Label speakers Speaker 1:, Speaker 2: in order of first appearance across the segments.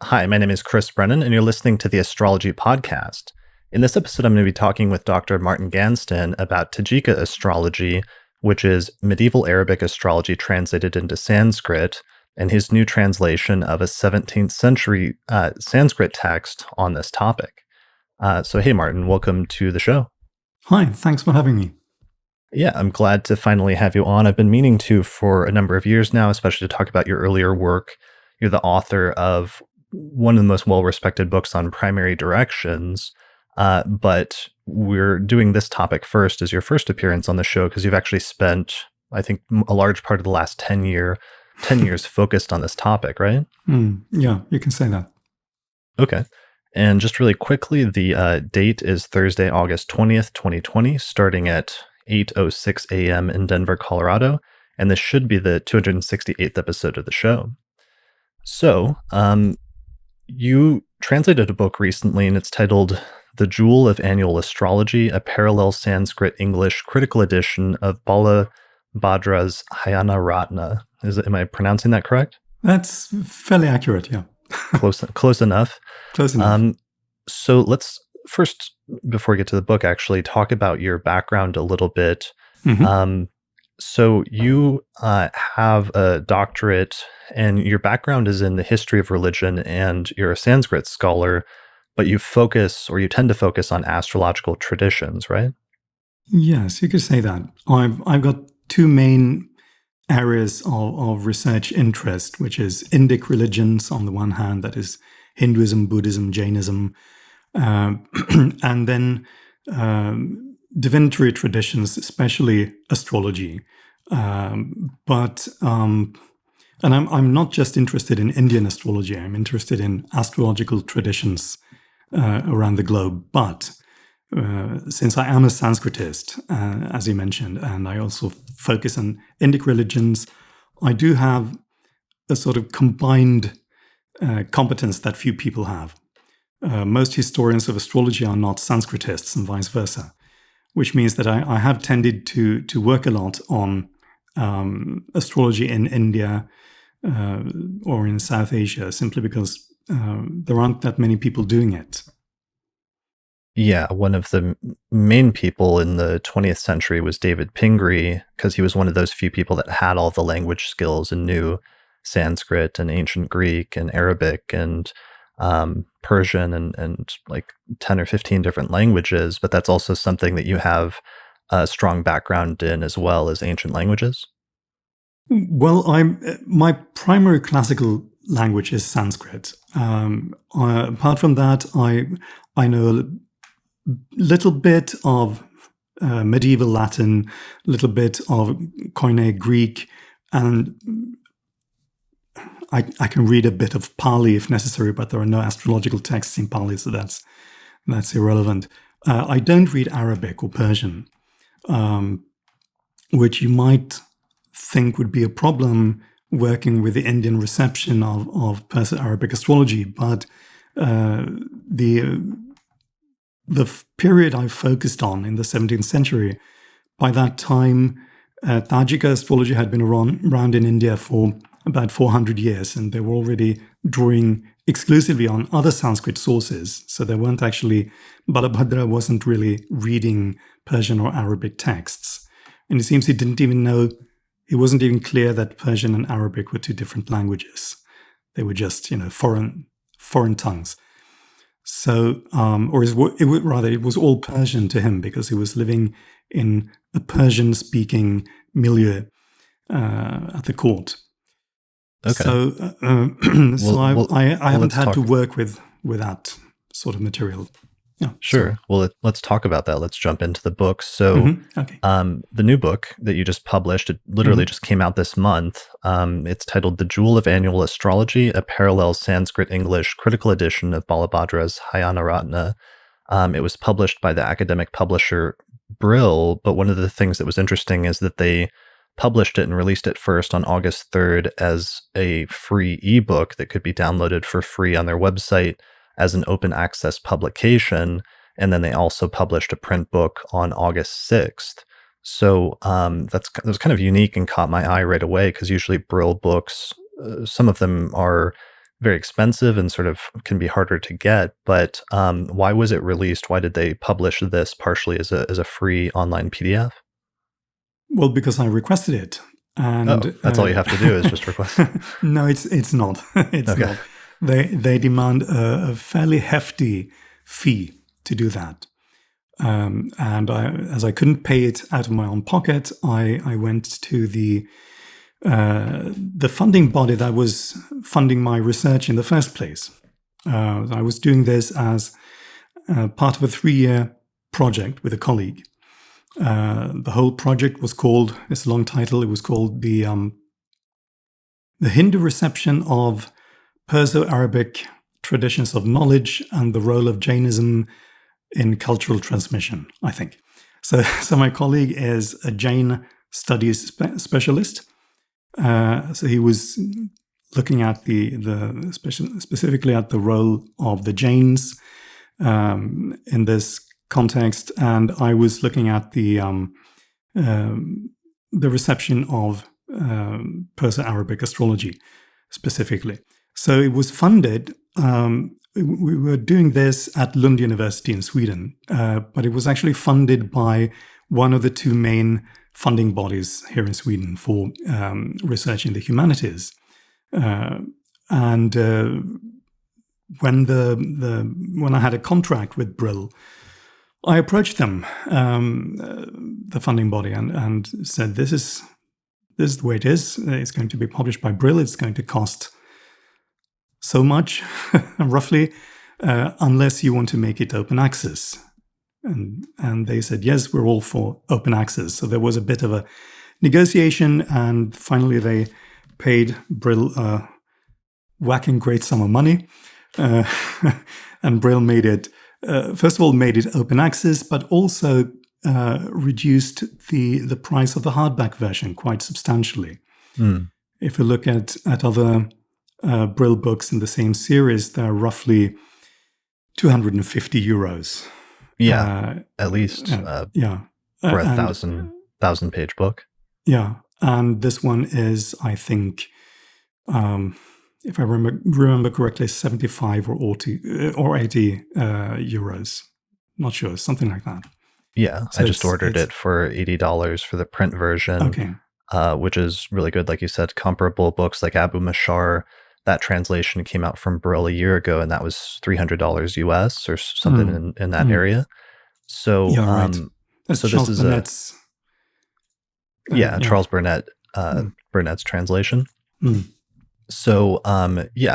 Speaker 1: Hi, my name is Chris Brennan, and you're listening to the Astrology Podcast. In this episode, I'm going to be talking with Dr. Martin Gansten about Tajika astrology, which is medieval Arabic astrology translated into Sanskrit, and his new translation of a 17th century Sanskrit text on this topic. Hey, Martin, welcome to the show.
Speaker 2: Hi, thanks for having me.
Speaker 1: Yeah, I'm glad to finally have you on. I've been meaning to for a number of years now, especially to talk about your earlier work. You're the author of one of the most well-respected books on primary directions, but we're doing this topic first as your first appearance on the show because you've actually spent, I think, a large part of the last 10 years focused on this topic, right?
Speaker 2: Yeah, you can say that.
Speaker 1: Okay. And just really quickly, the date is Thursday, August 20th, 2020, starting at 8:06 a.m. in Denver, Colorado, and this should be the 268th episode of the show. So, you translated a book recently, and it's titled The Jewel of Annual Astrology, a parallel Sanskrit-English critical edition of Balabhadra's Hāyanaratna. Am I pronouncing that correct?
Speaker 2: That's fairly accurate, yeah.
Speaker 1: Close enough.
Speaker 2: Close enough.
Speaker 1: So let's first, before we get to the book, actually talk about your background a little bit. So you have a doctorate, and your background is in the history of religion, and you're a Sanskrit scholar, but you tend to focus on astrological traditions, right?
Speaker 2: Yes, you could say that. I've got two main areas of research interest, which is Indic religions on the one hand, that is Hinduism, Buddhism, Jainism, and then divinatory traditions, especially astrology. And I'm not just interested in Indian astrology. I'm interested in astrological traditions around the globe. But since I am a Sanskritist, as you mentioned, and I also focus on Indic religions, I do have a sort of combined competence that few people have. Most historians of astrology are not Sanskritists and vice versa, which means that I have tended to work a lot on astrology in India or in South Asia, simply because there aren't that many people doing it.
Speaker 1: Yeah, one of the main people in the 20th century was David Pingree, because he was one of those few people that had all the language skills and knew Sanskrit and ancient Greek and Arabic and Persian and like 10 or 15 different languages. But that's also something that you have a strong background in as well as ancient languages.
Speaker 2: Well, my primary classical language is Sanskrit. Apart from that, I know a little bit of medieval Latin, a little bit of Koine Greek, and I can read a bit of Pali if necessary, but there are no astrological texts in Pali, so that's irrelevant. I don't read Arabic or Persian, which you might think would be a problem working with the Indian reception of Perso-Arabic astrology, but the period I focused on in the 17th century, by that time, Tajika astrology had been around in India for about 400 years, and they were already drawing exclusively on other Sanskrit sources. So they weren't actually, Balabhadra wasn't really reading Persian or Arabic texts. And it seems he didn't even know, it wasn't even clear that Persian and Arabic were two different languages. They were just, foreign tongues. So, it was all Persian to him because he was living in a Persian-speaking milieu at the court.
Speaker 1: Okay.
Speaker 2: So, I haven't had to work with that sort of material. Yeah,
Speaker 1: sure.
Speaker 2: So.
Speaker 1: Well, let's talk about that. Let's jump into the book. So,
Speaker 2: Okay.
Speaker 1: The new book that you just published, it literally just came out this month. It's titled The Jewel of Annual Astrology, a parallel Sanskrit-English critical edition of Balabhadra's Hāyanaratna. It was published by the academic publisher Brill, but one of the things that was interesting is that they published it and released it first on August 3rd as a free ebook that could be downloaded for free on their website as an open access publication. And then they also published a print book on August 6th. So that was kind of unique and caught my eye right away because usually Brill books, some of them are very expensive and sort of can be harder to get. But why was it released? Why did they publish this partially as a free online PDF?
Speaker 2: Well, because I requested it. And
Speaker 1: Oh, that's all you have to do is just request.
Speaker 2: no, it's not. It's
Speaker 1: Okay.
Speaker 2: not. They demand a fairly hefty fee to do that. And as I couldn't pay it out of my own pocket, I went to the funding body that was funding my research in the first place. I was doing this as part of a 3-year project with a colleague. The whole project was called, it's a long title, it was called the Hindu Reception of Perso-Arabic Traditions of Knowledge and the Role of Jainism in Cultural Transmission, I think. So my colleague is a Jain studies specialist. So he was looking at specifically at the role of the Jains in this context, and I was looking at the reception of Perso-Arabic astrology specifically. So it was funded. We were doing this at Lund University in Sweden, but it was actually funded by one of the two main funding bodies here in Sweden for research in the humanities. And when I had a contract with Brill, I approached them, the funding body, and said, "This is the way it is. It's going to be published by Brill. It's going to cost so much, roughly, unless you want to make it open access." And they said, "Yes, we're all for open access." So there was a bit of a negotiation, and finally they paid Brill a whacking great sum of money, and Brill made it. First of all, made it open access, but also reduced the price of the hardback version quite substantially. If you look at other Brill books in the same series, they're roughly 250 euros.
Speaker 1: Yeah, at least for a 1,000-page book.
Speaker 2: Yeah, and this one is, I think, if I remember correctly, 75 or 80 euros. Not sure, something like that.
Speaker 1: Yeah, so I just ordered it for $80 for the print version,
Speaker 2: okay.
Speaker 1: Which is really good. Like you said, comparable books like Abu Mashar, that translation came out from Brill a year ago, and that was $300 US or something in that area. So,
Speaker 2: right. That's
Speaker 1: so
Speaker 2: Charles
Speaker 1: this is
Speaker 2: Burnett's,
Speaker 1: Charles Burnett's translation. So,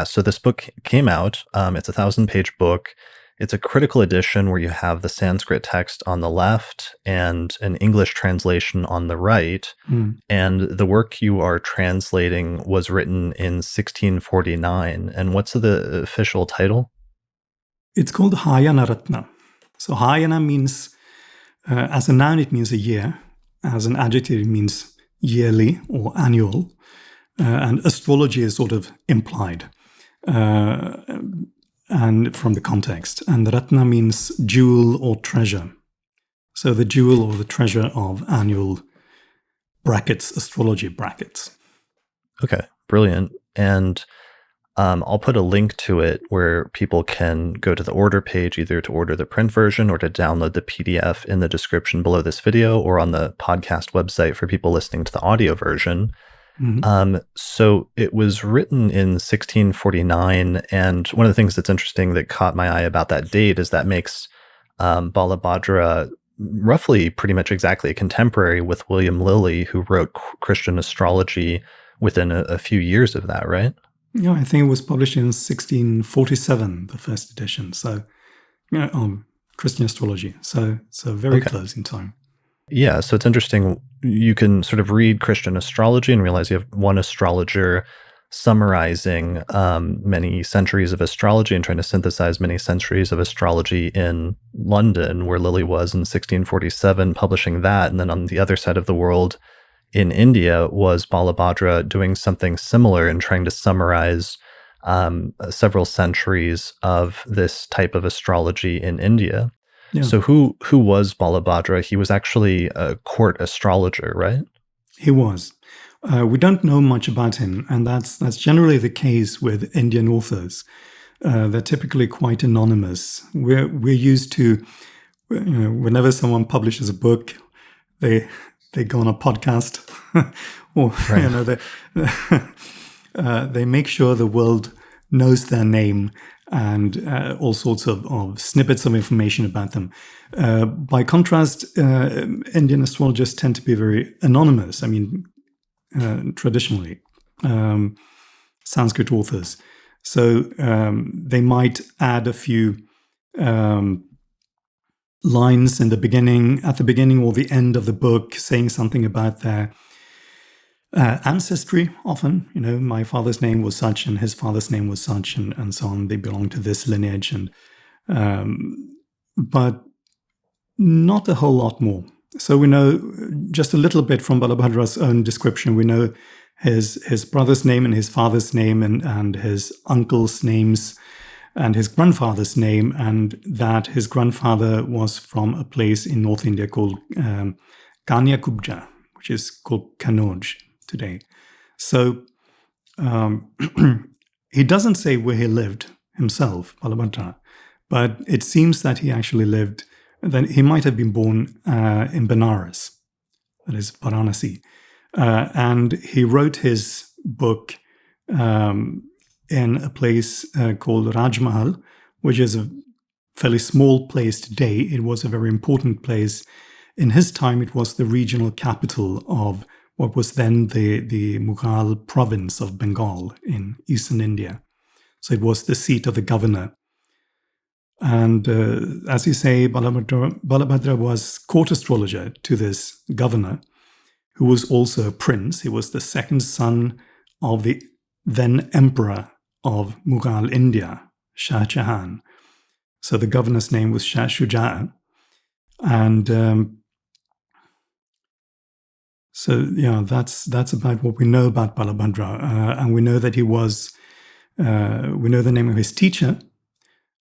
Speaker 1: so this book came out. It's a 1,000-page book. It's a critical edition where you have the Sanskrit text on the left and an English translation on the right. And the work you are translating was written in 1649. And what's the official title?
Speaker 2: It's called Hāyanaratna. So Hāyana means, as a noun, it means a year. As an adjective, it means yearly or annual. And astrology is sort of implied. And from the context. And Ratna means jewel or treasure. So the jewel or the treasure of annual brackets, astrology brackets.
Speaker 1: Okay, brilliant. And I'll put a link to it where people can go to the order page, either to order the print version or to download the PDF in the description below this video or on the podcast website for people listening to the audio version. So it was written in 1649, and one of the things that's interesting that caught my eye about that date is that makes Balabhadra roughly pretty much exactly a contemporary with William Lilly, who wrote Christian astrology within a few years of that, right?
Speaker 2: Yeah, I think it was published in 1647, the first edition. So, Christian astrology. So very close in time.
Speaker 1: Yeah, so it's interesting. You can sort of read Christian astrology and realize you have one astrologer summarizing many centuries of astrology and trying to synthesize many centuries of astrology in London, where Lilly was in 1647, publishing that. And then on the other side of the world, in India, was Balabhadra doing something similar and trying to summarize several centuries of this type of astrology in India. Yeah. So who was Balabhadra? He was actually a court astrologer, right?
Speaker 2: He was. We don't know much about him, and that's generally the case with Indian authors. They're typically quite anonymous. We're used to, whenever someone publishes a book, they go on a podcast, or
Speaker 1: Right.
Speaker 2: they make sure the world knows their name and all sorts of snippets of information about them. By contrast, Indian astrologers tend to be very anonymous. I mean, traditionally, Sanskrit authors. So they might add a few lines at the beginning or the end of the book, saying something about their ancestry. Often, my father's name was such, and his father's name was such, and so on. They belong to this lineage, but not a whole lot more. So we know just a little bit from Balabhadra's own description. We know his brother's name and his father's name and his uncle's names and his grandfather's name, and that his grandfather was from a place in North India called Kanyakubja, which is called Kannauj today. So he doesn't say where he lived himself, Balabhadra, but it seems that he actually lived, that he might have been born in Benares, that is Varanasi. And he wrote his book in a place called Rajmahal, which is a fairly small place today. It was a very important place. In his time, it was the regional capital of what was then the Mughal province of Bengal in eastern India. So it was the seat of the governor. And as you say, Balabhadra was court astrologer to this governor, who was also a prince. He was the second son of the then emperor of Mughal India, Shah Jahan. So the governor's name was Shah Shuja. And so, yeah, that's about what we know about Balabhadra. And we know that he was, we know the name of his teacher,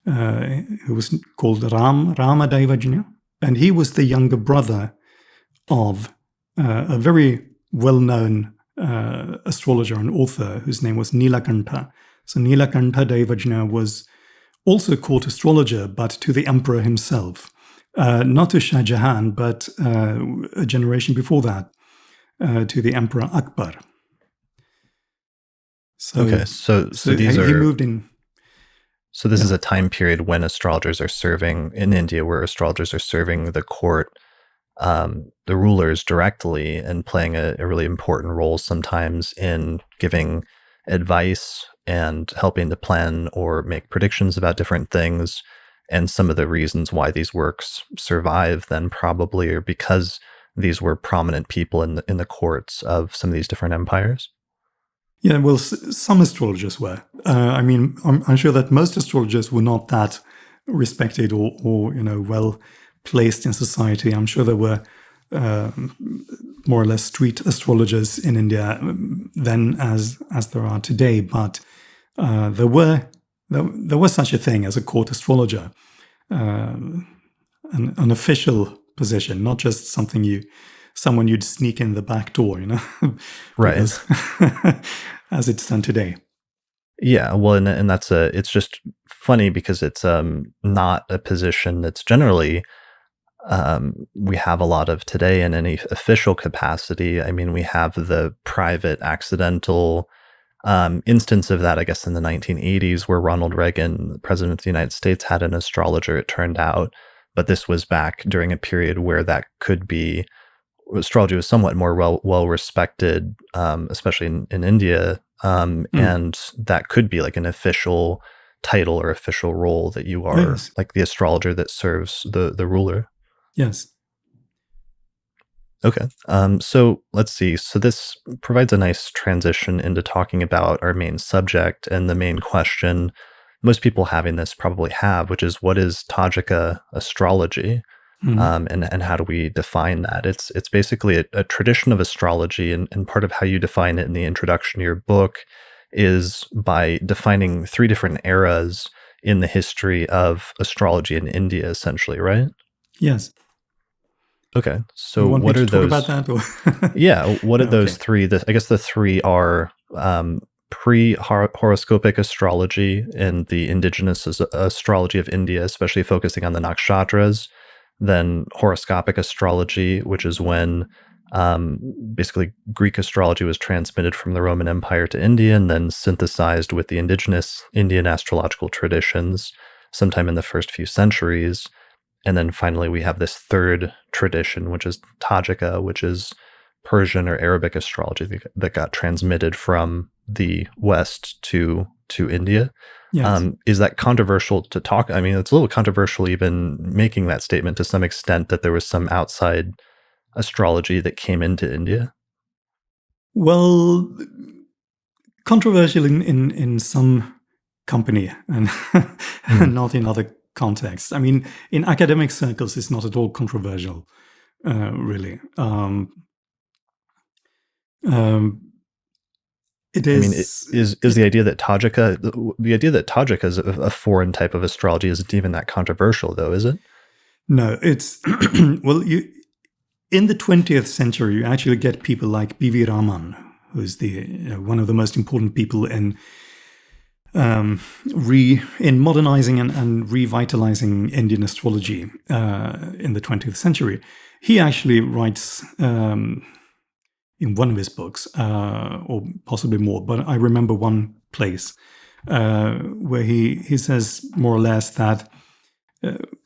Speaker 2: who was called Rama Daivajña. And he was the younger brother of a very well-known astrologer and author whose name was Nilakantha. So Nilakantha Daivajña was also a court astrologer, but to the emperor himself. Not to Shah Jahan, but a generation before that, to the Emperor Akbar. So,
Speaker 1: Okay, so these
Speaker 2: he
Speaker 1: are
Speaker 2: moved in.
Speaker 1: So this is a time period when astrologers are serving in India, where astrologers are serving the court, the rulers directly, and playing a really important role sometimes in giving advice and helping to plan or make predictions about different things. And some of the reasons why these works survive then probably are because these were prominent people in the courts of some of these different empires.
Speaker 2: Yeah, well, some astrologers were. I mean, I'm sure that most astrologers were not that respected or well placed in society. I'm sure there were more or less street astrologers in India then as there are today. But there was such a thing as a court astrologer, an official position, not just someone you'd sneak in the back door,
Speaker 1: Right.
Speaker 2: because, as it's done today.
Speaker 1: Yeah, well, and it's just funny because it's not a position that's generally we have a lot of today in any official capacity. I mean, we have the private accidental instance of that, I guess, in the 1980s, where Ronald Reagan, the president of the United States, had an astrologer, it turned out. But this was back during a period where that could be, astrology was somewhat more well respected, especially in India. And that could be like an official title or official role that you are
Speaker 2: Yes.
Speaker 1: like the astrologer that serves the ruler.
Speaker 2: Yes.
Speaker 1: Okay. So let's see. So this provides a nice transition into talking about our main subject and the main question most people having this probably have, which is what is Tajika astrology? And how do we define that? It's basically a tradition of astrology, and part of how you define it in the introduction to your book is by defining three different eras in the history of astrology in India, essentially, right?
Speaker 2: Yes.
Speaker 1: Okay.
Speaker 2: You
Speaker 1: So
Speaker 2: want me
Speaker 1: what
Speaker 2: to
Speaker 1: are
Speaker 2: talk about
Speaker 1: those?
Speaker 2: that? Or
Speaker 1: Yeah, what are those
Speaker 2: okay.
Speaker 1: three? I guess the three are pre-horoscopic astrology and the indigenous astrology of India, especially focusing on the nakshatras. Then horoscopic astrology, which is when um, basically Greek astrology was transmitted from the Roman Empire to India and then synthesized with the indigenous Indian astrological traditions sometime in the first few centuries. And then finally, we have this third tradition, which is Tajika, which is Persian or Arabic astrology that got transmitted from the West to India.
Speaker 2: Yes.
Speaker 1: Is that controversial to talk? I mean, it's a little controversial even making that statement to some extent that there was some outside astrology that came into India.
Speaker 2: Well, controversial in some company and
Speaker 1: Mm.
Speaker 2: not in other contexts. I mean, in academic circles, it's not at all controversial, really. Um, it
Speaker 1: I mean,
Speaker 2: is.
Speaker 1: is the idea that Tajika, the idea that Tajika is a foreign type of astrology isn't even that controversial, though, is it?
Speaker 2: No, it's well, you in the 20th century, you actually get people like B.V. Raman, who's the one of the most important people in in modernizing and revitalizing Indian astrology in the 20th century. He actually writes in one of his books, or possibly more, but I remember one place where he says more or less that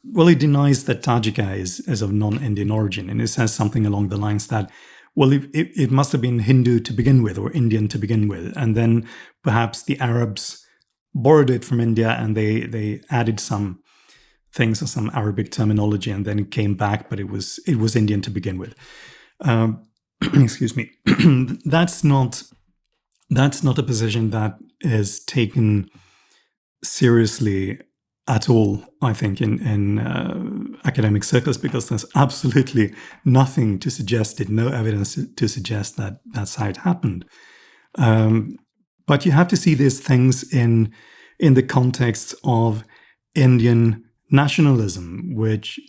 Speaker 2: well, he denies that Tajika is of non-Indian origin, and he says something along the lines that, well, it must have been Hindu to begin with, or Indian to begin with, and then perhaps the Arabs borrowed it from India and they added some things or some Arabic terminology, and then it came back, but it was Indian to begin with. Excuse me. That's not a position that is taken seriously at all, I think, in academic circles, because there's absolutely nothing to suggest it, no evidence to suggest that that's how it happened. But you have to see these things in the context of Indian nationalism, which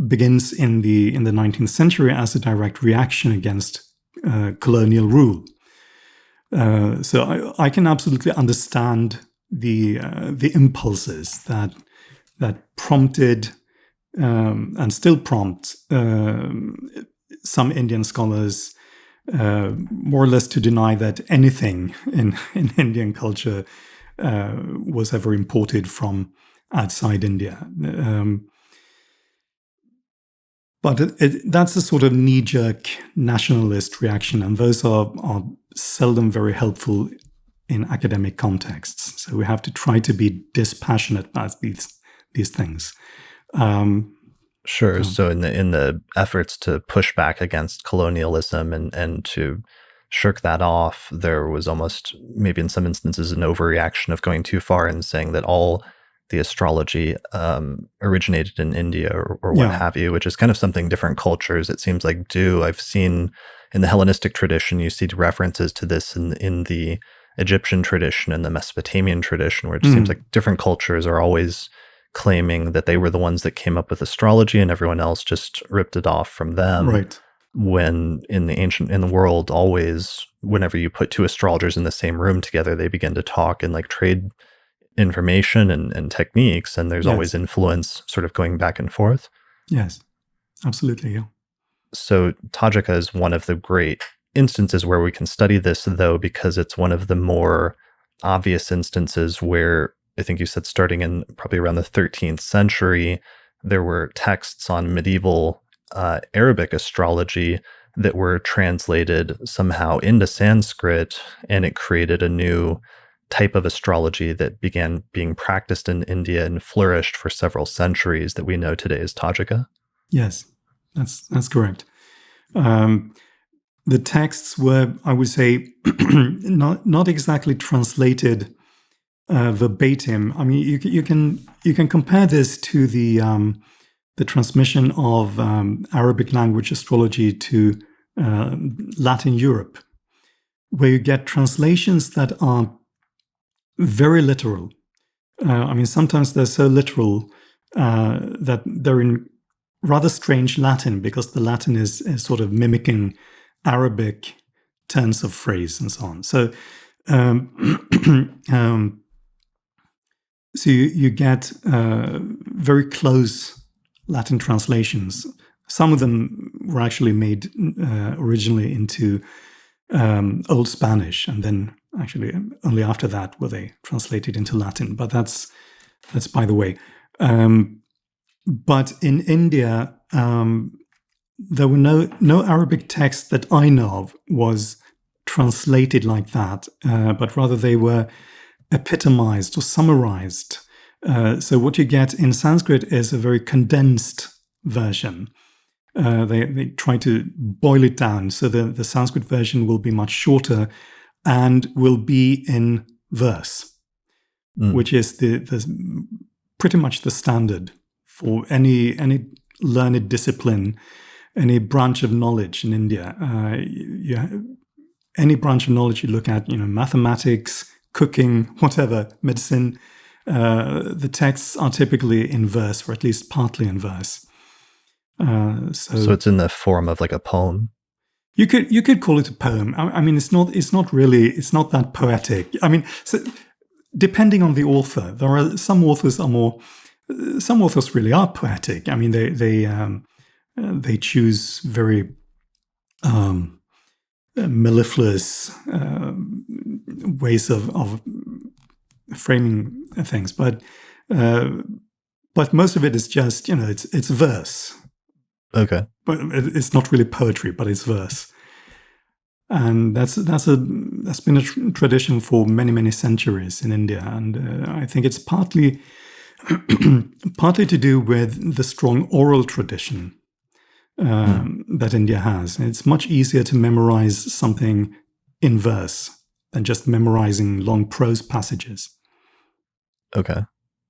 Speaker 2: begins in the 19th century as a direct reaction against colonial rule. So I can absolutely understand the impulses that prompted and still prompt some Indian scholars more or less to deny that anything in Indian culture was ever imported from outside India. But that's a sort of knee-jerk nationalist reaction, and those are seldom very helpful in academic contexts. So we have to try to be dispassionate about these things.
Speaker 1: Sure.
Speaker 2: Yeah.
Speaker 1: So in the efforts to push back against colonialism and to shirk that off, there was almost maybe in some instances an overreaction of going too far and saying that all the astrology originated in India or what
Speaker 2: Yeah.
Speaker 1: have you, which is kind of something different cultures, it seems like, do. I've seen in the Hellenistic tradition, you see references to this in the Egyptian tradition and the Mesopotamian tradition, where it seems like different cultures are always claiming that they were the ones that came up with astrology and everyone else just ripped it off from them.
Speaker 2: Right.
Speaker 1: When in the world, always whenever you put two astrologers in the same room together, they begin to talk and like trade information and techniques, and there's always
Speaker 2: Yes.
Speaker 1: influence sort of going back and forth.
Speaker 2: Yes. Absolutely. Yeah.
Speaker 1: So Tajika is one of the great instances where we can study this, though, because it's one of the more obvious instances where I think you said starting in probably around the 13th century, there were texts on medieval Arabic astrology that were translated somehow into Sanskrit, and it created a new type of astrology that began being practiced in India and flourished for several centuries that we know today as Tajika.
Speaker 2: Yes. That's correct. The texts were, I would say, not exactly translated verbatim. I mean, you can compare this to the transmission of Arabic language astrology to Latin Europe, where you get translations that are very literal. I mean, sometimes they're so literal that they're in rather strange Latin, because the Latin is sort of mimicking Arabic turns of phrase and so on. So, so you get very close Latin translations. Some of them were actually made originally into Old Spanish, and then actually only after that were they translated into Latin. But that's by the way. But in India, there were no Arabic text that I know of was translated like that, but rather they were epitomized or summarized. So what you get in Sanskrit is a very condensed version. They try to boil it down, so the Sanskrit version will be much shorter and will be in verse, which is the pretty much the standard for any learned discipline, any branch of knowledge in India. Any branch of knowledge you look at, mathematics, cooking, whatever, medicine, the texts are typically in verse, or at least partly in verse. So
Speaker 1: it's in the form of like a poem.
Speaker 2: You could call it a poem. I mean, it's not that poetic. I mean, so depending on the author, there are some authors really are poetic. I mean, they choose very mellifluous ways of framing things, but most of it is just it's verse.
Speaker 1: Okay.
Speaker 2: But it's not really poetry, but it's verse, and that's been a tradition for many centuries in India, and I think it's partly to do with the strong oral tradition that India has. It's much easier to memorize something in verse than just memorizing long prose passages.
Speaker 1: Okay,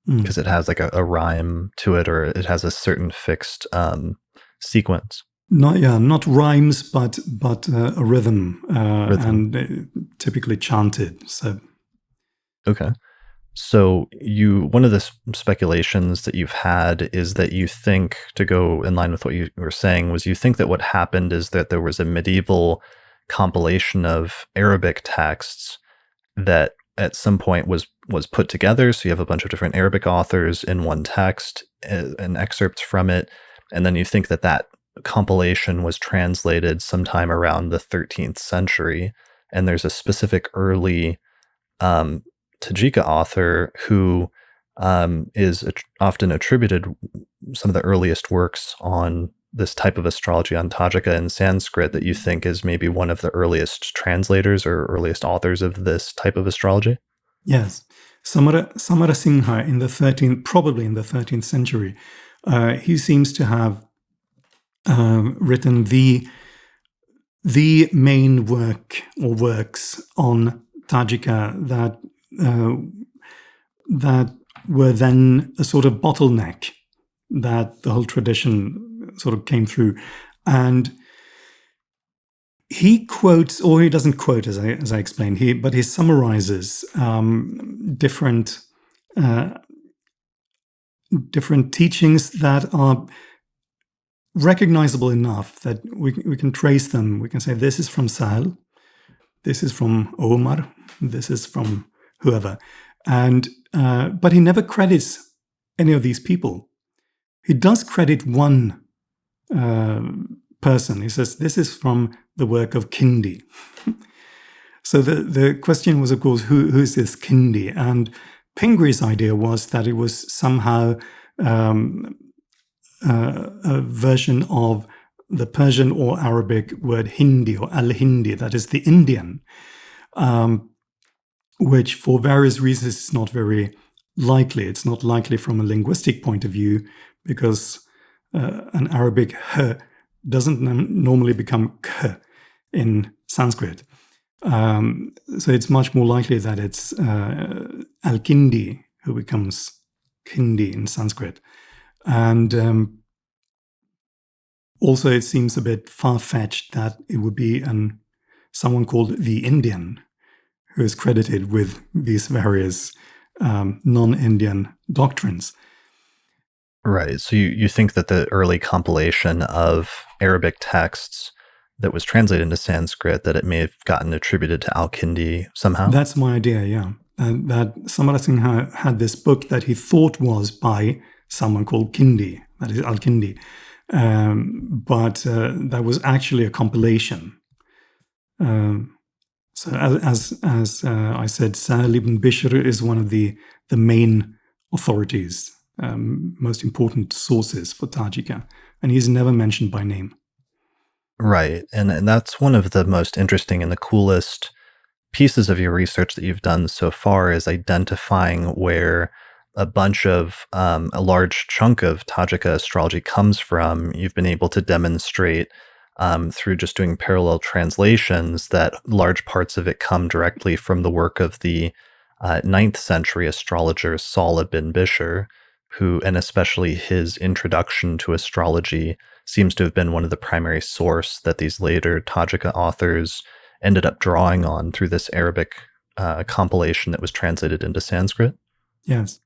Speaker 1: because it has like a rhyme to it, or it has a certain fixed sequence.
Speaker 2: Not rhymes, but a rhythm. And typically chanted. So,
Speaker 1: okay. So one of the speculations that you've had is that you think, to go in line with what you were saying, was you think that what happened is that there was a medieval compilation of Arabic texts that at some point was put together. So you have a bunch of different Arabic authors in one text and excerpts from it. And then you think that compilation was translated sometime around the 13th century. And there's a specific early Tajika author who is often attributed some of the earliest works on this type of astrology on Tajika in Sanskrit that you think is maybe one of the earliest translators or earliest authors of this type of astrology?
Speaker 2: Yes. Samarasimha probably in the 13th century, he seems to have written the main work or works on Tajika that were then a sort of bottleneck that the whole tradition sort of came through. And he quotes, or he doesn't quote, as I explained, but he summarizes different teachings that are recognizable enough that we can trace them. We can say this is from Saul, this is from Omar, this is from whoever, and but he never credits any of these people. He does credit one person. He says this is from the work of Kindi. So the question was, of course, who is this Kindi? And Pingri's idea was that it was somehow a version of the Persian or Arabic word Hindi or al-Hindi, that is the Indian, which for various reasons is not very likely. It's not likely from a linguistic point of view because an Arabic h doesn't normally become k in Sanskrit. So it's much more likely that it's al-Kindi who becomes Kindi in Sanskrit. And also it seems a bit far-fetched that it would be someone called the Indian who is credited with these various non-Indian doctrines.
Speaker 1: Right. So you think that the early compilation of Arabic texts that was translated into Sanskrit, that it may have gotten attributed to Al-Kindi somehow?
Speaker 2: That's my idea, yeah. And that Samarasimha had this book that he thought was by someone called Kindi, that is Al-Kindi. But that was actually a compilation. So as I said, Sahl ibn Bishr is one of the main authorities, most important sources for Tajika, and he's never mentioned by name.
Speaker 1: Right. And that's one of the most interesting and the coolest pieces of your research that you've done so far, is identifying where a large chunk of Tajika astrology comes from. You've been able to demonstrate through just doing parallel translations that large parts of it come directly from the work of the 9th century astrologer Saul ibn Bishr, who, and especially his introduction to astrology, seems to have been one of the primary source that these later Tajika authors ended up drawing on through this Arabic compilation that was translated into Sanskrit.
Speaker 2: Yes.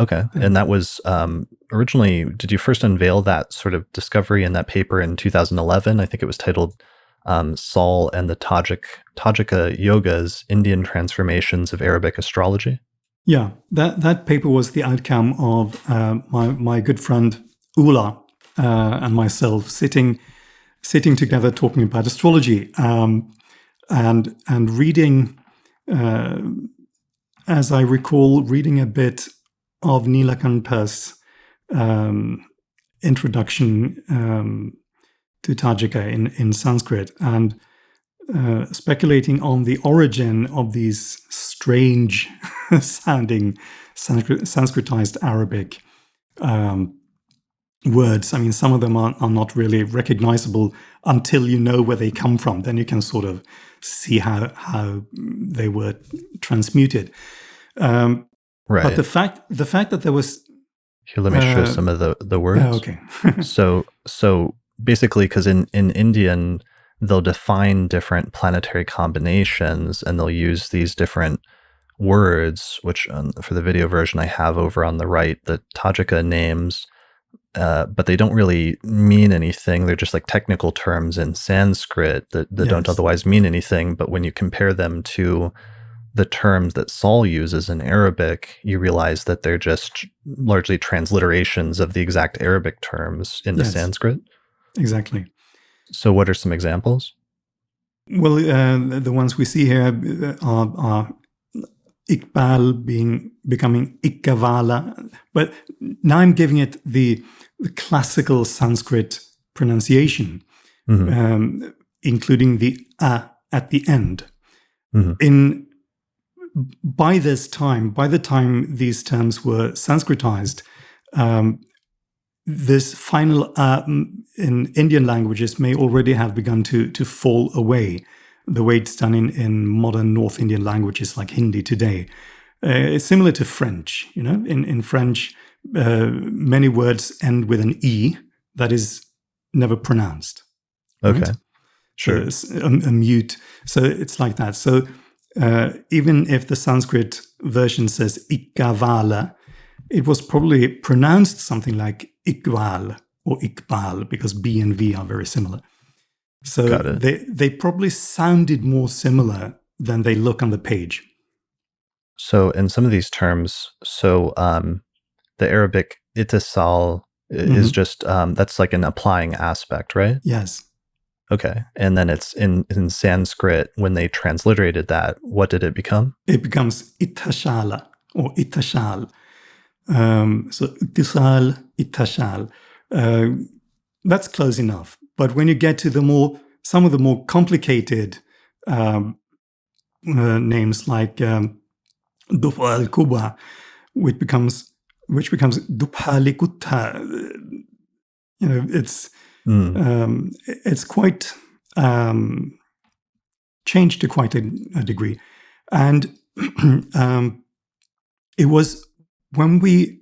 Speaker 1: Okay. And that was originally, did you first unveil that sort of discovery in that paper in 2011? I think it was titled Saul and the Tajika Yogas, Indian Transformations of Arabic Astrology.
Speaker 2: Yeah, that paper was the outcome of my good friend Ula and myself sitting together talking about astrology and reading, as I recall, reading a bit of Nilakantha's introduction to Tajika in Sanskrit, and speculating on the origin of these strange sounding Sanskritized Arabic words. I mean, some of them are not really recognizable until you know where they come from. Then you can sort of see how they were transmuted.
Speaker 1: Right.
Speaker 2: But the fact that there was...
Speaker 1: Here, let me show some of the words.
Speaker 2: Okay.
Speaker 1: so basically, because in Indian, they'll define different planetary combinations and they'll use these different words, which for the video version I have over on the right, the Tajika names, but they don't really mean anything. They're just like technical terms in Sanskrit that
Speaker 2: Yes.
Speaker 1: don't otherwise mean anything. But when you compare them to the terms that Saul uses in Arabic, you realize that they're just largely transliterations of the exact Arabic terms into
Speaker 2: Yes.
Speaker 1: Sanskrit.
Speaker 2: Exactly.
Speaker 1: So what are some examples?
Speaker 2: Well, the ones we see here are Iqbal becoming Ikkavala. But now I'm giving it the classical Sanskrit pronunciation, including the a at the end. By the time these terms were Sanskritized, this final in Indian languages may already have begun to fall away, the way it's done in modern North Indian languages like Hindi today. It's similar to French. You know, in French, many words end with an E that is never pronounced.
Speaker 1: Okay,
Speaker 2: right?
Speaker 1: sure.
Speaker 2: So a mute. So it's like that. So even if the Sanskrit version says Ikkavala, it was probably pronounced something like Iqbal or Iqbal, because B and V are very similar. So they probably sounded more similar than they look on the page.
Speaker 1: So in some of these terms, the Arabic itisal is just, that's like an applying aspect, right?
Speaker 2: Yes.
Speaker 1: Okay. And then it's in Sanskrit, when they transliterated that, what did it become?
Speaker 2: It becomes itashala or itashal. So itisal, itashal. That's close enough. But when you get to some of the more complicated names like Dupal Kuba, which becomes Duphalikutta, it's quite changed to quite a degree. And it was when we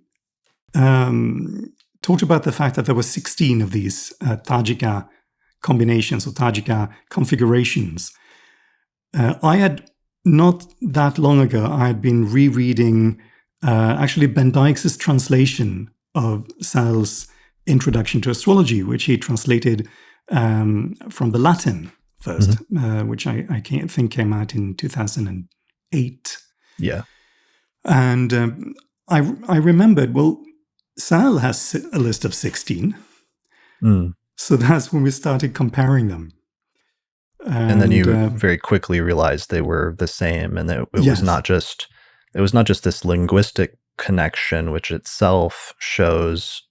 Speaker 2: talked about the fact that there were 16 of these Tajika combinations or Tajika configurations. I had, not that long ago, I had been rereading actually Ben Dykes' translation of Saul's Introduction to Astrology, which he translated from the Latin first, which I think came out in 2008.
Speaker 1: Yeah.
Speaker 2: And I remembered, well, Saul has a list of 16. So that's when we started comparing them.
Speaker 1: And then you very quickly realized they were the same, and that it was not just this linguistic connection, which itself shows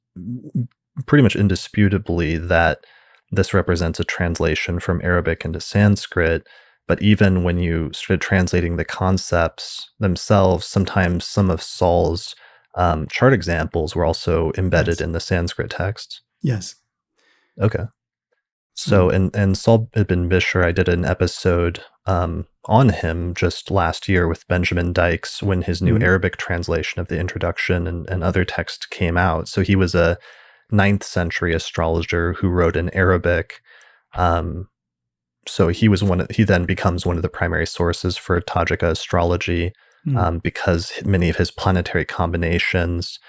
Speaker 1: pretty much indisputably that this represents a translation from Arabic into Sanskrit. But even when you started translating the concepts themselves, sometimes some of Saul's chart examples were also embedded in the Sanskrit texts.
Speaker 2: Yes.
Speaker 1: Okay. So, and Saul ibn Bishr, I did an episode on him just last year with Benjamin Dykes when his new Arabic translation of the introduction and other texts came out. So he was a 9th century astrologer who wrote in Arabic. So he then becomes one of the primary sources for Tajika astrology because many of his planetary combinations,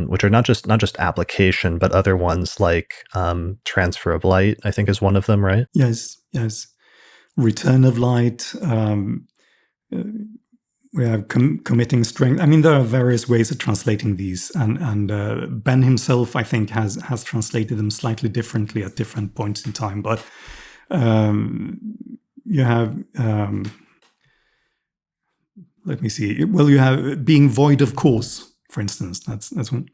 Speaker 1: which are not just application, but other ones like transfer of light, I think is one of them, right?
Speaker 2: Yes. Return of light. We have committing strength. I mean, there are various ways of translating these, and Ben himself, I think, has translated them slightly differently at different points in time. But you have, let me see. Well, you have being void of course, for instance. That's one,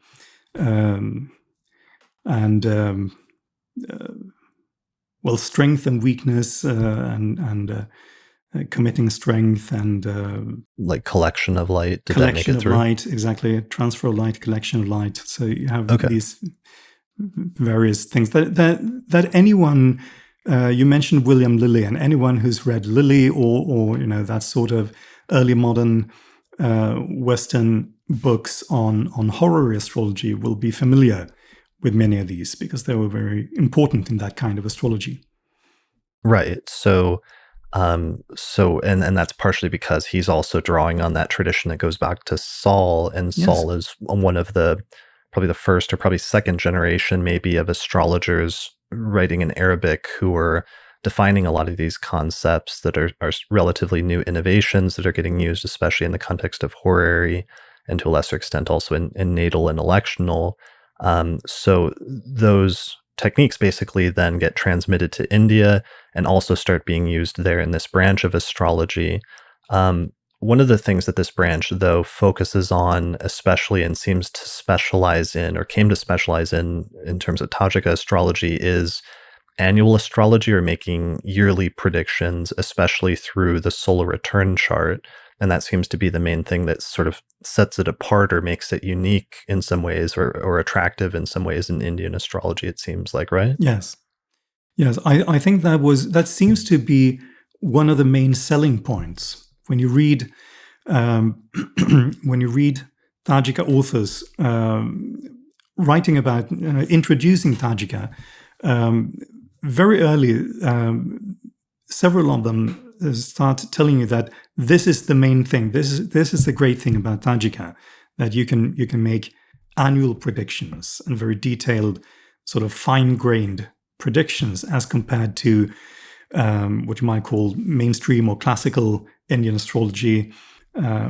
Speaker 2: well, strength and weakness, and committing strength and
Speaker 1: like collection of light.
Speaker 2: Collection of light, exactly. Transfer of light, collection of light. So you have these various things that anyone. You mentioned William Lilly, and anyone who's read Lilly or that sort of early modern Western books on horary astrology will be familiar with many of these because they were very important in that kind of astrology.
Speaker 1: Right. So and that's partially because he's also drawing on that tradition that goes back to Saul, and Saul is one of probably the first or probably second generation maybe of astrologers writing in Arabic who are defining a lot of these concepts that are relatively new innovations that are getting used, especially in the context of horary and to a lesser extent also in natal and electional. So those techniques basically then get transmitted to India and also start being used there in this branch of astrology. One of the things that this branch, though, focuses on especially and seems to specialize in, or came to specialize in terms of Tajika astrology, is annual astrology, or making yearly predictions, especially through the solar return chart. And that seems to be the main thing that sort of sets it apart or makes it unique in some ways, or attractive in some ways in Indian astrology, it seems like, right?
Speaker 2: Yes. I think that seems to be one of the main selling points when you read Tajika authors writing about introducing Tajika. Very early, several of them start telling you that this is the main thing. This is the great thing about Tajika, that you can make annual predictions and very detailed, sort of fine-grained predictions as compared to what you might call mainstream or classical Indian astrology,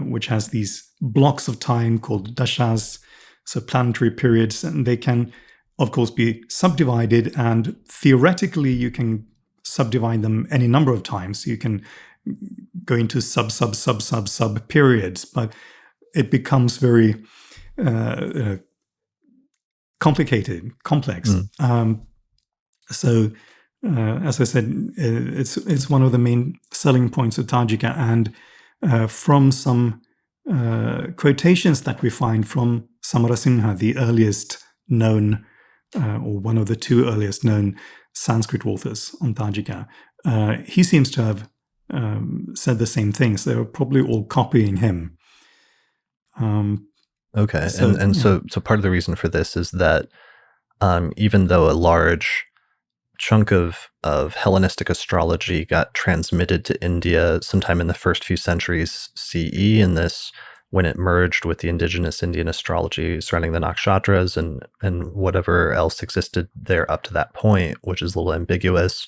Speaker 2: which has these blocks of time called dashas, so planetary periods, and they can, of course, be subdivided, and theoretically you can subdivide them any number of times. You can go into sub periods, but it becomes very complicated, complex. So, as I said, it's one of the main selling points of Tajika, and from some quotations that we find from Samarasimha, the earliest known, or one of the two earliest known Sanskrit authors on Tajika, he seems to have said the same things. They were probably all copying him.
Speaker 1: Okay, so part of the reason for this is that even though a large chunk of Hellenistic astrology got transmitted to India sometime in the first few centuries CE in this when it merged with the indigenous Indian astrology surrounding the nakshatras and whatever else existed there up to that point, which is a little ambiguous,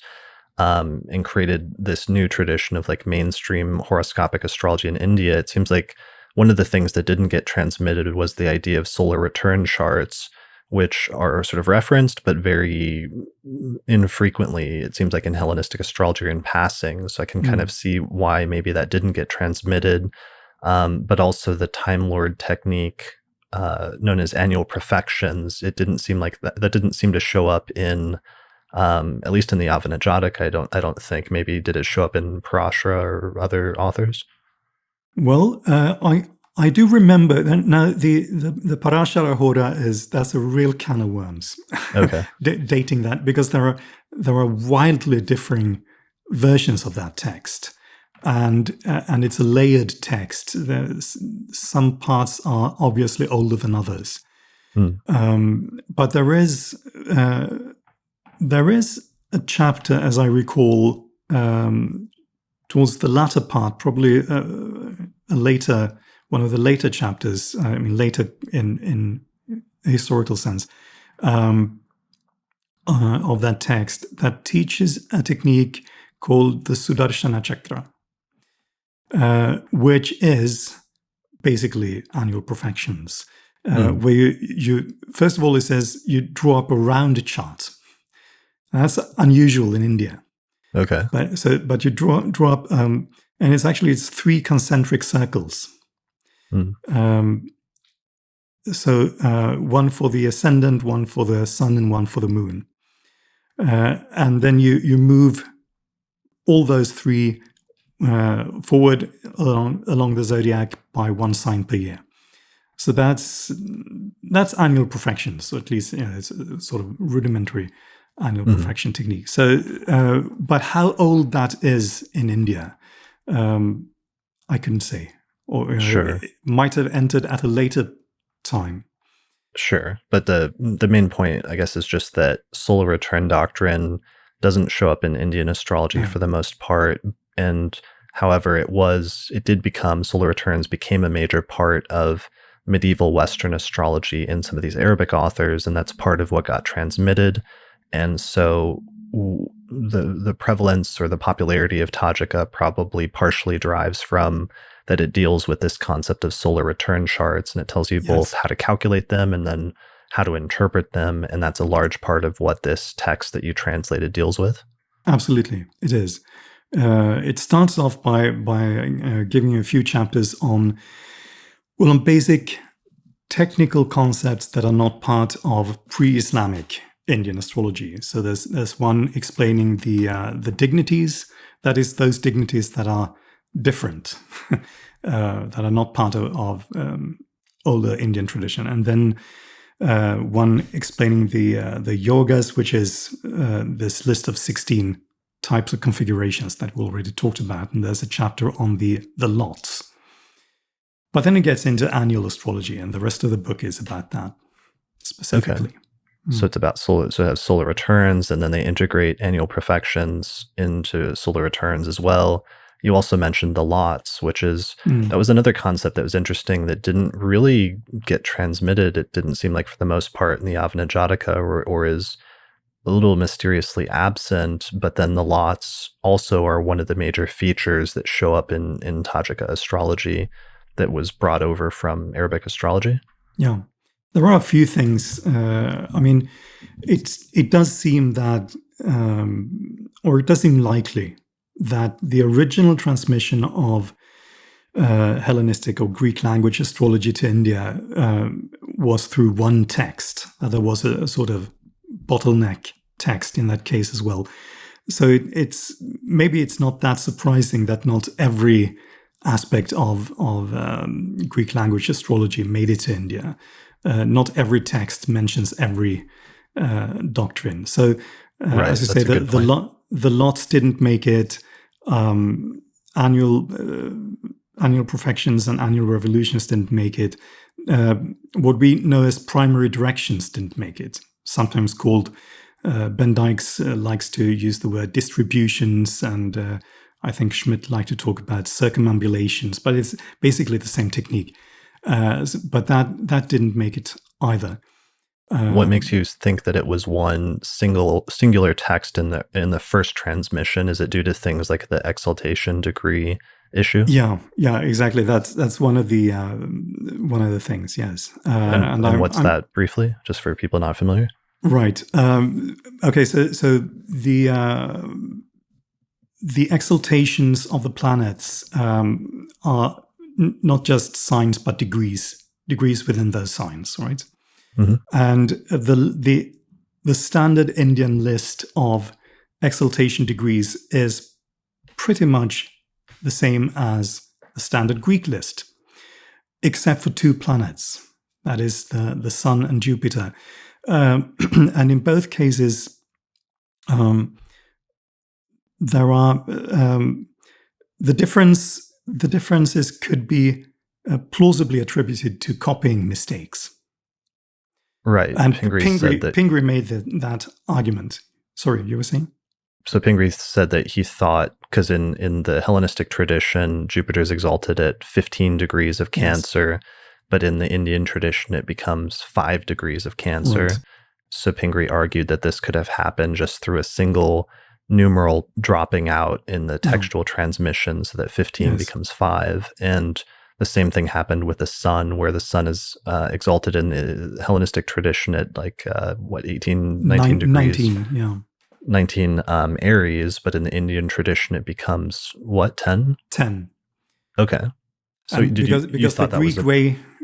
Speaker 1: and created this new tradition of like mainstream horoscopic astrology in India. It seems like one of the things that didn't get transmitted was the idea of solar return charts, which are sort of referenced, but very infrequently, it seems like, in Hellenistic astrology or in passing. So I can kind of see why maybe that didn't get transmitted. But also the Time Lord technique, known as annual perfections, it didn't seem like that didn't seem to show up in, at least in the Jataka. I don't think. Maybe did it show up in Parashara or other authors?
Speaker 2: Well, I do remember that now the Parashara Hora that's a real can of worms.
Speaker 1: Okay.
Speaker 2: Dating that, because there are wildly differing versions of that text, and it's a layered text. Some parts are obviously older than others, but there is a chapter, as I recall, towards the latter part, probably one of the later chapters, later in a historical sense, of that text that teaches a technique called the Sudarshana Chakra, which is basically annual perfections, where you first of all, it says you draw up a round chart. That's unusual in India.
Speaker 1: Okay.
Speaker 2: But you draw up, and it's 3 concentric circles. One for the ascendant, one for the sun, and one for the moon. And then you move all those 3 forward along the zodiac by 1 sign per year. So that's annual perfection. So at least it's a sort of rudimentary annual perfection technique. So, but how old that is in India, I couldn't say. Or
Speaker 1: Sure.
Speaker 2: it might have entered at a later time.
Speaker 1: Sure. But the main point, I guess, is just that solar return doctrine doesn't show up in Indian astrology for the most part. And however, solar returns became a major part of medieval Western astrology in some of these Arabic authors, and that's part of what got transmitted. And so the prevalence or the popularity of Tajika probably partially derives from that it deals with this concept of solar return charts, and it tells you both how to calculate them and then how to interpret them. And that's a large part of what this text that you translated deals with.
Speaker 2: Absolutely, it is. It starts off by giving you a few chapters on basic technical concepts that are not part of pre-Islamic Indian astrology. So there's one explaining the dignities, that is, those dignities that are different, that are not part of older Indian tradition, and then one explaining the yogas, which is this list of 16 types of configurations that we already talked about, and there's a chapter on the lots. But then it gets into annual astrology, and the rest of the book is about that specifically.
Speaker 1: Okay. So it's about solar. So it has solar returns, and then they integrate annual perfections into solar returns as well. You also mentioned the lots, which is that was another concept that was interesting that didn't really get transmitted. It didn't seem like, for the most part, in the Jataka, or is a little mysteriously absent. But then the lots also are one of the major features that show up in Tajika astrology that was brought over from Arabic astrology.
Speaker 2: Yeah. There are a few things. It does seem that, or it does seem likely that the original transmission of Hellenistic or Greek language astrology to India was through one text. There was a sort of bottleneck text in that case as well. So maybe it's not that surprising that not every aspect of Greek language astrology made it to India. Not every text mentions every doctrine. So, as you say, the lots didn't make it. Annual perfections and annual revolutions didn't make it. What we know as primary directions didn't make it. Sometimes called, Ben Dykes likes to use the word distributions, and I think Schmidt liked to talk about circumambulations, but it's basically the same technique. But that didn't make it either.
Speaker 1: What makes you think that it was one singular text in the first transmission? Is it due to things like the exaltation degree issue?
Speaker 2: Yeah, exactly. That's one of the things. Yes,
Speaker 1: and what's that briefly, just for people not familiar?
Speaker 2: Right. Okay. So the exaltations of the planets are not just signs, but degrees within those signs, right?
Speaker 1: Mm-hmm.
Speaker 2: And the standard Indian list of exaltation degrees is pretty much the same as the standard Greek list, except for two planets. That is the Sun and Jupiter. And in both cases, there are the differences could be plausibly attributed to copying mistakes.
Speaker 1: Right.
Speaker 2: And
Speaker 1: Pingree
Speaker 2: made that argument. Sorry, you were saying?
Speaker 1: So Pingree said that he thought, because in the Hellenistic tradition, Jupiter's exalted at 15 degrees of Cancer, yes. But in the Indian tradition, it becomes 5 degrees of Cancer. Right. So Pingree argued that this could have happened just through a single numeral dropping out in the textual transmission, so that 15 yes. becomes 5. And the same thing happened with the sun, where the sun is exalted in the Hellenistic tradition at 19 degrees.
Speaker 2: 19, yeah.
Speaker 1: 19 Aries, but in the Indian tradition, it becomes what, 10?
Speaker 2: 10.
Speaker 1: Okay. So
Speaker 2: because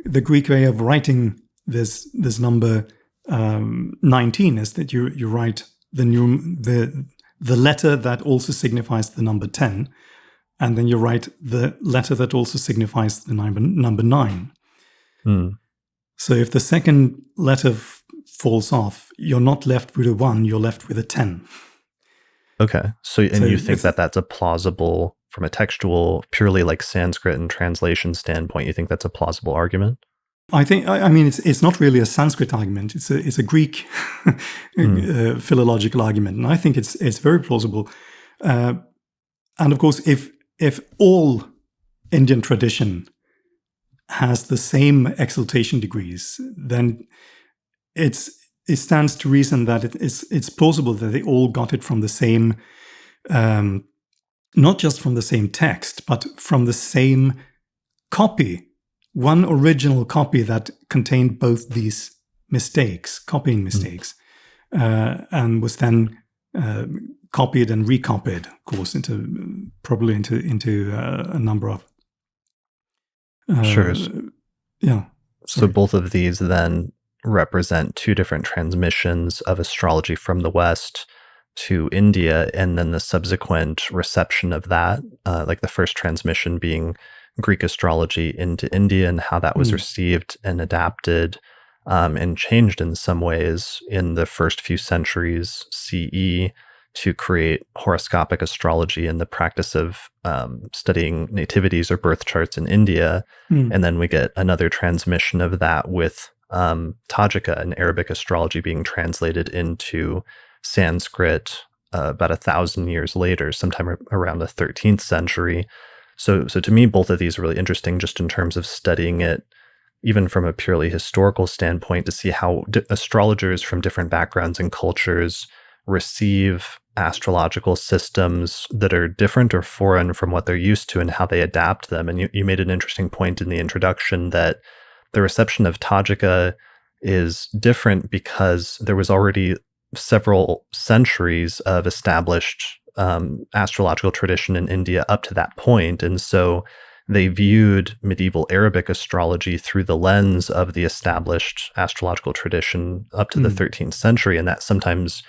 Speaker 2: the Greek way of writing this number 19 is that you write the letter that also signifies the number 10, and then you write the letter that also signifies the number 9.
Speaker 1: Hmm.
Speaker 2: So if the second letter falls off, you're not left with a 1, you're left with a 10.
Speaker 1: Okay. So you think that that's a plausible, from a textual, purely like Sanskrit and translation standpoint, you think that's a plausible argument?
Speaker 2: I mean, it's not really a Sanskrit argument. It's a Greek philological argument, and I think it's very plausible. And of course, if all Indian tradition has the same exaltation degrees, then it stands to reason that it's plausible that they all got it from the same, not just from the same text, but from the same copy. One original copy that contained both these copying mistakes, and was then copied and recopied, of course, into a number of.
Speaker 1: Sure.
Speaker 2: Yeah.
Speaker 1: So both of these then represent two different transmissions of astrology from the West to India, and then the subsequent reception of that, like the first transmission being Greek astrology into India, and how that was received and adapted and changed in some ways in the first few centuries CE to create horoscopic astrology and the practice of studying nativities or birth charts in India. And then we get another transmission of that with Tajika and Arabic astrology being translated into Sanskrit about 1,000 years later, sometime around the 13th century. So to me, both of these are really interesting just in terms of studying it, even from a purely historical standpoint, to see how astrologers from different backgrounds and cultures receive astrological systems that are different or foreign from what they're used to and how they adapt them. And you made an interesting point in the introduction that the reception of Tajika is different because there was already several centuries of established astrological tradition in India up to that point. And so they viewed medieval Arabic astrology through the lens of the established astrological tradition up to the 13th century. And that sometimes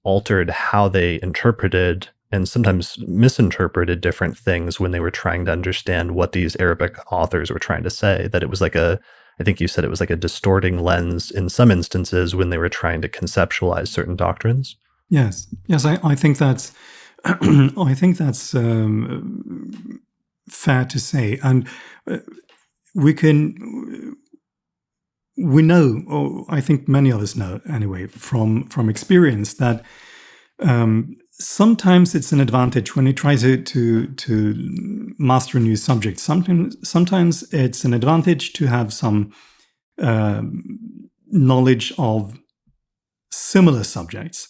Speaker 1: altered how they interpreted and sometimes misinterpreted different things when they were trying to understand what these Arabic authors were trying to say. That it was like I think you said it was like a distorting lens in some instances when they were trying to conceptualize certain doctrines.
Speaker 2: Yes, I think that's fair to say, and we know, or I think many of us know anyway, from experience, that sometimes it's an advantage when you try to master a new subject. Sometimes it's an advantage to have some knowledge of similar subjects,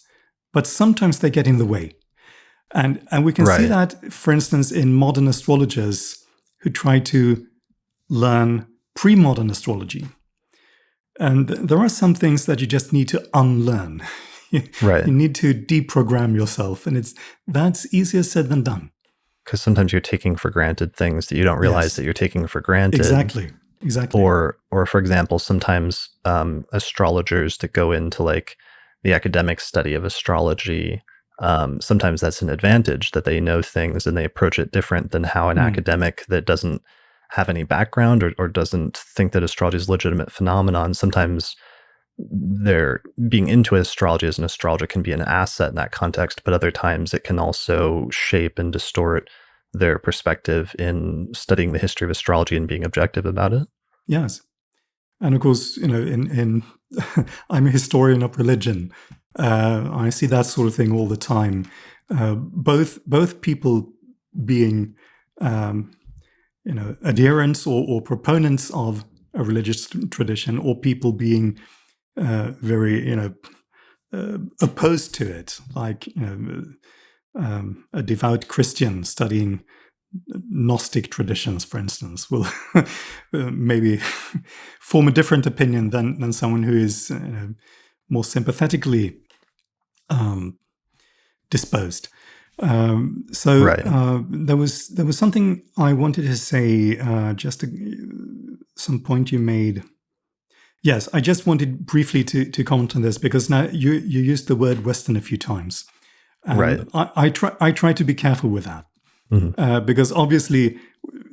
Speaker 2: but sometimes they get in the way. And we can see that, for instance, in modern astrologers who try to learn pre-modern astrology. And there are some things that you just need to unlearn.
Speaker 1: Right.
Speaker 2: You need to deprogram yourself, and that's easier said than done.
Speaker 1: Because sometimes you're taking for granted things that you don't realize that you're taking for granted.
Speaker 2: Exactly.
Speaker 1: Or for example, sometimes astrologers that go into like the academic study of astrology, sometimes that's an advantage that they know things and they approach it different than how an academic that doesn't have any background or doesn't think that astrology is a legitimate phenomenon. Sometimes they're being into astrology as an astrologer can be an asset in that context, but other times it can also shape and distort their perspective in studying the history of astrology and being objective about it.
Speaker 2: Yes. And of course, in I'm a historian of religion. I see that sort of thing all the time. Both people being, adherents or proponents of a religious tradition, or people being very, opposed to it, like a devout Christian studying Gnostic traditions, for instance, will maybe form a different opinion than someone who is more sympathetically disposed. There was something I wanted to say, some point you made. Yes, I just wanted briefly to comment on this, because now you used the word Western a few times.
Speaker 1: Right.
Speaker 2: I try to be careful with that. Because obviously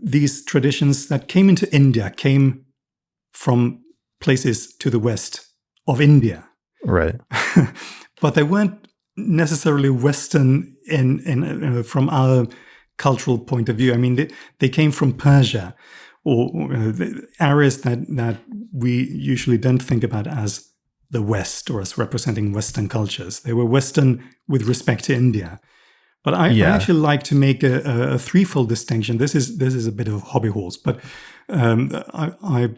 Speaker 2: these traditions that came into India came from places to the west of India.
Speaker 1: Right.
Speaker 2: But they weren't necessarily Western in from our cultural point of view. I mean, they came from Persia, or the areas that we usually don't think about as the West or as representing Western cultures. They were Western with respect to India. But I actually like to make a threefold distinction. This is a bit of a hobby horse, but I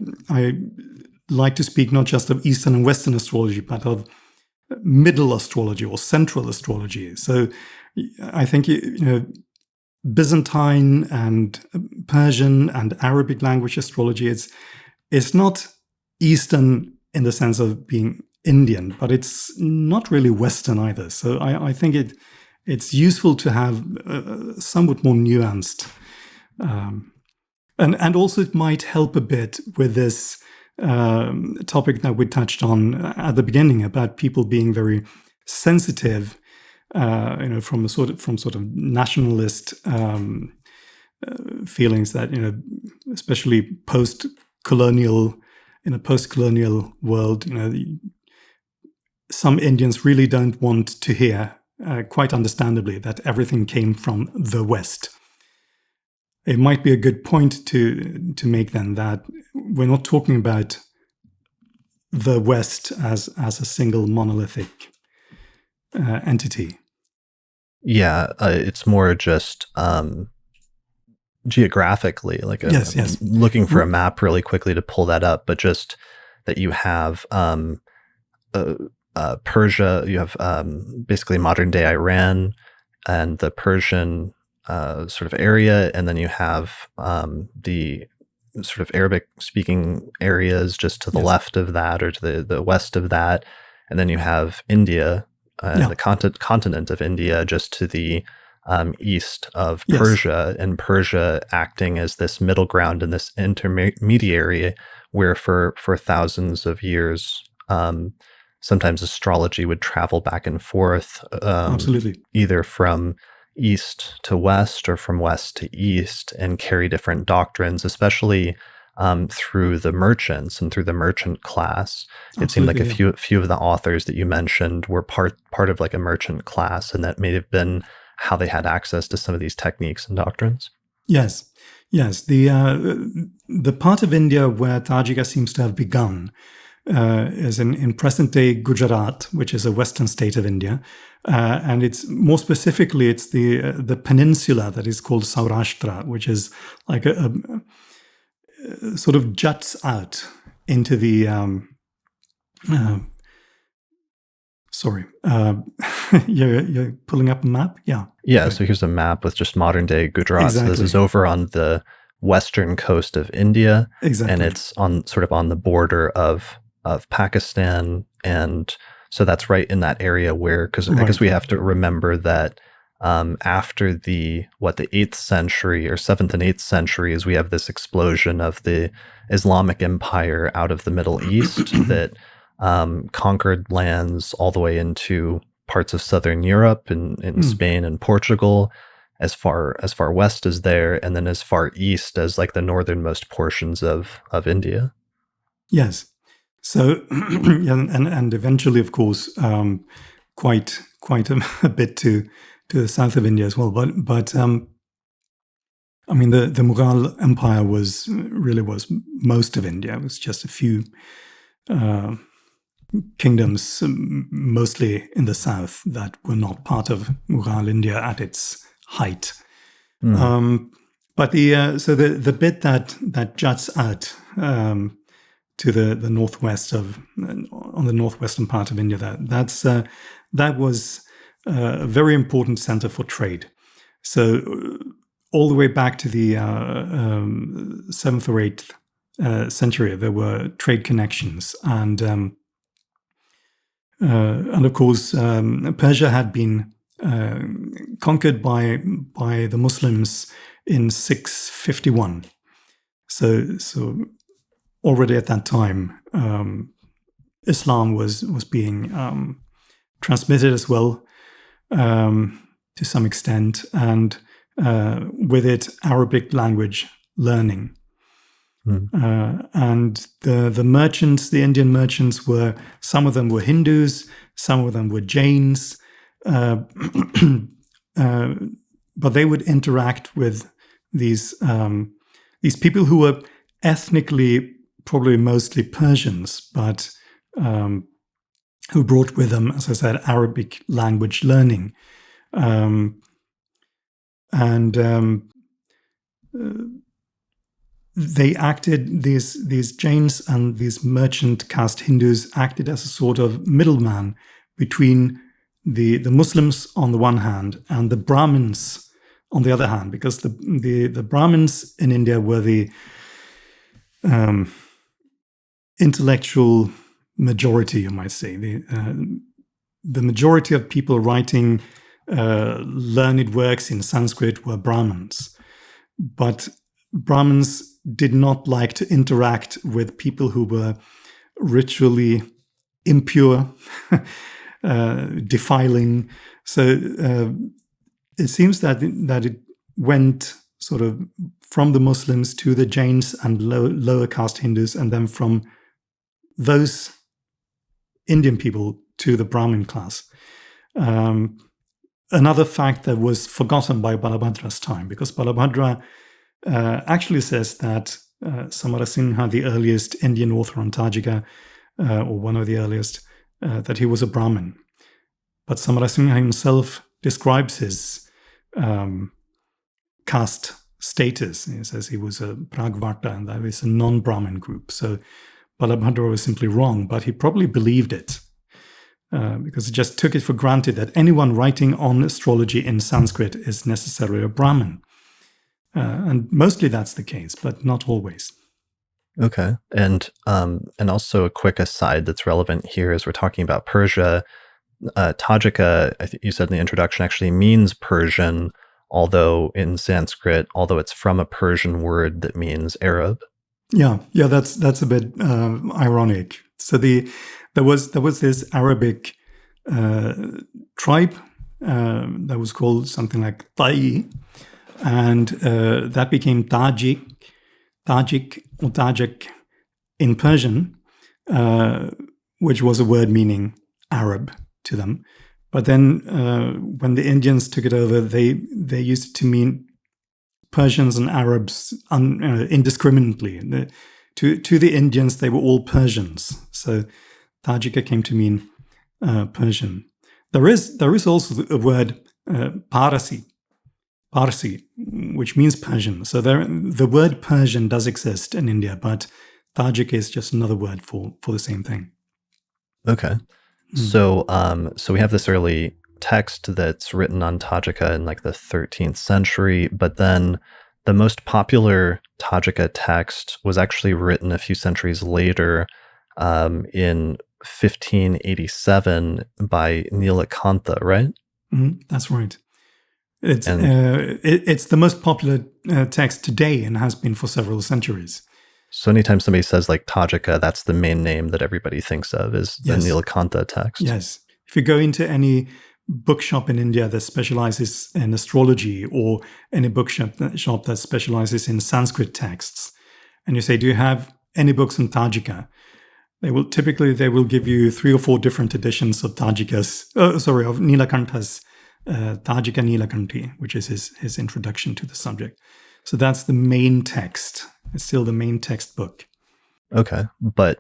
Speaker 2: like to speak not just of Eastern and Western astrology, but of middle astrology or central astrology. So I think Byzantine and Persian and Arabic language astrology, it's not Eastern in the sense of being Indian, but it's not really Western either. So I think it's useful to have somewhat more nuanced, and also it might help a bit with this topic that we touched on at the beginning about people being very sensitive, from sort of nationalist feelings that especially post-colonial, in a post-colonial world, some Indians really don't want to hear. Quite understandably, that everything came from the West. It might be a good point to make then that we're not talking about the West as a single monolithic entity.
Speaker 1: Yeah, it's more just geographically, like
Speaker 2: yes.
Speaker 1: Looking for a map really quickly to pull that up, but just that you have Persia, you have basically modern day Iran and the Persian sort of area, and then you have the sort of Arabic speaking areas just to the left of that or to the west of that, and then you have India, the continent of India just to the east of Persia, and Persia acting as this middle ground and this intermediary where for thousands of years sometimes astrology would travel back and forth,
Speaker 2: absolutely,
Speaker 1: either from east to west or from west to east, and carry different doctrines, especially through the merchants and through the merchant class. It seemed like a few of the authors that you mentioned were part of like a merchant class, and that may have been how they had access to some of these techniques and doctrines.
Speaker 2: Yes. The part of India where Tajika seems to have begun is in present-day Gujarat, which is a western state of India. And it's more specifically, it's the peninsula that is called Saurashtra, which is like a sort of juts out into the sorry, you're pulling up a map? Yeah.
Speaker 1: Yeah, so here's a map with just modern day Gujarat. So this is over on the western coast of India.
Speaker 2: Exactly.
Speaker 1: And it's on the border of Pakistan. And so that's right in that area where, because I guess we have to remember that after the 8th century or 7th and 8th centuries, we have this explosion of the Islamic Empire out of the Middle East that conquered lands all the way into parts of southern Europe and in Spain and Portugal, as far west as there, and then as far east as like the northernmost portions of India.
Speaker 2: Yes. So and eventually, of course, quite a bit to the south of India as well. But I mean, the Mughal Empire was most of India. It was just a few kingdoms, mostly in the south, that were not part of Mughal India at its height. But the bit that juts out to the northwest on the northwestern part of India, that was a very important center for trade. So all the way back to the 7th or 8th century, there were trade connections, and of course Persia had been conquered by the Muslims in 651. So already at that time, Islam was being transmitted as well, to some extent, and with it, Arabic language learning. And the merchants, the Indian merchants, some of them were Hindus, some of them were Jains, but they would interact with these people who were ethnically probably mostly Persians, but who brought with them, as I said, Arabic language learning. They acted, these Jains and these merchant caste Hindus acted as a sort of middleman between the Muslims on the one hand and the Brahmins on the other hand, because the Brahmins in India were the intellectual majority, you might say. The majority of people writing learned works in Sanskrit were Brahmins. But Brahmins did not like to interact with people who were ritually impure, defiling. So it seems that it went sort of from the Muslims to the Jains and lower caste Hindus, and then from those Indian people to the Brahmin class. Another fact that was forgotten by Balabhadra's time, because Balabhadra actually says that Samarasimha, the earliest Indian author on Tajika, or one of the earliest, that he was a Brahmin. But Samarasimha himself describes his caste status. He says he was a Pragvarta, and that is a non-Brahmin group. So Balabhadra was simply wrong, but he probably believed it, because he just took it for granted that anyone writing on astrology in Sanskrit is necessarily a Brahmin. And mostly that's the case, but not always.
Speaker 1: Okay. And also a quick aside that's relevant here as we're talking about Persia. Tajika, I think you said in the introduction, actually means Persian, although in Sanskrit, it's from a Persian word that means Arab.
Speaker 2: Yeah, that's a bit ironic. So there was this Arabic tribe that was called something like Tai, and that became Tajik or Tajik in Persian, which was a word meaning Arab to them. But then when the Indians took it over, they used it to mean Persians and Arabs indiscriminately. To the Indians, they were all Persians. So Tajika came to mean Persian. There is also the word Parsi, which means Persian. So the word Persian does exist in India, but Tajik is just another word for the same thing.
Speaker 1: Okay. So we have this early text that's written on Tajika in like the 13th century, but then the most popular Tajika text was actually written a few centuries later, in 1587 by Nilakantha, right?
Speaker 2: That's right. It's the most popular text today and has been for several centuries.
Speaker 1: So anytime somebody says like Tajika, that's the main name that everybody thinks of is the Nilakantha text.
Speaker 2: Yes. If you go into any bookshop in India that specializes in astrology, or any bookshop that specializes in Sanskrit texts, and you say, do you have any books on Tajika? They will give you 3 or 4 different editions of of Nilakantha's Tajika Nilakanti, which is his introduction to the subject. So that's the main text. It's still the main textbook.
Speaker 1: Okay, but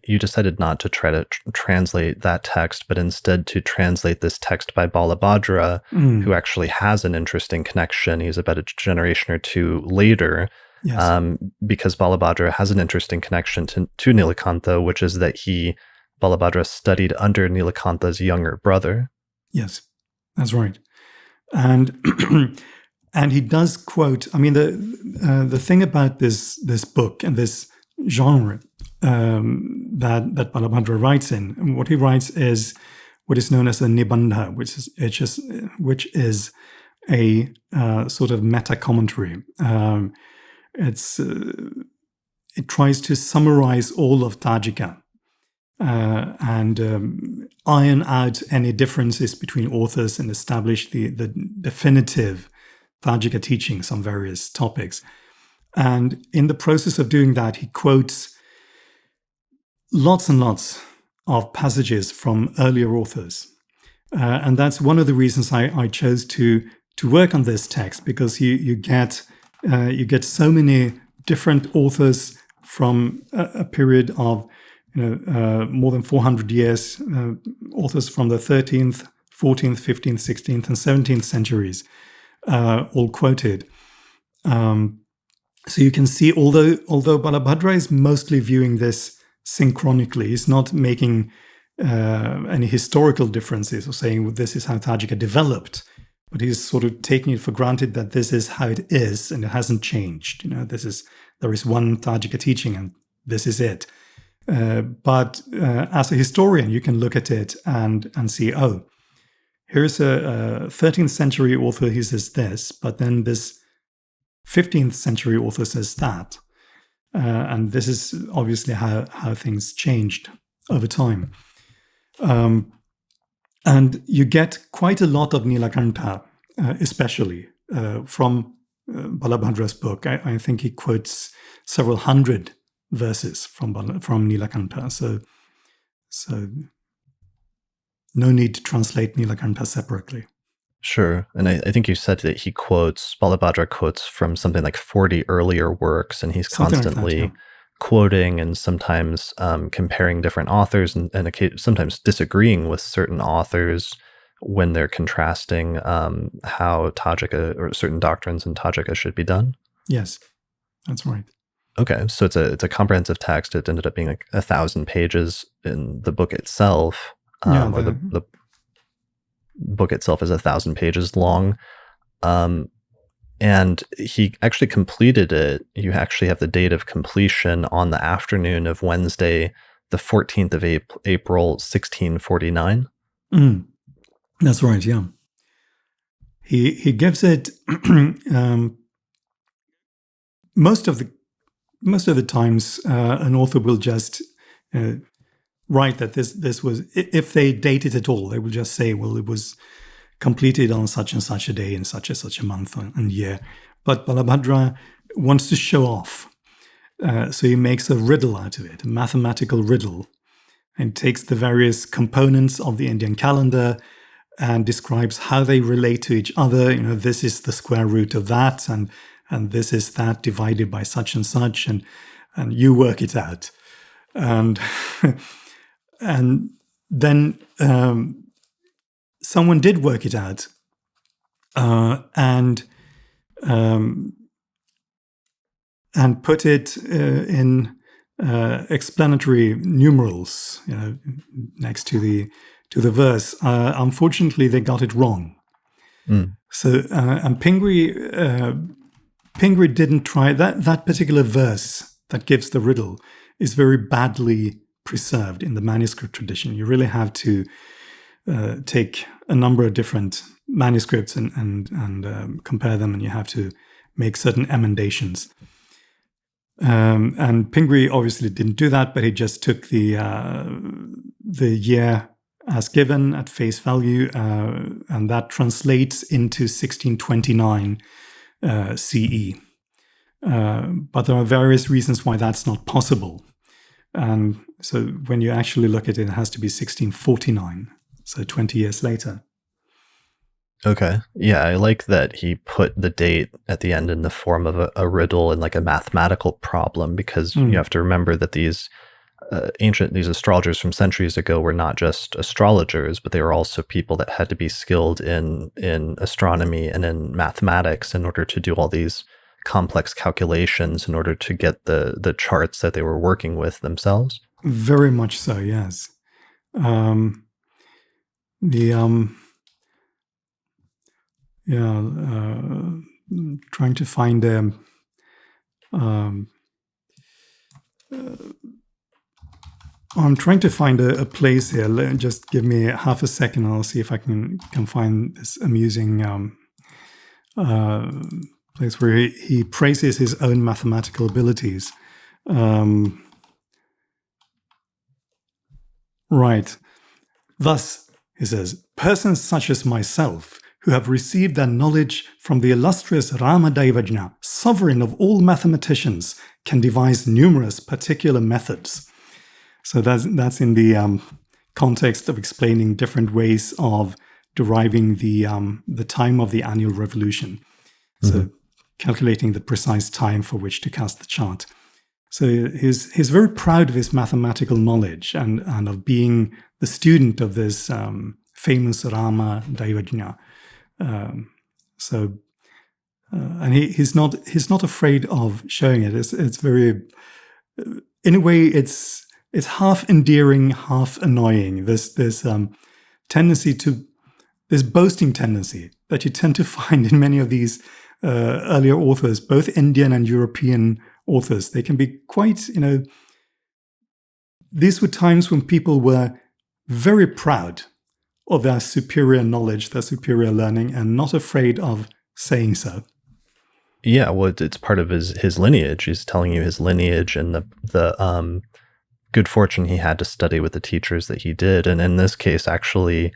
Speaker 1: you decided not to try to translate that text, but instead to translate this text by Balabhadra, who actually has an interesting connection. He's about a generation or two later, because Balabhadra has an interesting connection to Nilakantha, which is that Balabhadra studied under Nilakantha's younger brother.
Speaker 2: Yes, that's right. And and he does quote, I mean, the thing about this book and this genre that Balabhadra writes in, and what he writes is what is known as a Nibandha, which is a sort of meta commentary. It tries to summarize all of Tajika and iron out any differences between authors and establish the definitive Tajika teachings on various topics. And in the process of doing that, he quotes lots and lots of passages from earlier authors. And that's one of the reasons I chose to work on this text, because you get so many different authors from a period of more than 400 years, authors from the 13th, 14th, 15th, 16th, and 17th centuries, all quoted. So you can see, although Balabhadra is mostly viewing this synchronically, he's not making any historical differences or saying, well, this is how Tajika developed, but he's sort of taking it for granted that this is how it is and it hasn't changed. There is one Tajika teaching and this is it. But as a historian, you can look at it and see, oh, here's a 13th century author, he says this, but then this 15th century author says that. And this is obviously how things changed over time. And you get quite a lot of Nilakantha, especially from Balabhadra's book. I think he quotes several hundred verses from Nilakantha. So no need to translate Nilakantha separately.
Speaker 1: Sure. And I think you said that Balabhadra quotes from something like 40 earlier works, and he's constantly quoting and sometimes comparing different authors and sometimes disagreeing with certain authors when they're contrasting how Tajika or certain doctrines in Tajika should be done.
Speaker 2: Yes, that's right.
Speaker 1: Okay, so it's a comprehensive text. It ended up being like 1,000 pages in the book itself, or the book itself is 1,000 pages long. And he actually completed it. You actually have the date of completion on the afternoon of Wednesday, the 14th of April, 1649.
Speaker 2: That's right, yeah. He gives it most of the times an author will just write that this was, if they date it at all, they will just say, well, it was completed on such and such a day in such and such a month and year. But Balabhadra wants to show off. So he makes a riddle out of it, a mathematical riddle, and takes the various components of the Indian calendar and describes how they relate to each other. This is the square root of that, and this is that divided by such and such, and you work it out. And And then someone did work it out, and put it in explanatory numerals, next to the verse. Unfortunately, they got it wrong. So, and Pingree didn't try that particular verse that gives the riddle is very badly preserved in the manuscript tradition. You really have to take a number of different manuscripts and compare them, and you have to make certain emendations. And Pingree obviously didn't do that, but he just took the year as given at face value, and that translates into 1629 CE. But there are various reasons why that's not possible. And so when you actually look at it, it has to be 1649, so 20 years later.
Speaker 1: Okay. Yeah, I like that he put the date at the end in the form of a riddle and like a mathematical problem, because you have to remember that these these astrologers from centuries ago were not just astrologers, but they were also people that had to be skilled in astronomy and in mathematics in order to do all these complex calculations in order to get the charts that they were working with themselves.
Speaker 2: Very much so, yes. Trying to find I'm trying to find a place here. Just give me half a second. I'll see if I can find this amusing place where he praises his own mathematical abilities. Right. Thus, he says, persons such as myself, who have received their knowledge from the illustrious Rama Daivajña, sovereign of all mathematicians, can devise numerous particular methods. So that's in the context of explaining different ways of deriving the time of the annual revolution. So calculating the precise time for which to cast the chart. So he's very proud of his mathematical knowledge and of being the student of this famous Rama Daivajña. And he's not afraid of showing it. It's very, in a way, it's half endearing, half annoying. This tendency to this boasting tendency that you tend to find in many of these earlier authors, both Indian and European authors. They can be quite, these were times when people were very proud of their superior knowledge, their superior learning, and not afraid of saying so.
Speaker 1: Yeah, well, it's part of his lineage. He's telling you his lineage and the good fortune he had to study with the teachers that he did. And in this case, actually,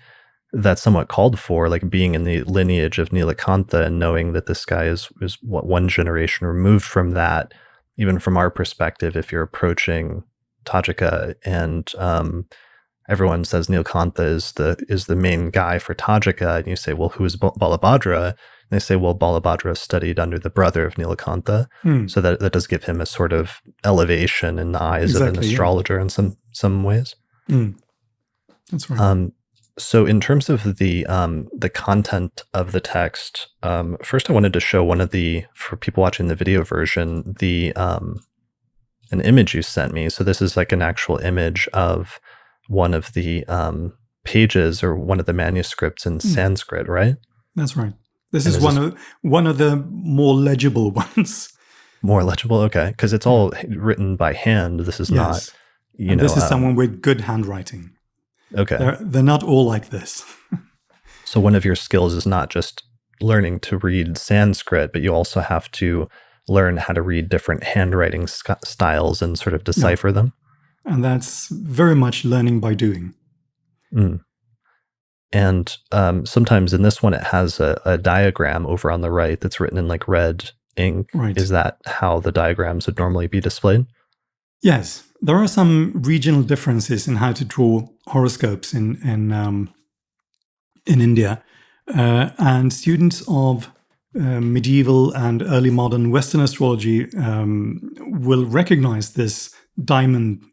Speaker 1: that's somewhat called for, like being in the lineage of Nilakantha and knowing that this guy is one generation removed from that. Even from our perspective, if you're approaching Tajika and everyone says Nilakantha is the main guy for Tajika, and you say, well, who is Balabhadra? And they say, well, Balabhadra studied under the brother of Nilakantha, so that does give him a sort of elevation in the eyes of an astrologer in some ways.
Speaker 2: That's right.
Speaker 1: So in terms of the content of the text, first I wanted to show for people watching the video version, an image you sent me. So this is like an actual image of one of the pages or one of the manuscripts in Sanskrit, right?
Speaker 2: That's right. This is one of the more legible ones.
Speaker 1: More legible, okay, because it's all written by hand. This is not,
Speaker 2: this is someone with good handwriting.
Speaker 1: Okay.
Speaker 2: They're not all like this.
Speaker 1: So one of your skills is not just learning to read Sanskrit, but you also have to learn how to read different handwriting styles and sort of decipher them.
Speaker 2: And that's very much learning by doing.
Speaker 1: And sometimes in this one, it has a diagram over on the right that's written in like red ink.
Speaker 2: Right.
Speaker 1: Is that how the diagrams would normally be displayed?
Speaker 2: Yes. There are some regional differences in how to draw horoscopes in India. And students of medieval and early modern Western astrology will recognize this diamond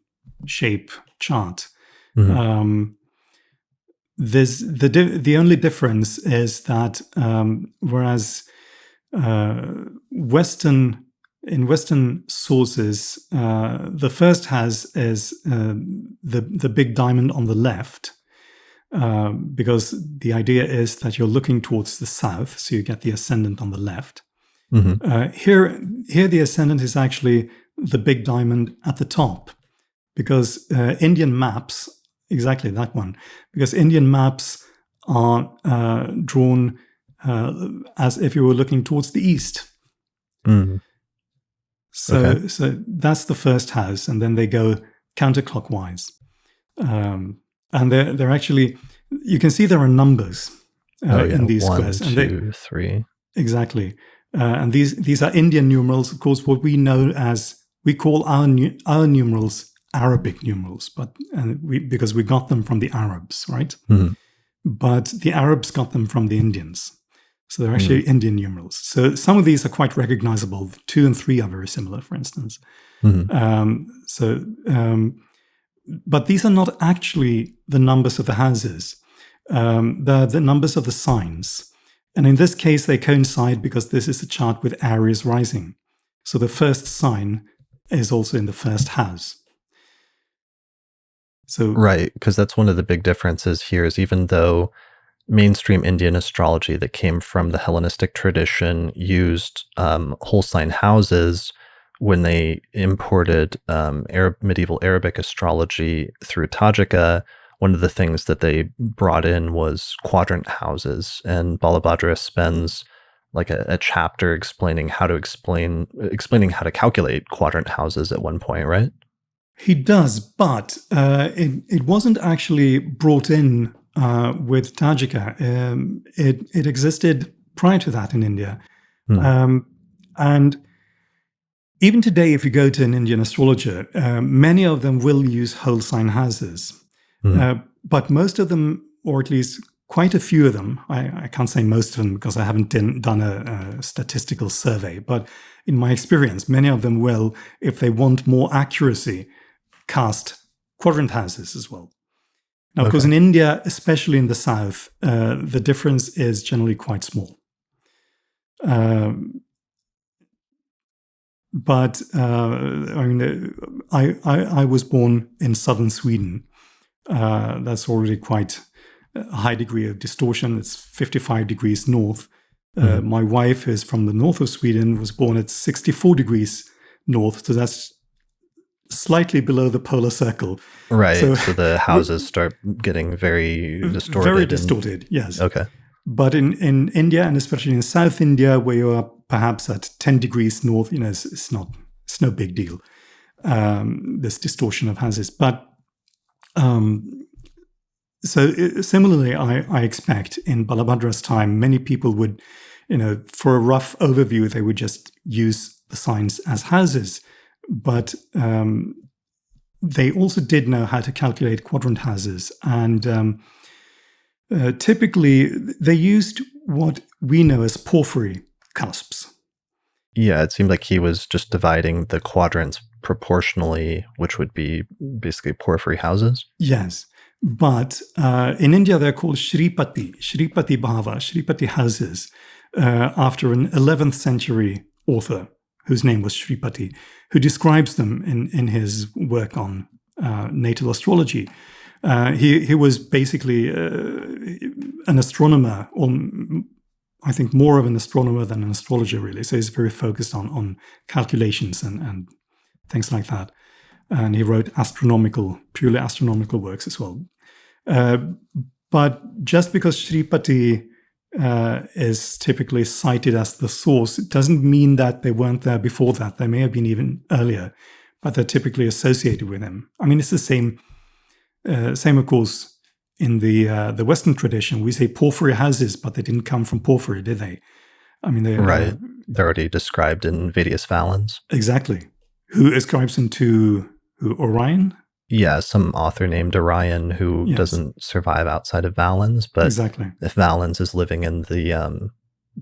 Speaker 2: shape chart.
Speaker 1: Mhm.
Speaker 2: The only difference is that whereas in Western sources, the first house is the big diamond on the left, because the idea is that you're looking towards the south, so you get the ascendant on the left.
Speaker 1: Mhm.
Speaker 2: Here, the ascendant is actually the big diamond at the top, because Indian maps, exactly that one, because Indian maps are drawn as if you were looking towards the east.
Speaker 1: Mhm. Okay.
Speaker 2: So that's the first house, and then they go counterclockwise. And they're actually, you can see there are numbers
Speaker 1: Oh yeah,
Speaker 2: in these
Speaker 1: 1,
Speaker 2: squares, and
Speaker 1: 2, 3.
Speaker 2: exactly. And these are Indian numerals. Of course, what we call our numerals Arabic numerals, but because we got them from the Arabs, right?
Speaker 1: Mhm.
Speaker 2: But the Arabs got them from the Indians. So they're
Speaker 1: Mhm.
Speaker 2: actually Indian numerals. So some of these are quite recognizable. 2 and 3 are very similar, for instance.
Speaker 1: Mhm.
Speaker 2: But these are not actually the numbers of the houses. They're the numbers of the signs. And in this case, they coincide because this is a chart with Aries rising. So the first sign is also in the first house. So
Speaker 1: Right, because that's one of the big differences here is even though mainstream Indian astrology that came from the Hellenistic tradition used whole sign houses, when they imported medieval Arabic astrology through Tajika, one of the things that they brought in was quadrant houses. And Balabhadra spends like a chapter explaining how to calculate quadrant houses at one point, right?
Speaker 2: he does, but it wasn't actually brought in with Tajika. It existed prior to that in India.
Speaker 1: Hmm.
Speaker 2: And even today, if you go to an Indian astrologer, many of them will use whole sign houses.
Speaker 1: Hmm.
Speaker 2: But most of them, or at least quite a few of them, I can't say most of them because I haven't done a statistical survey, but in my experience, many of them will, if they want more accuracy, cast quadrant houses as well. Now, of course,
Speaker 1: Okay.
Speaker 2: in India, especially in the south, the difference is generally quite small. But I mean, I was born in southern Sweden. That's already quite a high degree of distortion. It's 55 degrees north.
Speaker 1: Mhm.
Speaker 2: My wife is from the north of Sweden, was born at 64 degrees north. So that's slightly below the polar circle.
Speaker 1: Right.
Speaker 2: So
Speaker 1: So the houses start getting very
Speaker 2: very
Speaker 1: distorted
Speaker 2: distorted, yes.
Speaker 1: okay.
Speaker 2: But in India, and especially in South India, where you are perhaps at 10 degrees north, it's no big deal, this distortion of houses. But similarly, I expect in Balabhadra's time, many people would, for a rough overview, they would just use the signs as houses. But they also did know how to calculate quadrant houses. And typically, they used what we know as porphyry cusps.
Speaker 1: Yeah, it seemed like he was just dividing the quadrants proportionally, which would be basically porphyry houses.
Speaker 2: Yes. But in India, they're called Shripati Bhava, Shripati houses, after an 11th century author whose name was Shripati, who describes them in his work on natal astrology. He was basically an astronomer, or I think more of an astronomer than an astrologer, really. So he's very focused on calculations and things like that. And he wrote purely astronomical works as well. But just because Shripati is typically cited as the source, it doesn't mean that they weren't there before that. They may have been even earlier, but they're typically associated with him. I mean, it's the same, of course, in the Western tradition. We say porphyry houses, but they didn't come from porphyry, did they? I mean,
Speaker 1: Right. They're already described in Vedic Valens.
Speaker 2: Exactly. Who ascribes them to Orion?
Speaker 1: Yeah, some author named Orion who doesn't survive outside of Valens, but
Speaker 2: exactly.
Speaker 1: If Valens is living in the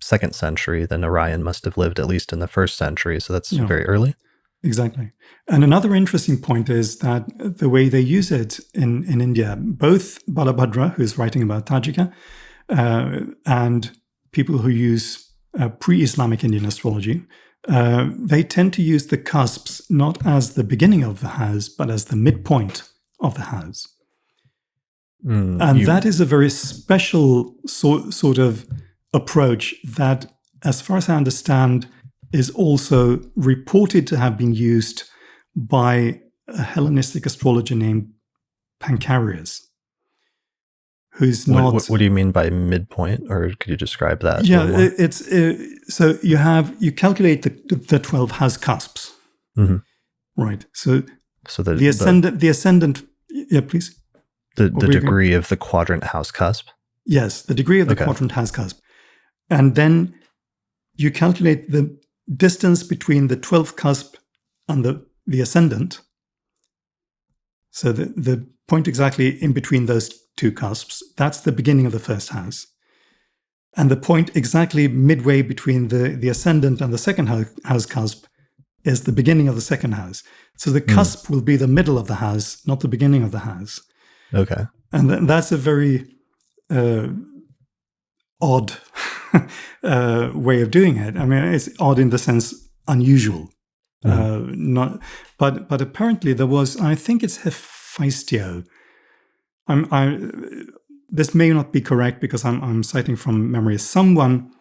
Speaker 1: 2nd century, then Orion must have lived at least in the 1st century, so that's very early.
Speaker 2: Exactly. And another interesting point is that the way they use it in India, both Balabhadra, who's writing about Tajika, and people who use pre-Islamic Indian astrology, they tend to use the cusps not as the beginning of the house, but as the midpoint of the house. And that is a very special sort of approach that, as far as I understand, is also reported to have been used by a Hellenistic astrologer named Pancarius, who's not.
Speaker 1: What do you mean by midpoint, or could you describe that?
Speaker 2: Yeah, it's so you calculate the 12 house cusps, right? So the ascendant. Yeah, please.
Speaker 1: The degree of the quadrant house cusp.
Speaker 2: Yes, the degree of the quadrant house cusp, and then you calculate the distance between the 12th cusp and the ascendant. So the point exactly in between those two cusps, that's the beginning of the first house. And the point exactly midway between the ascendant and the second house cusp is the beginning of the second house. So the cusp will be the middle of the house, not the beginning of the house.
Speaker 1: Okay.
Speaker 2: And that's a very odd way of doing it. I mean, it's odd in the sense unusual. But apparently there was, I think it's Hephaestio. This may not be correct because I'm citing from memory. Someone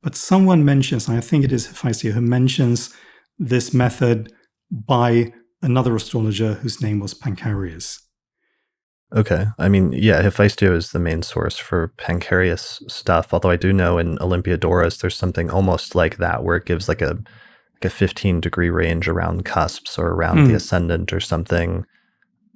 Speaker 2: mentions, and I think it is Hephaestio, who mentions this method by another astrologer whose name was Pancarius.
Speaker 1: Okay. I mean, yeah, Hephaestio is the main source for Pancarius stuff, although I do know in Olympiodorus there's something almost like that where it gives like a 15-degree range around cusps or around the ascendant or something,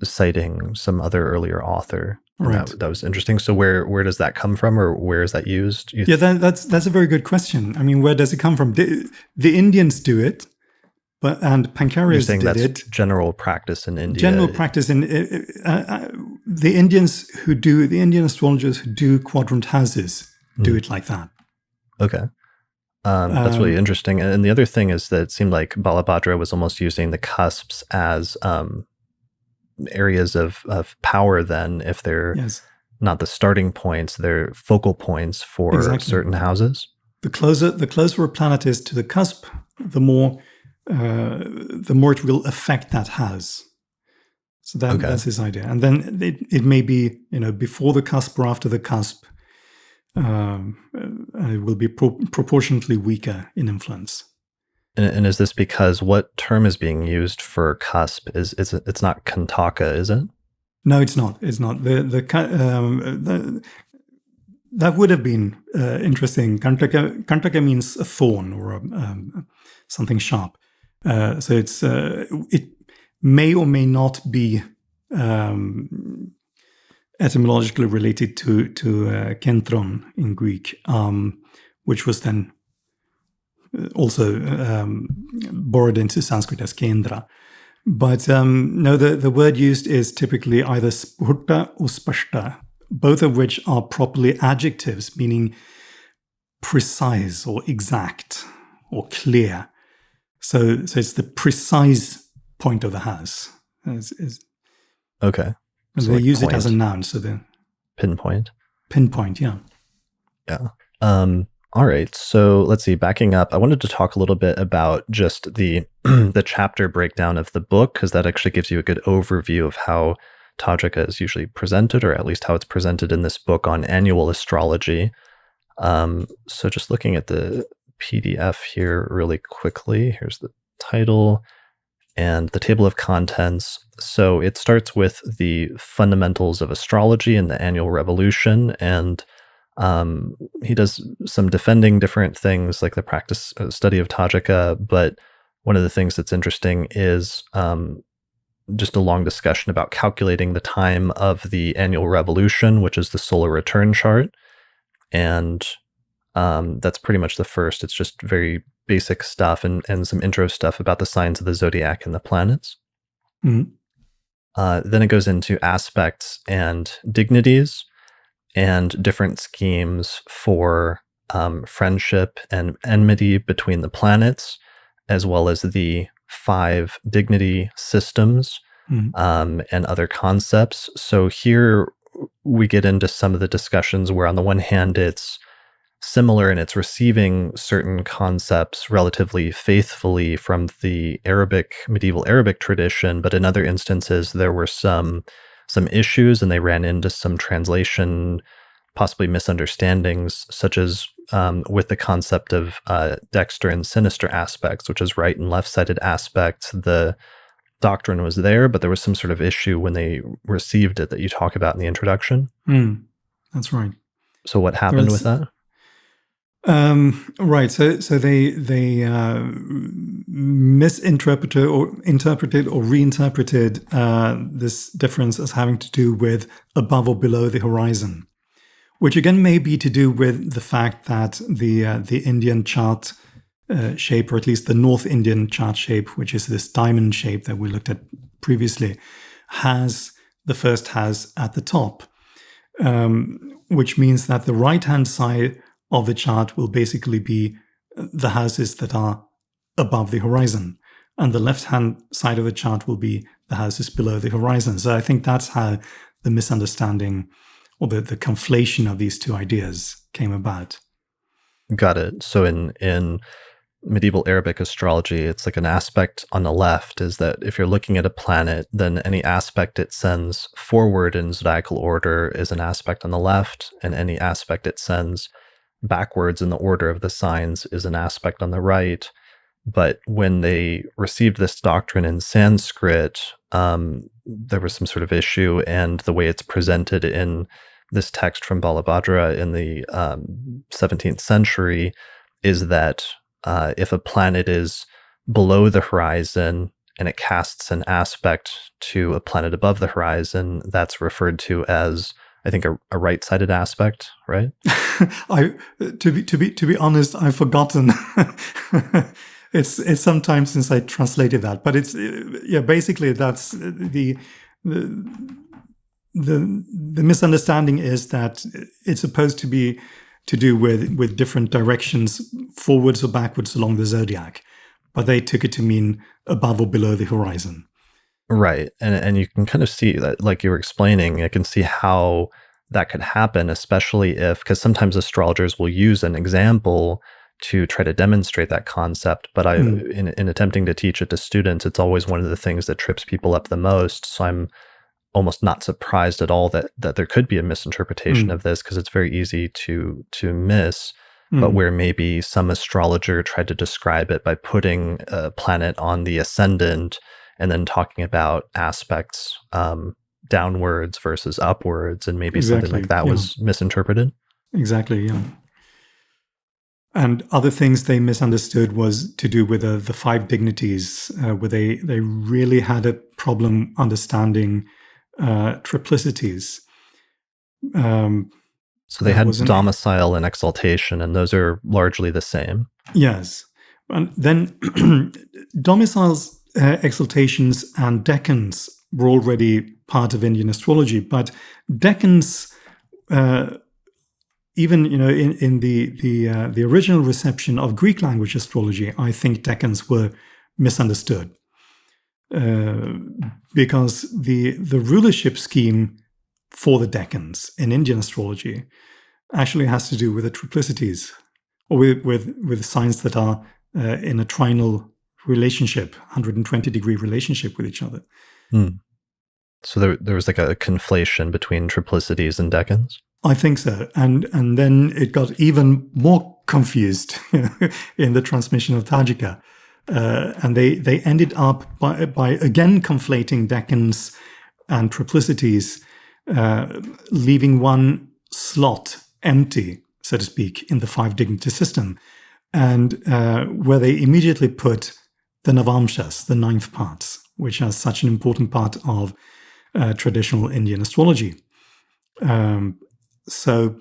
Speaker 1: citing some other earlier author. Right. That was interesting. So where does that come from, or where is that used?
Speaker 2: Yeah, that's a very good question. I mean, where does it come from? The Indians do it. And Pancarius did it.
Speaker 1: General practice in India.
Speaker 2: General practice in the Indian astrologers who do quadrant houses do it like that.
Speaker 1: Okay. That's really interesting. And the other thing is that it seemed like Balabhadra was almost using the cusps as areas of power then, if they're not the starting points, they're focal points for certain houses.
Speaker 2: The closer a planet is to the cusp, the more it will affect that house. So that's his idea. And then it may be, before the cusp or after the cusp, it will be proportionately weaker in influence.
Speaker 1: And is this because what term is being used for cusp? It's not Kantaka, is it?
Speaker 2: No, it's not. It's not. That would have been interesting. Kantaka means a thorn or something sharp. So it may or may not be etymologically related to kentron in Greek, which was then also borrowed into Sanskrit as kendra. But no, the word used is typically either spurta or spashta, both of which are properly adjectives, meaning precise or exact or clear. So it's the precise point of the house.
Speaker 1: Okay.
Speaker 2: So they use it as a noun. So the
Speaker 1: pinpoint.
Speaker 2: Pinpoint, yeah.
Speaker 1: Yeah. All right. So let's see. Backing up, I wanted to talk a little bit about just the the chapter breakdown of the book, because that actually gives you a good overview of how Tajika is usually presented, or at least how it's presented in this book on annual astrology. So just looking at the PDF here really quickly. Here's the title and the table of contents. So it starts with the fundamentals of astrology and the annual revolution, and he does some defending different things like the practice study of Tajika, but one of the things that's interesting is just a long discussion about calculating the time of the annual revolution, which is the solar return chart. And that's pretty much the first. It's just very basic stuff and some intro stuff about the signs of the zodiac and the planets.
Speaker 2: Mm-hmm.
Speaker 1: Then it goes into aspects and dignities and different schemes for friendship and enmity between the planets, as well as the 5 dignity systems and other concepts. So here we get into some of the discussions where, on the one hand, it's similar and it's receiving certain concepts relatively faithfully from the medieval Arabic tradition, but in other instances there were some issues and they ran into some translation, possibly misunderstandings, such as with the concept of dexter and sinister aspects, which is right and left-sided aspects. The doctrine was there, but there was some sort of issue when they received it that you talk about in the introduction.
Speaker 2: That's right.
Speaker 1: So what happened with that?
Speaker 2: Right. So they misinterpreted or interpreted or reinterpreted this difference as having to do with above or below the horizon, which again may be to do with the fact that the Indian chart shape, or at least the North Indian chart shape, which is this diamond shape that we looked at previously, has the first house at the top, which means that the right-hand side of the chart will basically be the houses that are above the horizon, and the left-hand side of the chart will be the houses below the horizon. So I think that's how the misunderstanding or the conflation of these two ideas came about.
Speaker 1: Got it. So in medieval Arabic astrology, it's like an aspect on the left is that if you're looking at a planet, then any aspect it sends forward in zodiacal order is an aspect on the left, and any aspect it sends backwards in the order of the signs is an aspect on the right. But when they received this doctrine in Sanskrit, there was some sort of issue, and the way it's presented in this text from Balabhadra in the 17th century is that if a planet is below the horizon and it casts an aspect to a planet above the horizon, that's referred to as, I think, a right-sided aspect, right?
Speaker 2: To be honest, I've forgotten. It's some time since I translated that, but it's basically that's the misunderstanding is that it's supposed to be to do with different directions, forwards or backwards along the zodiac, but they took it to mean above or below the horizon.
Speaker 1: Right. And you can kind of see that, like you were explaining, I can see how that could happen, especially because sometimes astrologers will use an example to try to demonstrate that concept. But in attempting to teach it to students, it's always one of the things that trips people up the most. So I'm almost not surprised at all that there could be a misinterpretation of this, because it's very easy to miss. But where maybe some astrologer tried to describe it by putting a planet on the ascendant and then talking about aspects downwards versus upwards, and maybe something like that was misinterpreted.
Speaker 2: Exactly, yeah. And other things they misunderstood was to do with the 5 dignities, where they really had a problem understanding triplicities.
Speaker 1: So they had domicile and exaltation, and those are largely the same.
Speaker 2: Yes. And then domiciles, exaltations, and decans were already part of Indian astrology, but decans, even in the original reception of Greek language astrology, I think decans were misunderstood, because the rulership scheme for the decans in Indian astrology actually has to do with the triplicities, or with signs that are in a trinal relationship, 120-degree relationship with each other.
Speaker 1: So there was like a conflation between triplicities and decans?
Speaker 2: I think so. And then it got even more confused in the transmission of Tajika. And they ended up by again conflating decans and triplicities, leaving one slot empty, so to speak, in the 5 dignity system, and where they immediately put the Navamshas, the 9th parts, which are such an important part of traditional Indian astrology. So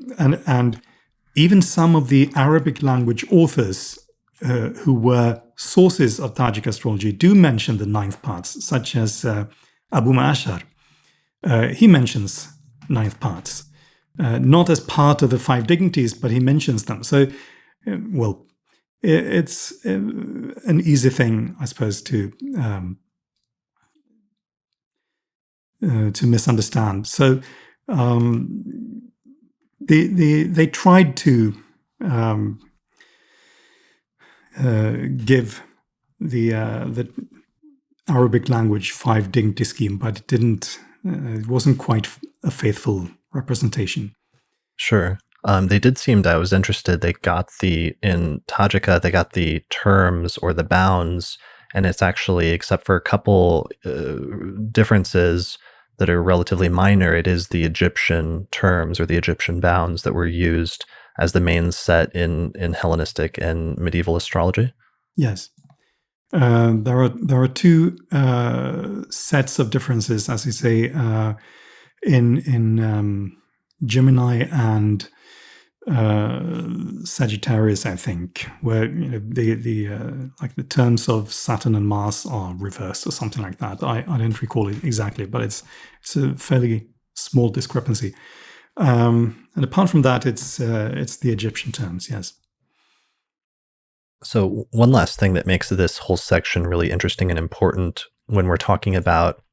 Speaker 2: even some of the Arabic language authors who were sources of Tajik astrology do mention the 9th parts, such as Abu Ma'ashar. He mentions 9th parts, not as part of the 5 dignities, but he mentions them. So, it's an easy thing, I suppose, to misunderstand. So they tried to give the Arabic language 5 dignity scheme, but it didn't. It wasn't quite a faithful representation.
Speaker 1: Sure. They did seem, that I was interested, they got in Tajika, they got the terms or the bounds, and it's actually, except for a couple differences that are relatively minor, it is the Egyptian terms or the Egyptian bounds that were used as the main set in Hellenistic and medieval astrology.
Speaker 2: Yes. There are 2 sets of differences, as you say, in Gemini and Sagittarius, I think, where the terms of Saturn and Mars are reversed or something like that. I don't recall it exactly, but it's a fairly small discrepancy. And apart from that, it's the Egyptian terms. Yes.
Speaker 1: So one last thing that makes this whole section really interesting and important when we're talking about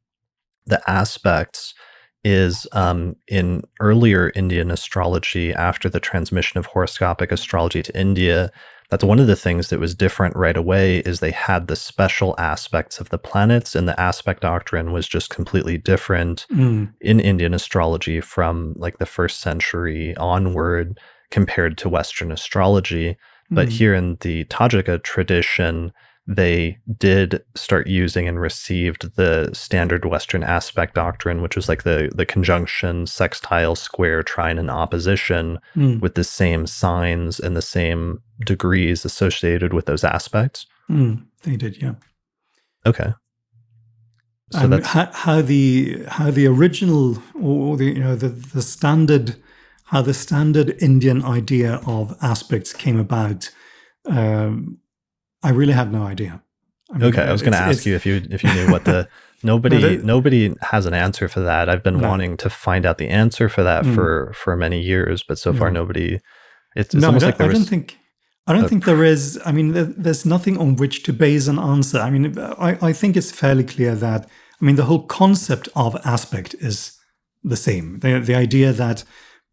Speaker 1: the aspects is in earlier Indian astrology, after the transmission of horoscopic astrology to India, that's one of the things that was different right away is they had the special aspects of the planets, and the aspect doctrine was just completely different in Indian astrology from like the 1st century onward compared to Western astrology. But here in the Tajika tradition, they did start using and received the standard Western aspect doctrine, which was like the conjunction, sextile, square, trine, and opposition with the same signs and the same degrees associated with those aspects.
Speaker 2: They did, yeah.
Speaker 1: Okay. So
Speaker 2: and
Speaker 1: that's
Speaker 2: how the original, or the standard, how the standard Indian idea of aspects came about. I really have no idea.
Speaker 1: okay. I was going to ask you if you knew what the nobody has an answer for that. I've been wanting to find out the answer for that for many years, but so far nobody. It's almost like
Speaker 2: I don't think there is. I mean, there's nothing on which to base an answer. I mean, I think it's fairly clear that, I mean, the whole concept of aspect is the same. The idea that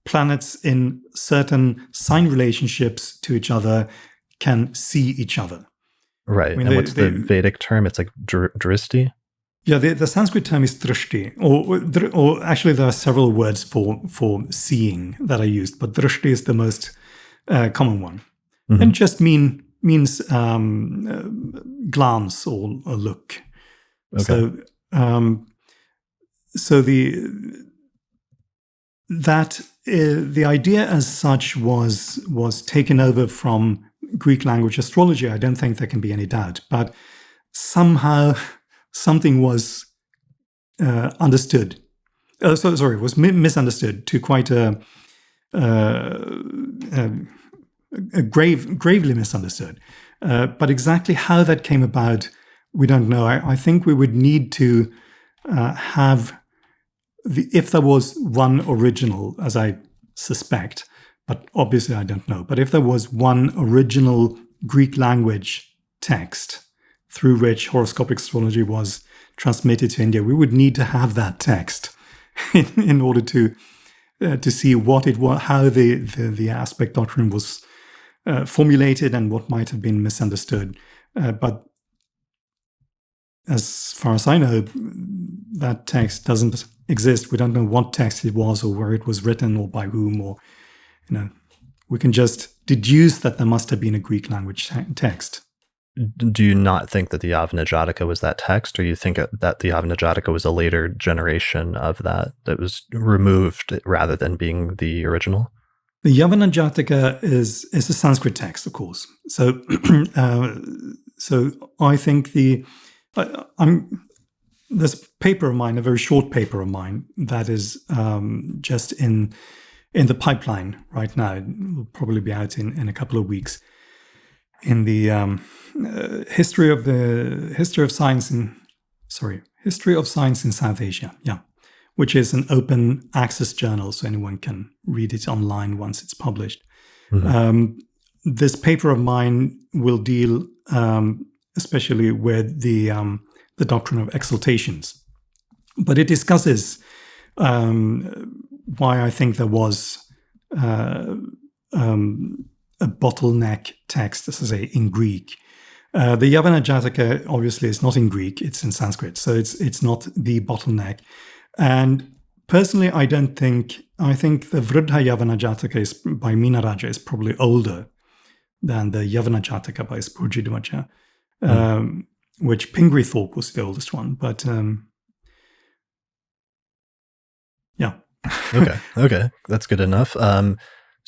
Speaker 2: planets in certain sign relationships to each other can see each other.
Speaker 1: Right. I mean, and what's the Vedic term? It's like dristi?
Speaker 2: Yeah, the Sanskrit term is drishti, or actually there are several words for seeing that are used, but drishti is the most common one. And it just means glance or look.
Speaker 1: Okay.
Speaker 2: So the idea as such was taken over from Greek language astrology. I don't think there can be any doubt, but somehow something was understood. Was misunderstood to quite a gravely misunderstood. But exactly how that came about, we don't know. I think we would need to have if there was one original, as I suspect, but obviously I don't know. But if there was one original Greek language text through which horoscopic astrology was transmitted to India, we would need to have that text in order to see what it was, how the aspect doctrine was formulated, and what might have been misunderstood. But as far as I know, that text doesn't exist. We don't know what text it was, or where it was written, or by whom, or we can just deduce that there must have been a Greek language text.
Speaker 1: Do you not think that the Yavana Jataka was that text, or you think that the Yavana Jataka was a later generation of that was removed rather than being the original?
Speaker 2: The Yavana Jataka is a Sanskrit text, of course. So, so I think there's a paper of mine, a very short paper of mine, that is just in the pipeline right now. It will probably be out in a couple of weeks. In the history of science in South Asia, which is an open access journal, so anyone can read it online once it's published. this paper of mine will deal especially with the doctrine of exaltations, but it discusses why I think there was a bottleneck text, as I say, in Greek. The Yavana Jataka obviously is not in Greek; it's in Sanskrit, so it's not the bottleneck. And personally, I think the Vruddha Yavana Jataka by Meenaraja is probably older than the Yavana Jataka by Spurji Dvaja, which Pingree thought was the oldest one. But yeah.
Speaker 1: Okay, that's good enough.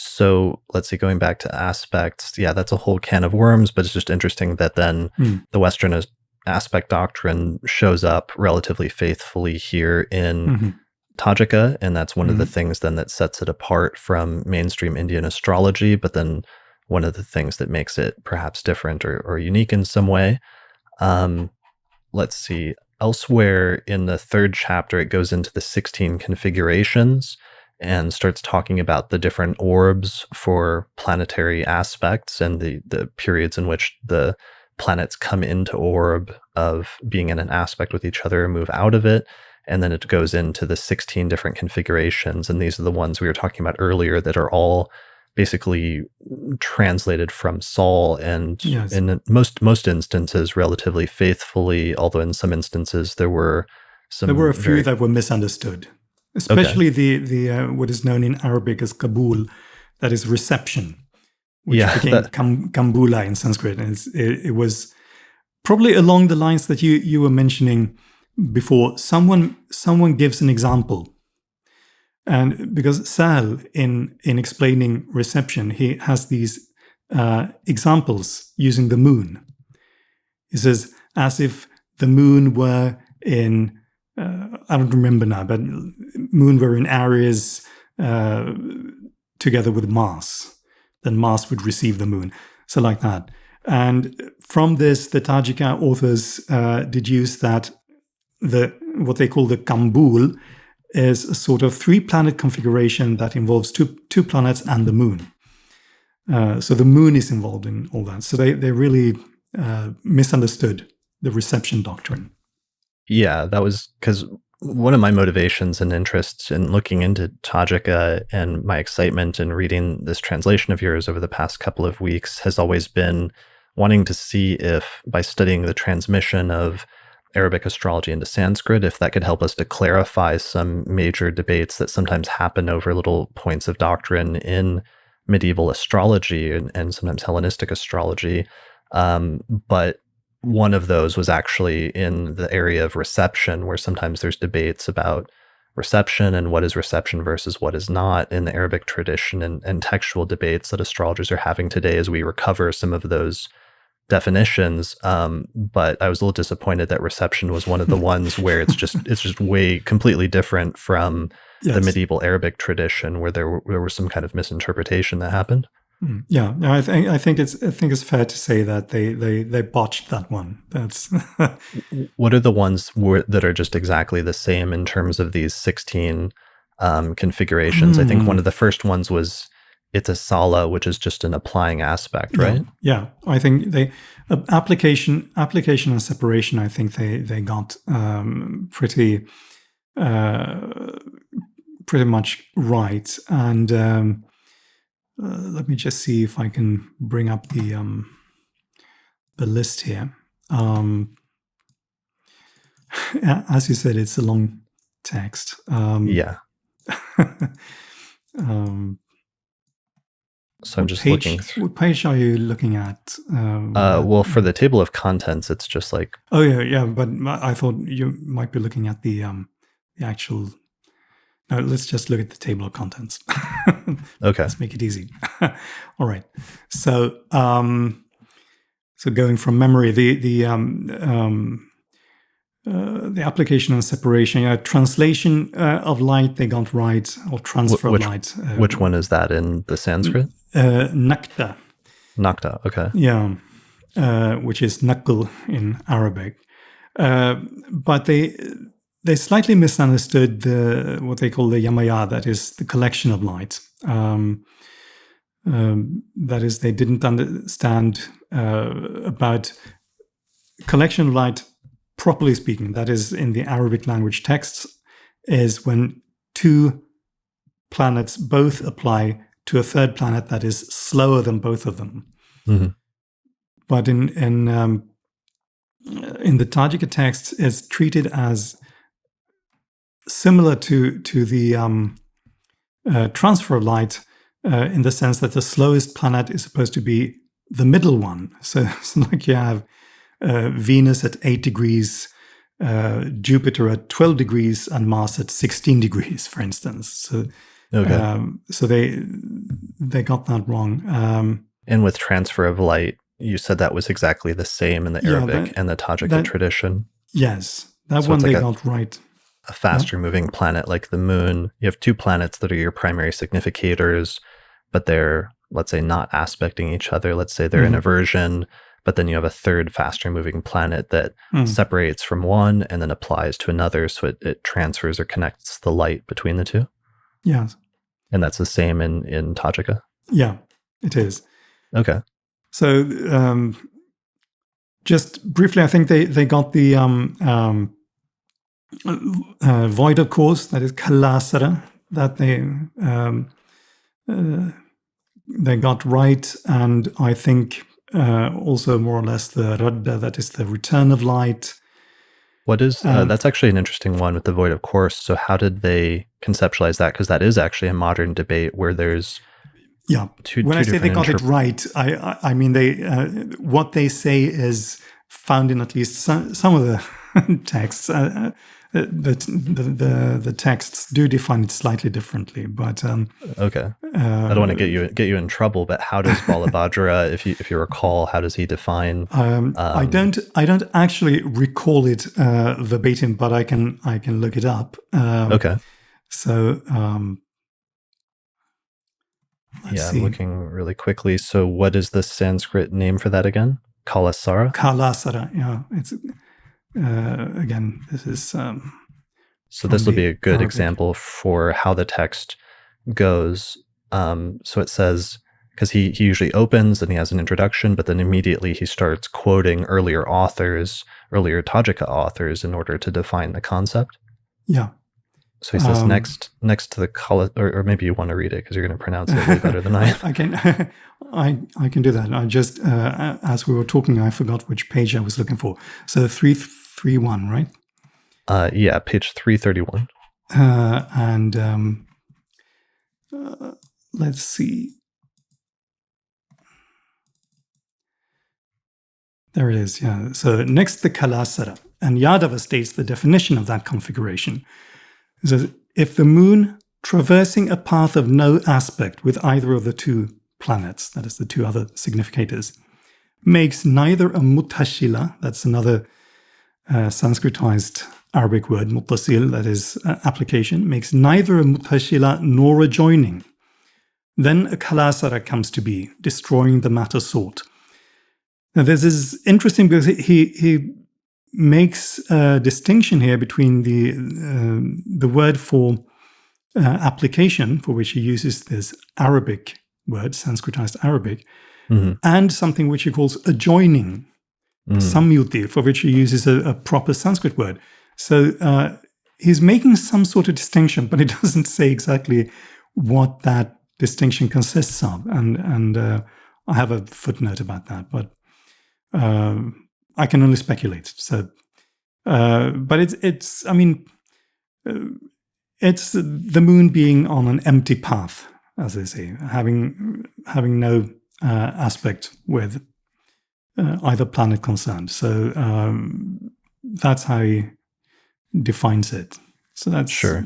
Speaker 1: So let's see, going back to aspects, yeah, that's a whole can of worms, but it's just interesting that then the Western aspect doctrine shows up relatively faithfully here in Tajika, and that's one of the things then that sets it apart from mainstream Indian astrology, but then one of the things that makes it perhaps different or unique in some way. Let's see. Elsewhere in the third chapter, it goes into the 16 configurations and starts talking about the different orbs for planetary aspects and the periods in which the planets come into orb of being in an aspect with each other and move out of it. And then it goes into the 16 different configurations. And these are the ones we were talking about earlier that are all basically translated from Saul, and in most instances relatively faithfully, although in some instances there were
Speaker 2: a few that were misunderstood, especially the what is known in Arabic as Kabul, that is reception, which became Kambula in Sanskrit. And it was probably along the lines that you were mentioning before. Someone gives an example. And because Saul, in explaining reception, he has these examples using the moon. He says, as if the moon were in, I don't remember now, but moon were in Aries together with Mars. Then Mars would receive the moon. So like that. And from this, the Tajika authors deduce that what they call the Kambul is a sort of 3-planet configuration that involves two planets and the moon. So the moon is involved in all that. So they really misunderstood the reception doctrine.
Speaker 1: Yeah, that was because one of my motivations and interests in looking into Tajika and my excitement in reading this translation of yours over the past couple of weeks has always been wanting to see if, by studying the transmission of Arabic astrology into Sanskrit, if that could help us to clarify some major debates that sometimes happen over little points of doctrine in medieval astrology and sometimes Hellenistic astrology. But one of those was actually in the area of reception, where sometimes there's debates about reception and what is reception versus what is not in the Arabic tradition, and textual debates that astrologers are having today as we recover some of those definitions. But I was a little disappointed that reception was one of the ones where it's just way completely different from the medieval Arabic tradition, where there was some kind of misinterpretation that happened.
Speaker 2: Yeah, I think it's fair to say that they botched that one. That's
Speaker 1: What are the ones that are just exactly the same in terms of these 16 configurations? I think one of the first ones was it's a sala, which is just an applying aspect, right?
Speaker 2: Yeah. I think application and separation, I think they got pretty much right. And let me just see if I can bring up the list here. As you said, it's a long text.
Speaker 1: Yeah. So I'm just looking.
Speaker 2: What page are you looking at?
Speaker 1: Well, for the table of contents, it's just like.
Speaker 2: Oh yeah. But I thought you might be looking at the actual. No, let's just look at the table of contents.
Speaker 1: Okay.
Speaker 2: Let's make it easy. All right. So going from memory, the application and separation, translation of light, they got right, or transfer of light.
Speaker 1: Which one is that in the Sanskrit?
Speaker 2: Nakta.
Speaker 1: Nakta, okay.
Speaker 2: Yeah, which is nakl in Arabic. But they slightly misunderstood what they call the yamaya, that is the collection of light. That is, they didn't understand about collection of light, properly speaking. That is, in the Arabic language texts, is when two planets both apply to a third planet that is slower than both of them.
Speaker 1: Mm-hmm.
Speaker 2: But in the Tajika text, it's treated as similar to the transfer of light, in the sense that the slowest planet is supposed to be the middle one. So it's like you have Venus at 8 degrees, Jupiter at 12 degrees, and Mars at 16 degrees, for instance. So, so they got that wrong.
Speaker 1: And with transfer of light, you said that was exactly the same in the Arabic and the Tajika tradition.
Speaker 2: Yes, that one they got right.
Speaker 1: A faster moving planet like the moon. You have two planets that are your primary significators, but they're, let's say, not aspecting each other. Let's say they're in aversion, but then you have a third faster moving planet that separates from one and then applies to another. So it transfers or connects the light between the two.
Speaker 2: Yes.
Speaker 1: And that's the same in Tajika?
Speaker 2: Yeah, it is.
Speaker 1: Okay.
Speaker 2: So just briefly, I think they got the void of course, that is kalasara, that they got right, and I think also more or less the radda, that is the return of light.
Speaker 1: What is that's actually an interesting one with the void of course. So how did they conceptualize that? Because that is actually a modern debate where there's
Speaker 2: when I say they got it right, I mean they what they say is found in at least some of the texts. The texts do define it slightly differently, but
Speaker 1: okay. I don't want to get you in trouble, but how does Balabhadra, if you recall, how does he define?
Speaker 2: I don't actually recall it verbatim, but I can look it up.
Speaker 1: Okay.
Speaker 2: So
Speaker 1: let's see. I'm looking really quickly. So what is the Sanskrit name for that again? Kalasara?
Speaker 2: Kalasara, yeah. It's again, this is
Speaker 1: so this will be a good example for how the text goes. So it says, because he usually opens and he has an introduction, but then immediately he starts quoting earlier Tajika authors in order to define the concept.
Speaker 2: Yeah.
Speaker 1: So he says next to the Kala, or maybe you want to read it because you're going to pronounce it way better than I.
Speaker 2: I can do that. I just as we were talking, I forgot which page I was looking for. So 331, right?
Speaker 1: Yeah, page 331.
Speaker 2: And let's see. There it is. Yeah. So next, the Kalasara, and Yadava states the definition of that configuration. So if the moon traversing a path of no aspect with either of the two planets, that is the two other significators, makes neither a mutashila, that's another Sanskritized Arabic word, muttasil, that is application, makes neither a mutashila nor a joining, then a kalasara comes to be, destroying the matter sought. Now this is interesting because he makes a distinction here between the word for application, for which he uses this Arabic word, Sanskritized Arabic, and something which he calls adjoining, samyuti, for which he uses a proper Sanskrit word. So he's making some sort of distinction, but he doesn't say exactly what that distinction consists of. And I have a footnote about that, but I can only speculate. So, but it's I mean, it's the moon being on an empty path, as they say, having no aspect with either planet concerned. So that's how he defines it. So that's
Speaker 1: sure.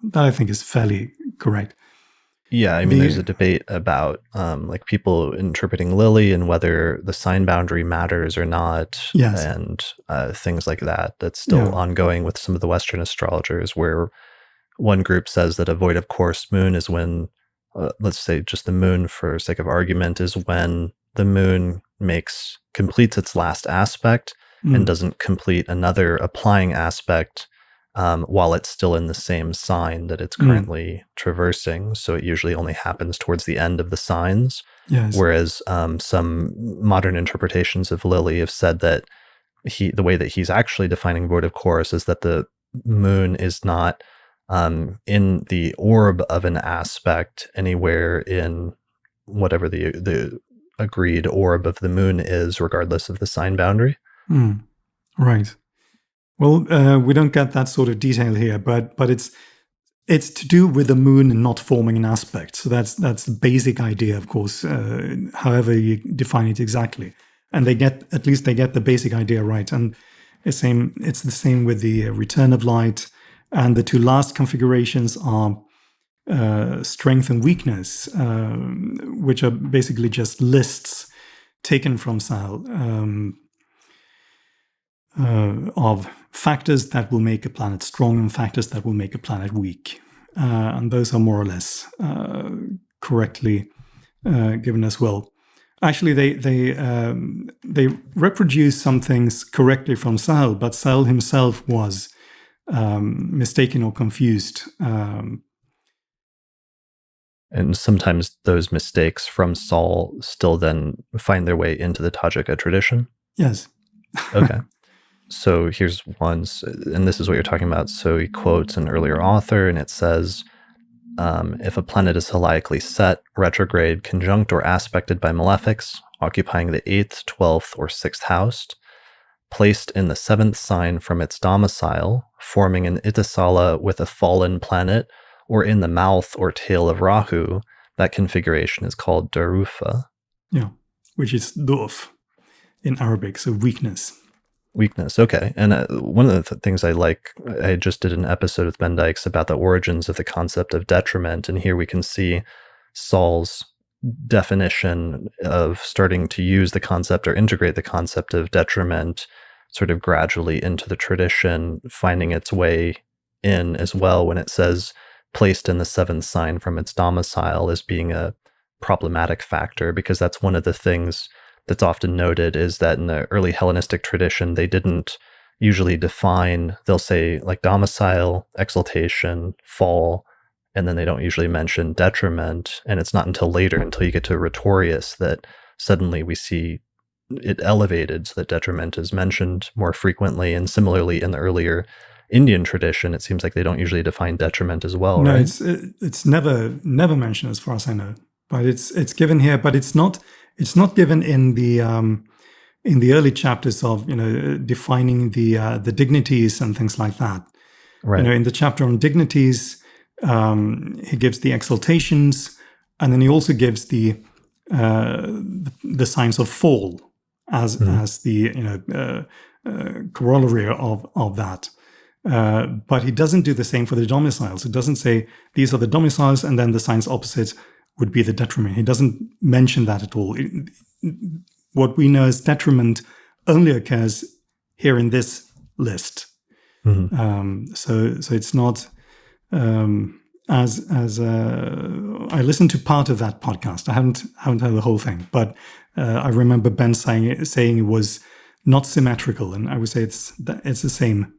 Speaker 2: That I think is fairly correct.
Speaker 1: Yeah, I mean, there's a debate about like people interpreting Lily and whether the sign boundary matters or not, and things like that. That's still ongoing with some of the Western astrologers, where one group says that a void of course moon is when, let's say just the moon for sake of argument, is when the moon completes its last aspect and doesn't complete another applying aspect while it's still in the same sign that it's currently traversing. So it usually only happens towards the end of the signs.
Speaker 2: Yes.
Speaker 1: Whereas some modern interpretations of Lilly have said that the way that he's actually defining votive chorus is that the moon is not in the orb of an aspect anywhere in whatever the agreed orb of the moon is, regardless of the sign boundary.
Speaker 2: Right. Well, we don't get that sort of detail here, but it's to do with the moon not forming an aspect. So that's the basic idea, of course, however you define it exactly. And they get the basic idea right. And it's the same with the return of light. And the two last configurations are strength and weakness, which are basically just lists taken from Saul of factors that will make a planet strong and factors that will make a planet weak. And those are more or less correctly given as well. Actually, they reproduce some things correctly from Saul, but Saul himself was mistaken or confused.
Speaker 1: And sometimes those mistakes from Saul still then find their way into the Tajika tradition?
Speaker 2: Yes.
Speaker 1: Okay. So here's one, and this is what you're talking about. So he quotes an earlier author, and it says, if a planet is heliacally set, retrograde, conjunct, or aspected by malefics, occupying the 8th, 12th, or 6th house, placed in the 7th sign from its domicile, forming an Ittasala with a fallen planet, or in the mouth or tail of Rahu, that configuration is called Darufa.
Speaker 2: Yeah, which is Duf in Arabic, so weakness.
Speaker 1: Weakness, okay. And one of the things I just did an episode with Ben Dykes about the origins of the concept of detriment, and here we can see Saul's definition of starting to use the concept or integrate the concept of detriment sort of gradually into the tradition, finding its way in as well when it says placed in the 7th sign from its domicile as being a problematic factor, because that's one of the things that's often noted is that in the early Hellenistic tradition, they didn't usually define, they'll say like domicile, exaltation, fall, and then they don't usually mention detriment. And it's not until later, until you get to Rhetorius, that suddenly we see it elevated so that detriment is mentioned more frequently. And similarly, in the earlier Indian tradition, it seems like they don't usually define detriment as well,
Speaker 2: no,
Speaker 1: right?
Speaker 2: it's never mentioned as far as I know. But it's given here, but it's not given in the early chapters of defining the dignities and things like that.
Speaker 1: Right.
Speaker 2: In the chapter on dignities, he gives the exaltations, and then he also gives the signs of fall as the corollary of that. But he doesn't do the same for the domiciles. It doesn't say these are the domiciles and then the signs opposite would be the detriment. He doesn't mention that at all. What we know as detriment only occurs here in this list. So it's not as I listened to part of that podcast. I haven't heard the whole thing, but I remember Ben saying it was not symmetrical, and I would say it's the same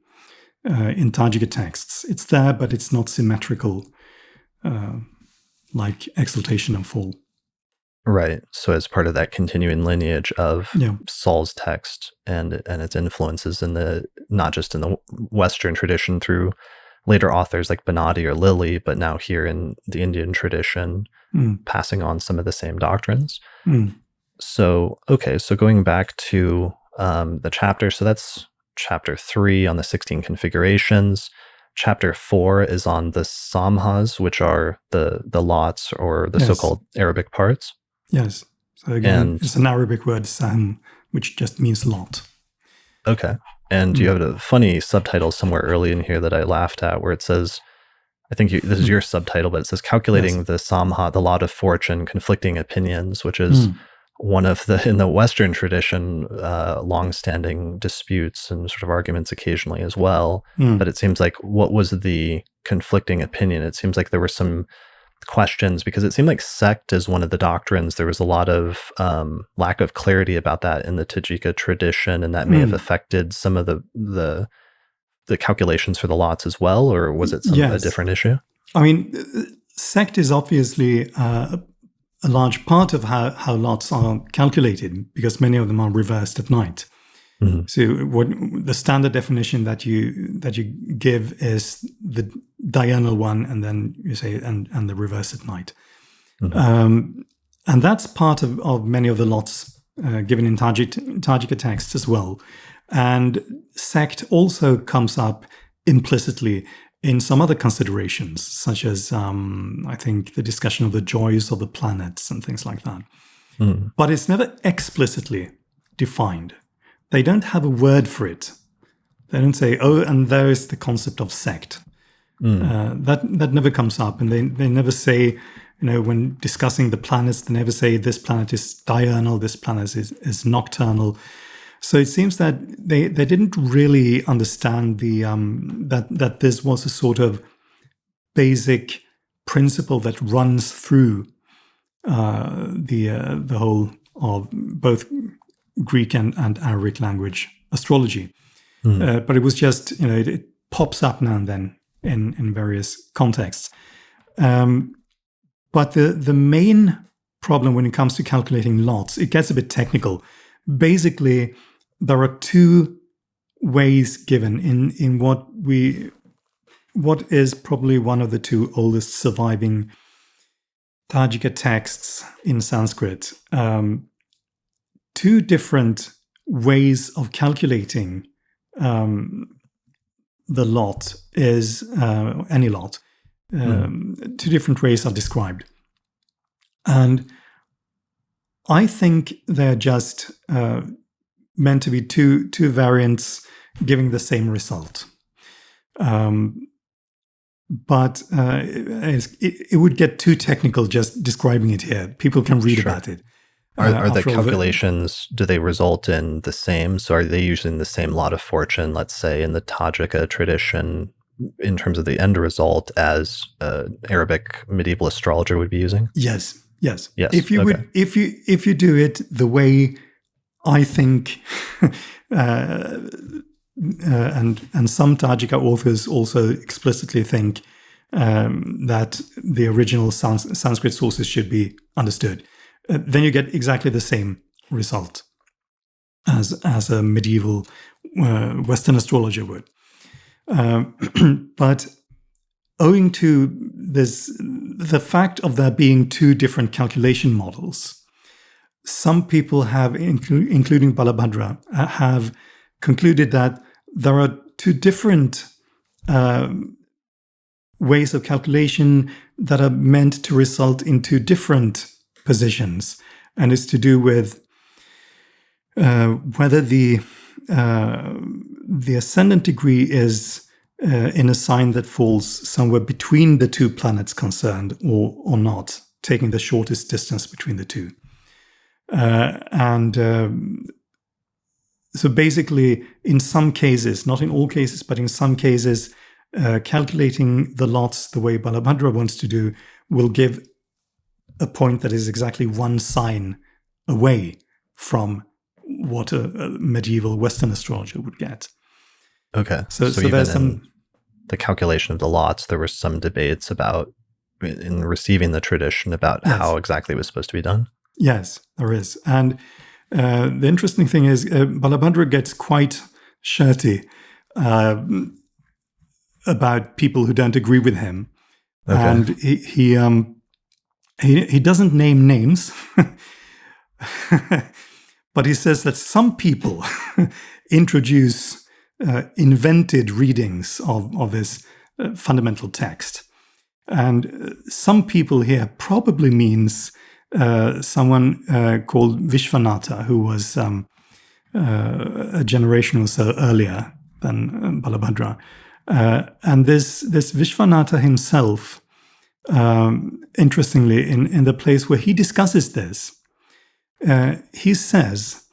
Speaker 2: in Tajika texts. It's there, but it's not symmetrical. Like exaltation and fall.
Speaker 1: Right. So as part of that continuing lineage of Saul's text and its influences in not just in the Western tradition through later authors like Bonatti or Lilly, but now here in the Indian tradition, passing on some of the same doctrines. So, okay. So going back to the chapter, so that's chapter 3 on the 16 configurations. Chapter 4 is on the samhas, which are the lots or the so-called Arabic parts.
Speaker 2: Yes. So again, it's an Arabic word, sam, which just means lot.
Speaker 1: Okay. And you have a funny subtitle somewhere early in here that I laughed at where it says, I think this is your subtitle, but it says calculating the samha, the lot of fortune, conflicting opinions, which is one of in the Western tradition, long-standing disputes and sort of arguments occasionally as well. But it seems like, what was the conflicting opinion? It seems like there were some questions because it seemed like sect is one of the doctrines. There was a lot of lack of clarity about that in the Tajika tradition, and that may have affected some of the the calculations for the lots as well, or was it a different issue?
Speaker 2: I mean, sect is obviously a large part of how lots are calculated, because many of them are reversed at night. Mm-hmm. So what the standard definition that you give is the diurnal one, and then you say and the reverse at night. Mm-hmm. And that's part of many of the lots given in Tajika texts as well. And sect also comes up implicitly in some other considerations, such as, I think, the discussion of the joys of the planets and things like that. Mm. But it's never explicitly defined. They don't have a word for it. They don't say, oh, and there is the concept of sect. Mm. That never comes up. And they never say, when discussing the planets, they never say this planet is diurnal, this planet is nocturnal. So it seems that they didn't really understand the that this was a sort of basic principle that runs through the whole of both Greek and Arabic language astrology. Mm. But it was just it pops up now and then in various contexts. But the main problem when it comes to calculating lots, it gets a bit technical. Basically, there are two ways given in what is probably one of the two oldest surviving Tajika texts in Sanskrit. Two different ways of calculating the lot is any lot. Two different ways are described, and I think they're just meant to be two variants giving the same result. But it would get too technical just describing it here. People can read about it.
Speaker 1: Are the calculations, do they result in the same? So are they using the same lot of fortune, let's say, in the Tajika tradition, in terms of the end result, as Arabic medieval astrologer would be using?
Speaker 2: Yes. If you would, if you do it the way I think, and some Tajika authors also explicitly think that the original Sanskrit sources should be understood, then you get exactly the same result as a medieval Western astrologer would. But owing to the fact of there being two different calculation models, some people have, including Balabhadra, have concluded that there are two different ways of calculation that are meant to result in two different positions, and it's to do with whether the ascendant degree is in a sign that falls somewhere between the two planets concerned or not, taking the shortest distance between the two. So basically, in some cases, not in all cases, but in some cases, calculating the lots the way Balabhadra wants to do will give a point that is exactly one sign away from what a medieval Western astrologer would get.
Speaker 1: Okay. So there's some... the calculation of the lots, there were some debates about, in receiving the tradition, about how exactly it was supposed to be done?
Speaker 2: Yes, there is. And the interesting thing is Balabhadra gets quite shirty about people who don't agree with him. Okay. And he doesn't name names, but he says that some people introduce invented readings of this fundamental text. And some people here probably means someone called Vishwanatha, who was a generation or so earlier than Balabhadra. And this Vishwanatha himself, interestingly, in the place where he discusses this, he says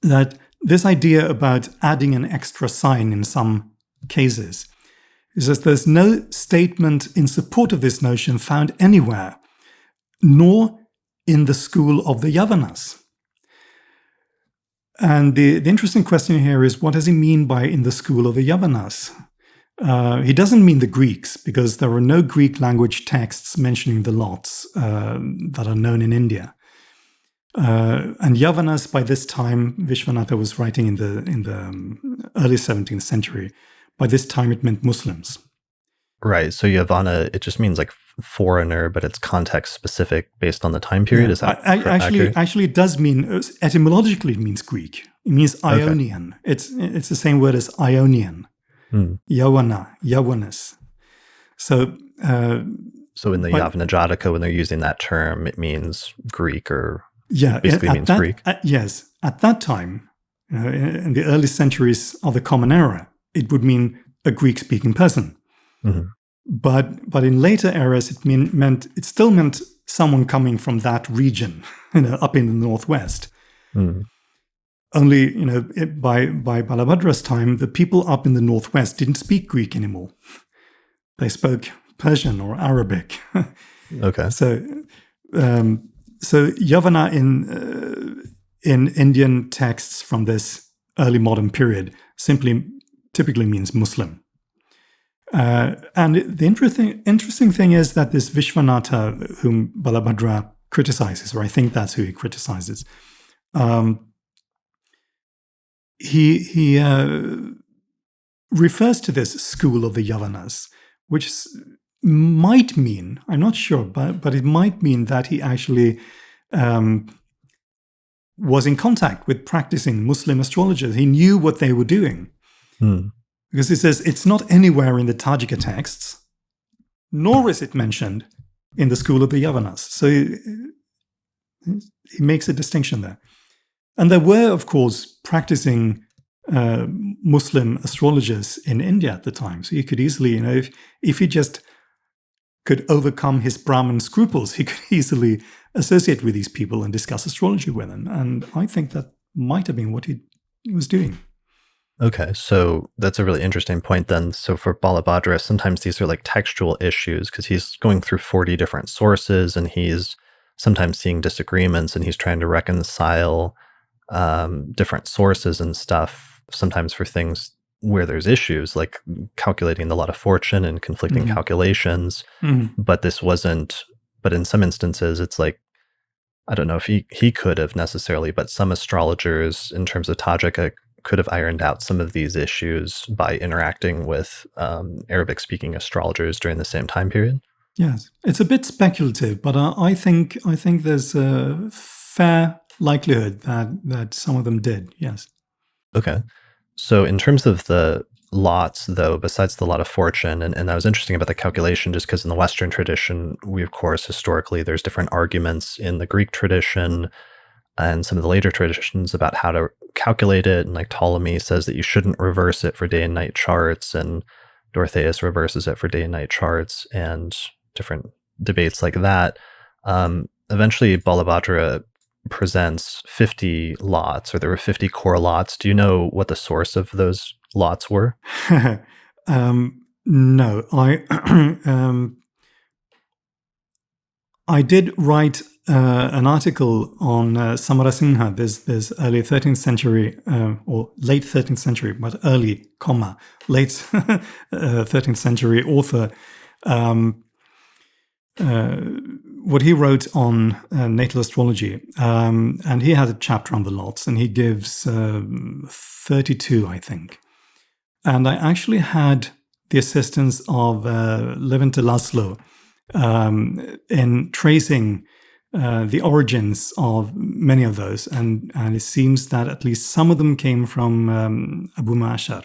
Speaker 2: that this idea about adding an extra sign in some cases, he says there's no statement in support of this notion found anywhere, nor in the school of the Yavanas. And the interesting question here is, what does he mean by in the school of the Yavanas? He doesn't mean the Greeks, because there are no Greek language texts mentioning the lots that are known in India. And Yavanas, by this time, Vishwanatha was writing in the early 17th century. By this time, it meant Muslims.
Speaker 1: Right. So Yavana, it just means like foreigner, but it's context specific based on the time period.
Speaker 2: Yeah.
Speaker 1: Is that
Speaker 2: actually, it does mean, etymologically, it means Greek. It means Ionian. Okay. It's the same word as Ionian. Yawana, Yavanas. So
Speaker 1: in the Yavana Jataka, when they're using that term, it means Greek, or basically means Greek.
Speaker 2: Yes. At that time, in the early centuries of the Common Era, it would mean a Greek-speaking person. Mm-hmm. But in later eras, it still meant someone coming from that region, up in the northwest. Mm. Only, by Balabhadra's time, the people up in the northwest didn't speak Greek anymore. They spoke Persian or Arabic.
Speaker 1: Okay.
Speaker 2: So Yavana in Indian texts from this early modern period typically means Muslim. And the interesting thing is that this Vishwanatha, whom Balabhadra criticizes, or I think that's who he criticizes, he refers to this school of the Yavanas, which might mean, I'm not sure, but it might mean that he actually was in contact with practicing Muslim astrologers. He knew what they were doing. Because he says it's not anywhere in the Tajika texts, nor is it mentioned in the school of the Yavanas. So he makes a distinction there. And there were, of course, practicing Muslim astrologers in India at the time. So you could easily, if he just could overcome his Brahmin scruples, he could easily associate with these people and discuss astrology with them. And I think that might have been what he was doing.
Speaker 1: Okay, so that's a really interesting point then. So for Balabhadra, sometimes these are like textual issues because he's going through 40 different sources and he's sometimes seeing disagreements and he's trying to reconcile different sources and stuff, sometimes for things where there's issues like calculating the lot of fortune and conflicting calculations. But in some instances, it's like, I don't know if he could have necessarily, but some astrologers in terms of Tajika could have ironed out some of these issues by interacting with Arabic-speaking astrologers during the same time period.
Speaker 2: Yes, it's a bit speculative, but I think there's a fair likelihood that some of them did. Yes.
Speaker 1: Okay, so in terms of the lots, though, besides the lot of fortune, and that was interesting about the calculation, just because in the Western tradition, we of course historically there's different arguments in the Greek tradition and some of the later traditions about how to calculate it. And like Ptolemy says that you shouldn't reverse it for day and night charts, and Dorotheus reverses it for day and night charts, and different debates like that. Eventually, Balabhadra presents 50 lots, or there were 50 core lots. Do you know what the source of those lots were?
Speaker 2: No, I did write an article on Samarasimha, this early 13th century, or late 13th century, but early, late 13th century author. What he wrote on natal astrology, and he has a chapter on the lots, and he gives 32, I think. And I actually had the assistance of Levente Laszlo in tracing the origins of many of those, and it seems that at least some of them came from Abu Ma'ashar,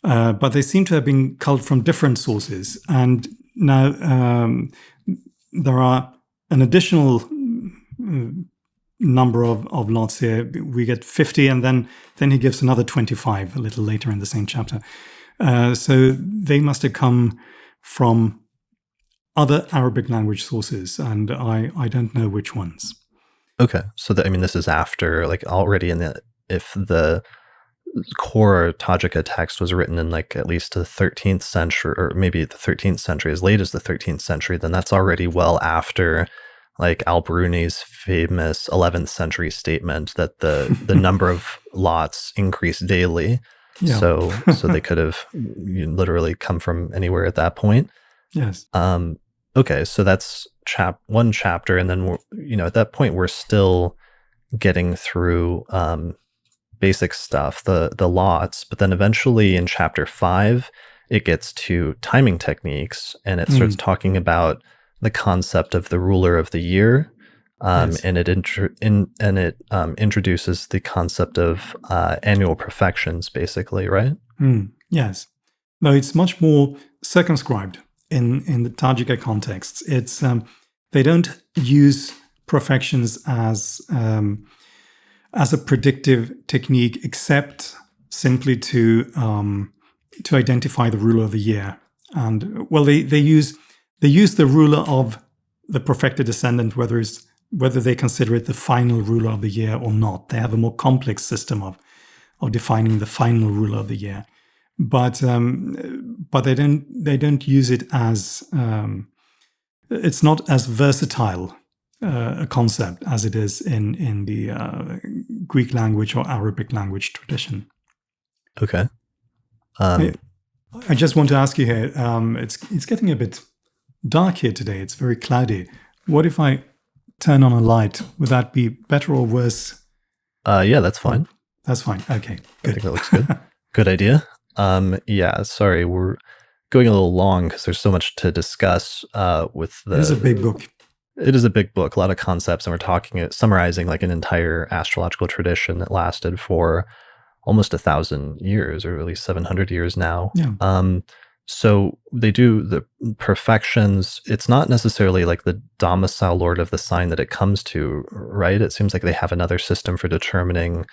Speaker 2: but they seem to have been culled from different sources. And now there are an additional number of lots here. We get 50, and then he gives another 25 a little later in the same chapter. So they must have come from other Arabic language sources, and I don't know which ones.
Speaker 1: Okay, so this is after, like, already if the core Tajika text was written in like at least the 13th century, or maybe the 13th century, as late as the 13th century, then that's already well after like Al-Biruni's famous 11th century statement that the number of lots increased daily.
Speaker 2: Yeah.
Speaker 1: So they could have literally come from anywhere at that point.
Speaker 2: Yes.
Speaker 1: Okay, so that's one chapter, and then at that point we're still getting through basic stuff, the lots, but then eventually in chapter 5 it gets to timing techniques, and it starts talking about the concept of the ruler of the year,
Speaker 2: Yes.
Speaker 1: and it introduces the concept of annual perfections, basically, right?
Speaker 2: Yes. No, it's much more circumscribed in the Tajika context. It's they don't use perfections as a predictive technique, except simply to identify the ruler of the year. And well, they use the ruler of the perfected ascendant, whether they consider it the final ruler of the year or not. They have a more complex system of defining the final ruler of the year, but they don't use it as it's not as versatile a concept as it is in the Greek language or Arabic language tradition.
Speaker 1: Okay.
Speaker 2: I just want to ask you here. It's getting a bit dark here today. It's very cloudy. What if I turn on a light? Would that be better or worse?
Speaker 1: Yeah, that's fine.
Speaker 2: That's fine. Okay, good.
Speaker 1: I think that looks good. Good idea. Yeah, sorry, we're going a little long because there's so much to discuss with the...
Speaker 2: It is a big book.
Speaker 1: It is a big book, a lot of concepts, and we're summarizing like an entire astrological tradition that lasted for almost 1,000 years, or at least 700 years now.
Speaker 2: Yeah.
Speaker 1: So they do the perfections. It's not necessarily like the domicile lord of the sign that it comes to, right? It seems like they have another system for determining,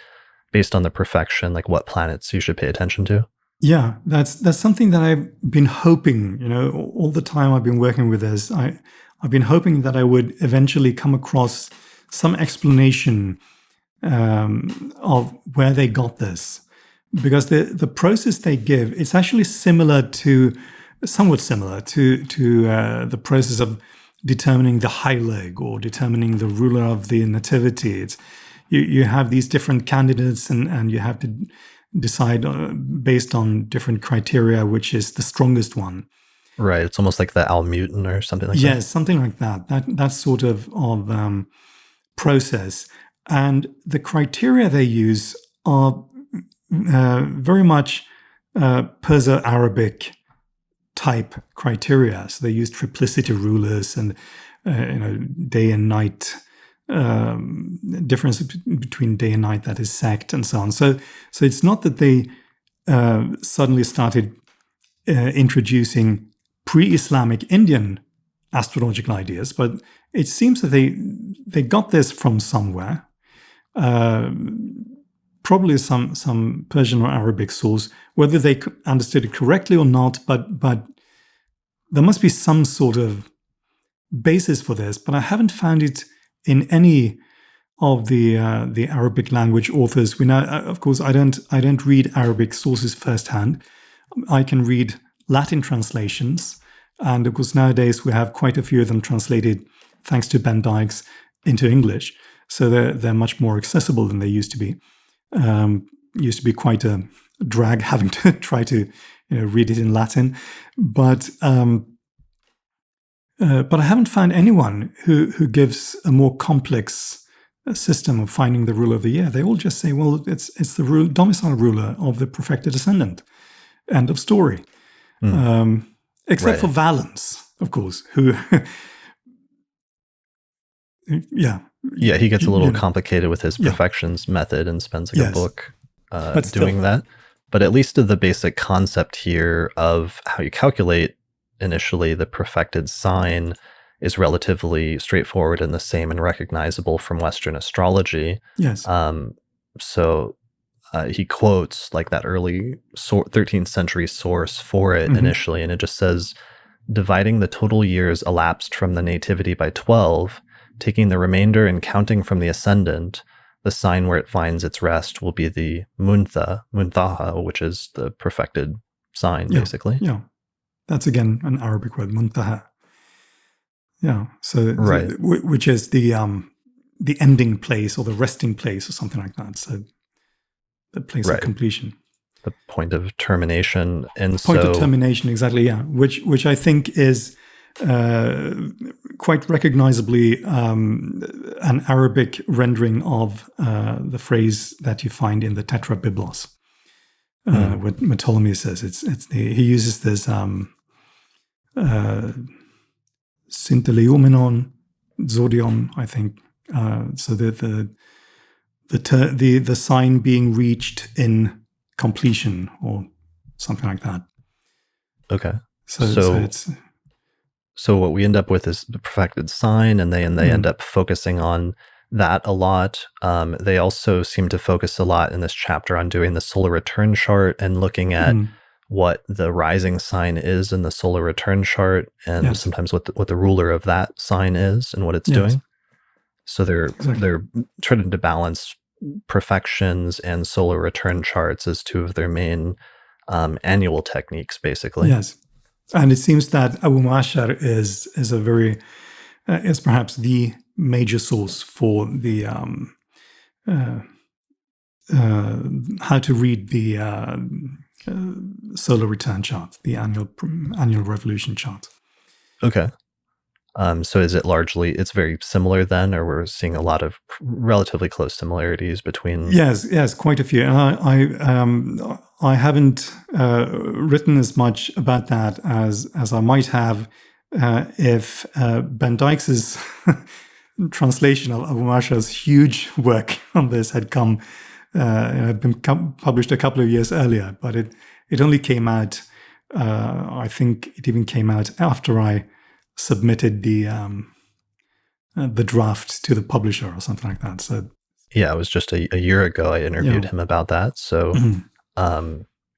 Speaker 1: based on the perfection, like what planets you should pay attention to.
Speaker 2: Yeah, that's something that I've been hoping, all the time I've been working with this. I've been hoping that I would eventually come across some explanation of where they got this, because the process they give, it's actually somewhat similar to the process of determining the Heilig or determining the ruler of the nativity. It's you have these different candidates, and you have to decide based on different criteria which is the strongest one.
Speaker 1: Right. It's almost like the Almutin or something like that.
Speaker 2: Yes, something like that. That sort of process. And the criteria they use are very much Perso-Arabic type criteria. So they use triplicity rulers and day and night, difference between day and night, that is sect, and so on. So it's not that they suddenly started introducing pre-Islamic Indian astrological ideas, but it seems that they got this from somewhere, probably some Persian or Arabic source. Whether they understood it correctly or not, but there must be some sort of basis for this. But I haven't found it in any of the Arabic language authors. We know, of course, I don't read Arabic sources firsthand. I can read Latin translations, and of course nowadays we have quite a few of them translated, thanks to Ben Dykes, into English. So they're much more accessible than they used to be. Used to be quite a drag having to try to read it in Latin, but I haven't found anyone who gives a more complex system of finding the ruler of the year. They all just say, well, it's the domicile ruler of the perfected ascendant. End of story. Except for Valens, of course, who yeah,
Speaker 1: he gets a little complicated with his perfections method and spends like a book doing that. But at least the basic concept here of how you calculate initially the perfected sign is relatively straightforward and the same and recognizable from Western astrology.
Speaker 2: Yes.
Speaker 1: So he quotes like that early 13th century source for it initially, and it just says, dividing the total years elapsed from the nativity by 12, taking the remainder and counting from the ascendant, the sign where it finds its rest will be the muntaha, which is the perfected sign, basically.
Speaker 2: Yeah, that's again an Arabic word, muntaha. Yeah. So,
Speaker 1: Right.
Speaker 2: which is the ending place or the resting place or something like that. So the place of
Speaker 1: Right.
Speaker 2: completion.
Speaker 1: The point of termination. And
Speaker 2: Point of
Speaker 1: so,
Speaker 2: termination, exactly, yeah. Which I think is quite recognizably an Arabic rendering of the phrase that you find in the Tetrabiblos. What Ptolemy says, he uses this Synteleumenon, Zodion, I think. So the sign being reached in completion or something like that.
Speaker 1: okay.
Speaker 2: So it's
Speaker 1: So what we end up with is the perfected sign, and they end up focusing on that a lot. They also seem to focus a lot in this chapter on doing the solar return chart and looking at what the rising sign is in the solar return chart, and
Speaker 2: yes.
Speaker 1: sometimes what the ruler of that sign is and what it's
Speaker 2: Yes.
Speaker 1: doing. So they're trying to balance perfections and solar return charts as two of their main annual techniques, basically.
Speaker 2: Yes. And it seems that Abu Ma'shar is a very is perhaps the major source for the how to read the solar return chart, the annual revolution chart.
Speaker 1: Okay. So is it largely, it's very similar then, or we're seeing a lot of relatively close similarities between?
Speaker 2: Yes, quite a few. I haven't written as much about that as I might have if Ben Dykes' translation of Abu Mashar's huge work on this had been published a couple of years earlier, but it only came out. I think it even came out after I submitted the draft to the publisher or something like that. So
Speaker 1: Yeah, it was just a year ago I interviewed him about that. So,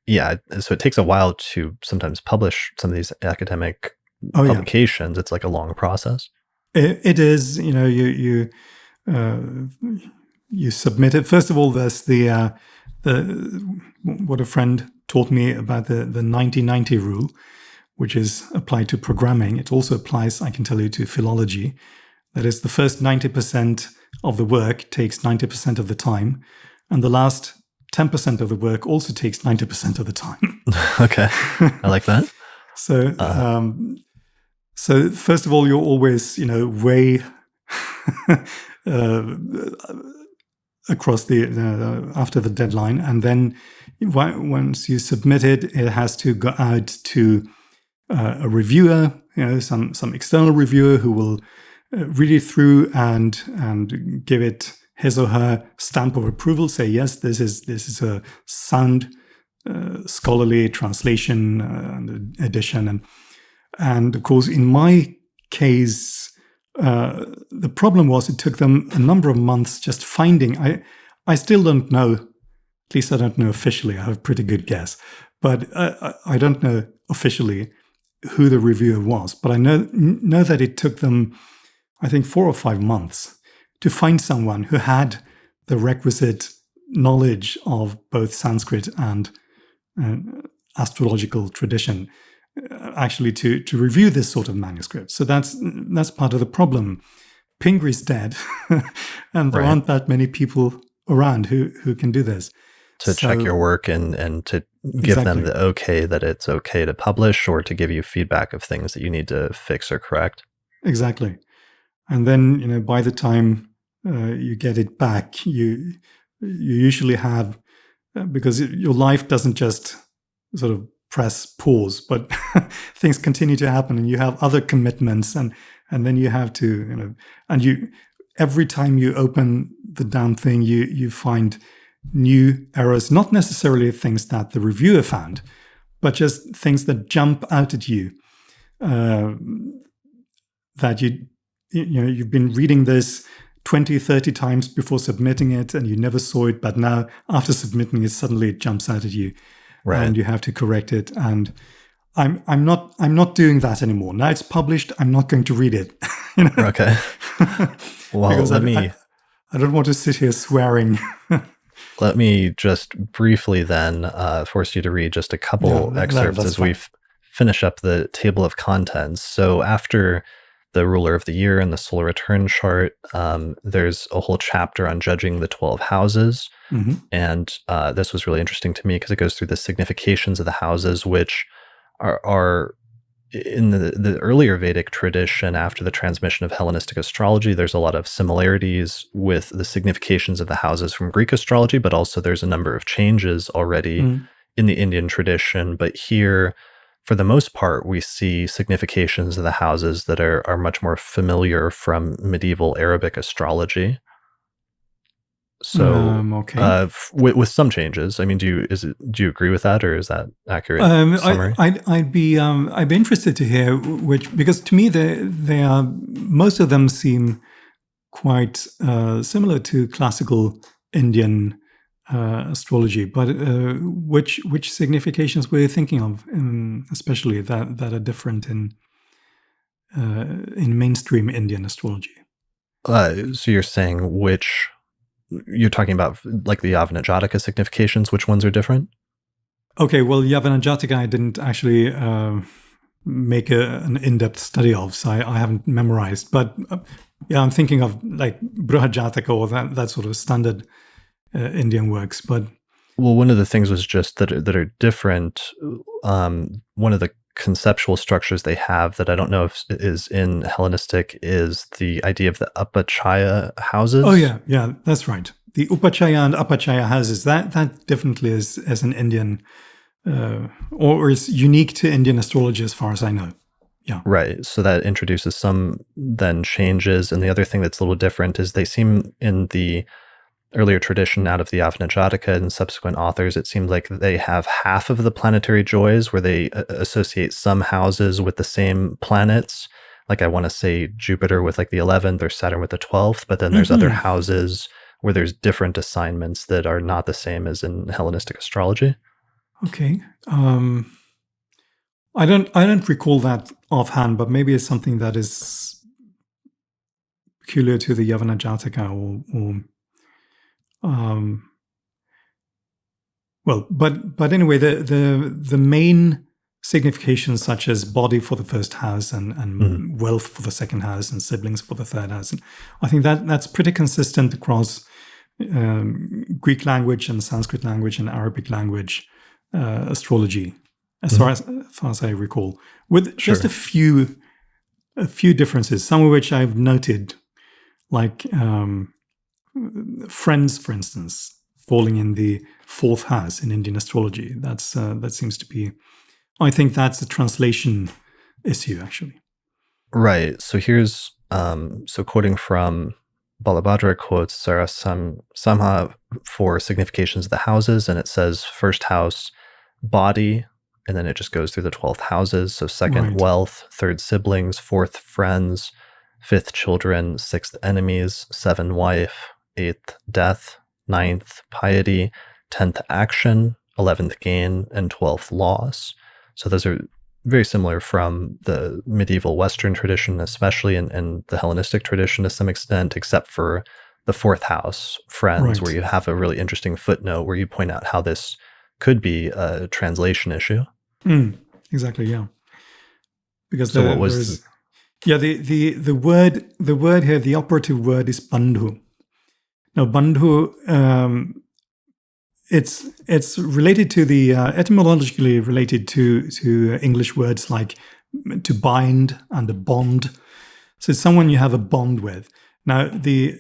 Speaker 1: yeah, so it takes a while to sometimes publish some of these academic publications. It's like a long process.
Speaker 2: It is, you submit it. First of all, there's the what a friend taught me about the 90-90 rule, which is applied to programming. It also applies, I can tell you, to philology. That is, the first 90% of the work takes 90% of the time, and the last 10% of the work also takes 90% of the time.
Speaker 1: Okay, I like that.
Speaker 2: So first of all, you're always, way across the after the deadline, and then once you submit it, it has to go out to a reviewer, some external reviewer who will read it through and give it his or her stamp of approval. Say yes, this is a sound scholarly translation and edition, and of course, in my case, the problem was it took them a number of months just finding. I still don't know. At least I don't know officially. I have a pretty good guess, but I don't know officially who the reviewer was. But I know that it took them, I think, 4 or 5 months to find someone who had the requisite knowledge of both Sanskrit and astrological tradition, actually to review this sort of manuscript. So that's part of the problem. Pingri's dead, and there aren't that many people around who can do this.
Speaker 1: To check your work and to give them the okay that it's okay to publish, or to give you feedback of things that you need to fix or correct.
Speaker 2: Exactly. And then, by the time you get it back, you usually have, because your life doesn't just sort of press pause, but things continue to happen, and you have other commitments, and then you have to, and every time you open the damn thing, you find new errors, not necessarily things that the reviewer found, but just things that jump out at you, that you've been reading this 20, 30 times before submitting it, and you never saw it, but now after submitting it, suddenly it jumps out at you, and you have to correct it. And I'm not doing that anymore. Now it's published, I'm not going to read it.
Speaker 1: Okay. Well,
Speaker 2: because I don't want to sit here swearing.
Speaker 1: Let me just briefly then force you to read just a couple excerpts as we finish up the table of contents. So after the ruler of the year and the solar return chart. There's a whole chapter on judging the 12 houses.
Speaker 2: Mm-hmm.
Speaker 1: And this was really interesting to me because it goes through the significations of the houses, which are in the earlier Vedic tradition. After the transmission of Hellenistic astrology, there's a lot of similarities with the significations of the houses from Greek astrology, but also there's a number of changes already in the Indian tradition. But here, for the most part, we see significations of the houses that are much more familiar from medieval Arabic astrology. So,
Speaker 2: Okay.
Speaker 1: with some changes, I mean, do you agree with that, or is that accurate summary?
Speaker 2: I'd be interested to hear which, because to me they are, most of them seem quite similar to classical Indian astrology. But which significations were you thinking of, especially that are different in mainstream Indian astrology?
Speaker 1: So you're saying you're talking about like the Yavana Jataka significations, which ones are different?
Speaker 2: Okay, well, Yavana Jataka I didn't actually make an in-depth study of, so I haven't memorized. But yeah, I'm thinking of like Brihad Jataka or that sort of standard Indian works. But
Speaker 1: well, one of the things was just that are different. One of the conceptual structures they have that I don't know if is in Hellenistic is the idea of the Upachaya houses.
Speaker 2: Oh yeah, that's right. The Upachaya and Apachaya houses, that definitely is an Indian, or is unique to Indian astrology as far as I know. Yeah.
Speaker 1: Right. So that introduces some then changes. And the other thing that's a little different is they seem in the earlier tradition out of the Yavana Jataka and subsequent authors, it seems like they have half of the planetary joys where they associate some houses with the same planets. Like I want to say Jupiter with like the 11th or Saturn with the 12th, but then there's other houses where there's different assignments that are not the same as in Hellenistic astrology.
Speaker 2: Okay. I don't recall that offhand, but maybe it's something that is peculiar to the Yavana Jataka or well, but anyway, the main significations such as body for the first house and wealth for the second house and siblings for the third house, and I think that's pretty consistent across Greek language and Sanskrit language and Arabic language astrology, as far as I recall, with just a few differences, some of which I've noted, like friends, for instance, falling in the fourth house in Indian astrology. That seems to be, I think that's a translation issue, actually.
Speaker 1: Right. So here's, so quoting from Balabhadra quotes Samarasimha for significations of the houses, and it says first house, body, and then it just goes through the 12th houses. So second, wealth, third, siblings, fourth, friends, fifth, children, sixth, enemies, seven, wife, eighth, death, ninth, piety, 10th, action, 11th, gain, and 12th, loss. So those are very similar from the medieval Western tradition, especially in the Hellenistic tradition to some extent, except for the fourth house, friends, where you have a really interesting footnote where you point out how this could be a translation issue.
Speaker 2: Exactly, yeah. Because
Speaker 1: so what was
Speaker 2: the word here, the operative word is bandhu. Now, bandhu, it's related to the etymologically related to English words like to bind and a bond. So it's someone you have a bond with. Now, the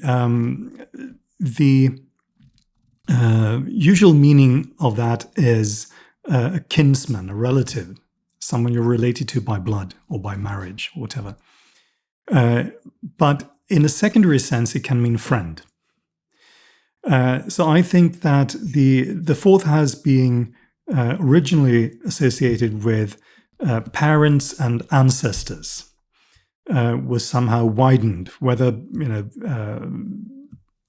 Speaker 2: usual meaning of that is a kinsman, a relative, someone you're related to by blood or by marriage or whatever. But in a secondary sense, it can mean friend. So I think that the fourth house being originally associated with parents and ancestors was somehow widened. Whether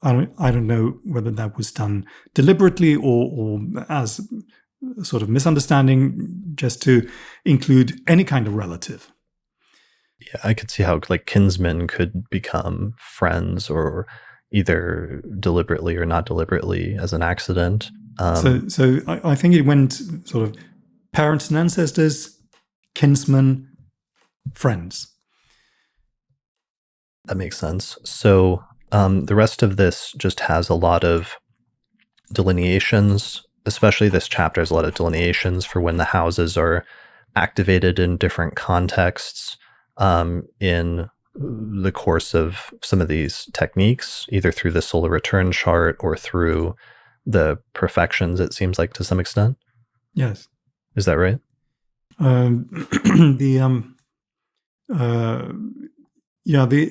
Speaker 2: I don't know whether that was done deliberately or as a sort of misunderstanding, just to include any kind of relative.
Speaker 1: Yeah, I could see how like kinsmen could become friends, or either deliberately or not deliberately as an accident.
Speaker 2: So I think it went sort of parents and ancestors, kinsmen, friends.
Speaker 1: That makes sense. So the rest of this just has a lot of delineations, especially this chapter has a lot of delineations for when the houses are activated in different contexts in the course of some of these techniques, either through the solar return chart or through the perfections, it seems like to some extent.
Speaker 2: Yes.
Speaker 1: Is that right?
Speaker 2: The yeah, the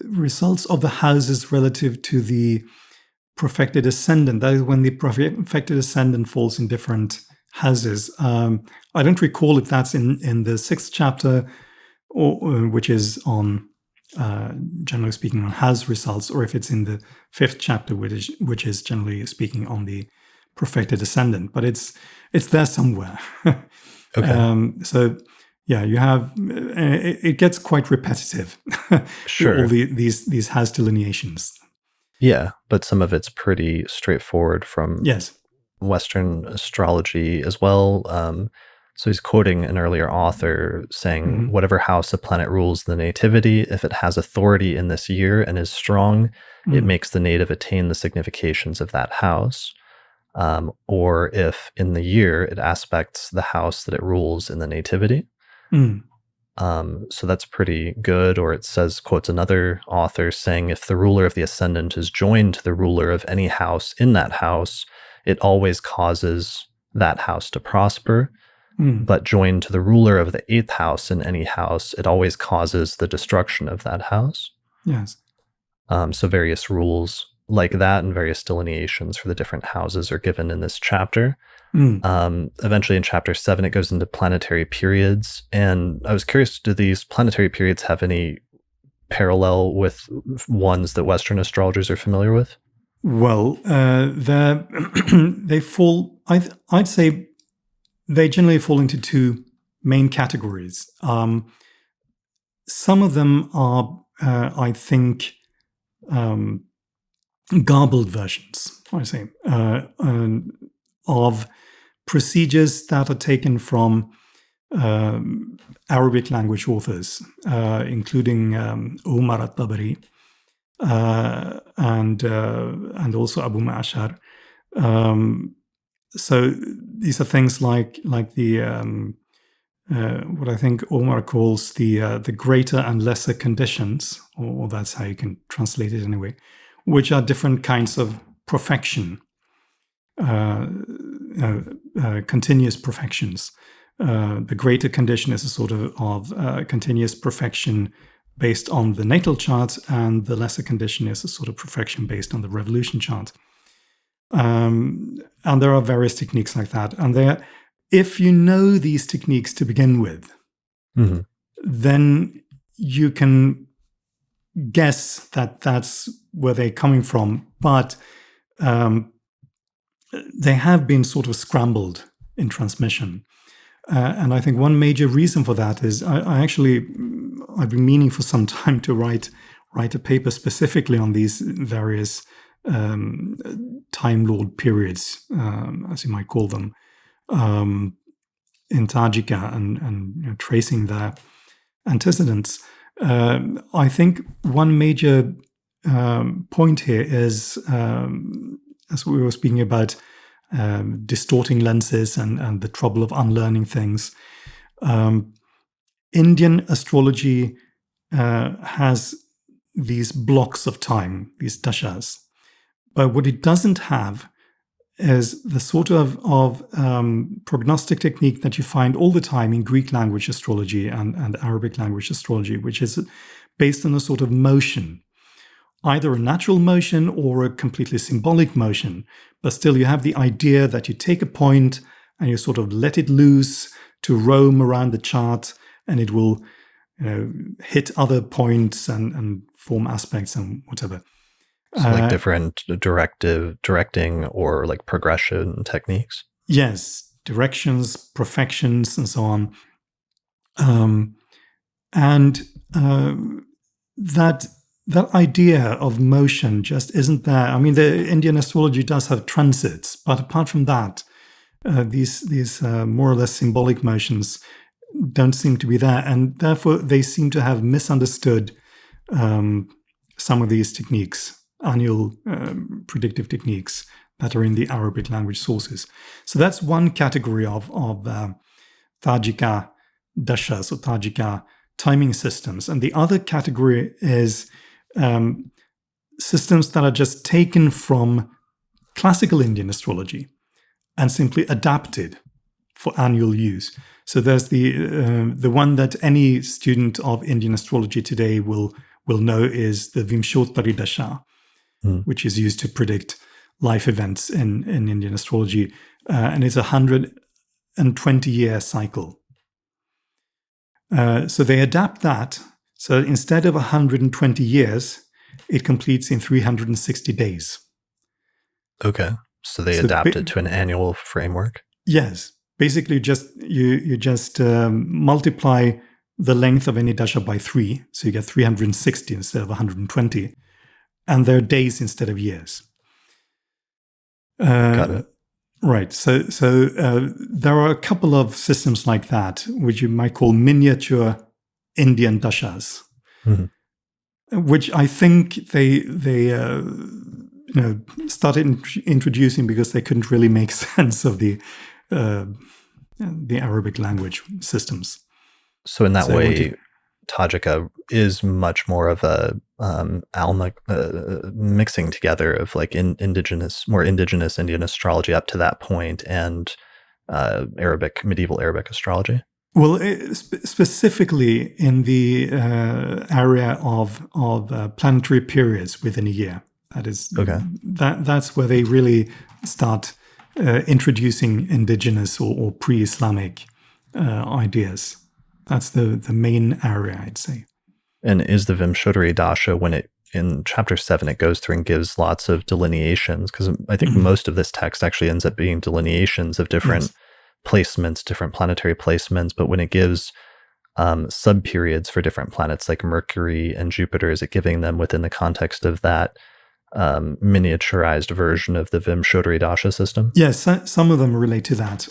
Speaker 2: results of the houses relative to the perfected ascendant. That is when the perfected ascendant falls in different houses. I don't recall if that's in the 6th chapter, or which is on, generally speaking, on house results, or if it's in the 5th chapter, which is generally speaking on the perfected ascendant. But it's there somewhere.
Speaker 1: Okay.
Speaker 2: So yeah, you have it gets quite repetitive.
Speaker 1: Sure.
Speaker 2: All these house delineations.
Speaker 1: Yeah, but some of it's pretty straightforward from
Speaker 2: Yes.
Speaker 1: Western astrology as well. So he's quoting an earlier author saying,
Speaker 2: Mm-hmm.
Speaker 1: whatever house a planet rules the nativity, if it has authority in this year and is strong, it
Speaker 2: Mm.
Speaker 1: makes the native attain the significations of that house. Or if in the year it aspects the house that it rules in the nativity.
Speaker 2: Mm.
Speaker 1: So that's pretty good. Or it says, quotes another author saying, if the ruler of the ascendant is joined to the ruler of any house in that house, it always causes that house to prosper.
Speaker 2: Mm.
Speaker 1: But joined to the ruler of the 8th house in any house, it always causes the destruction of that house.
Speaker 2: Yes.
Speaker 1: So various rules like that and various delineations for the different houses are given in this chapter. Eventually in chapter 7, it goes into planetary periods. And I was curious, do these planetary periods have any parallel with ones that Western astrologers are familiar with?
Speaker 2: Well, they fall. I'd say they generally fall into two main categories. Some of them are, I think, garbled versions. I say of procedures that are taken from Arabic language authors, including Umar at-Tabari and also Abu Ma'ashar. So these are things like the what I think Omar calls the greater and lesser conditions, or that's how you can translate it anyway, which are different kinds of perfection, continuous perfections. The greater condition is a sort of continuous perfection based on the natal chart, and the lesser condition is a sort of perfection based on the revolution chart. And there are various techniques like that. And if you know these techniques to begin with,
Speaker 1: Mm-hmm.
Speaker 2: then you can guess that that's where they're coming from. But they have been sort of scrambled in transmission. And I think one major reason for that is I've been meaning for some time to write a paper specifically on these various Time Lord periods, as you might call them, in Tajika and tracing their antecedents. I think one major point here is, as we were speaking about, distorting lenses and the trouble of unlearning things. Indian astrology has these blocks of time, these dashas. But what it doesn't have is the sort of prognostic technique that you find all the time in Greek language astrology and Arabic language astrology, which is based on a sort of motion, either a natural motion or a completely symbolic motion. But still, you have the idea that you take a point and you sort of let it loose to roam around the chart, and it will hit other points and form aspects and whatever.
Speaker 1: So like different directing or like progression techniques?
Speaker 2: Yes, directions, perfections, and so on. And that idea of motion just isn't there. I mean, the Indian astrology does have transits, but apart from that, These more or less symbolic motions don't seem to be there, and therefore they seem to have misunderstood some of these techniques, annual predictive techniques that are in the Arabic language sources. So that's one category of Tajika dashas or Tajika timing systems. And the other category is systems that are just taken from classical Indian astrology and simply adapted for annual use. So there's the one that any student of Indian astrology today will know is the Vimshottari Dasha, which is used to predict life events in Indian astrology. And it's a 120-year cycle. So they adapt that. So instead of 120 years, it completes in 360 days.
Speaker 1: Okay. So they adapt it to an annual framework?
Speaker 2: Yes. Basically, you just multiply the length of any dasha by 3. So you get 360 instead of 120. And they're days instead of years.
Speaker 1: Got it.
Speaker 2: Right. So there are a couple of systems like that, which you might call miniature Indian dashas, which I think they started introducing because they couldn't really make sense of the Arabic language systems.
Speaker 1: So in that way, Tajika is much more of a mixing together of like more indigenous Indian astrology up to that point and medieval Arabic astrology.
Speaker 2: Well, specifically in the area of planetary periods within a year. That is
Speaker 1: okay.
Speaker 2: That's where they really start introducing indigenous or pre-Islamic ideas. That's the main area, I'd say.
Speaker 1: And is the Vimshottari Dasha, when in chapter 7, it goes through and gives lots of delineations, because I think most of this text actually ends up being delineations of different placements, different planetary placements, but when it gives sub-periods for different planets like Mercury and Jupiter, is it giving them within the context of that miniaturized version of the Vimshottari Dasha system?
Speaker 2: Yes, some of them relate to that.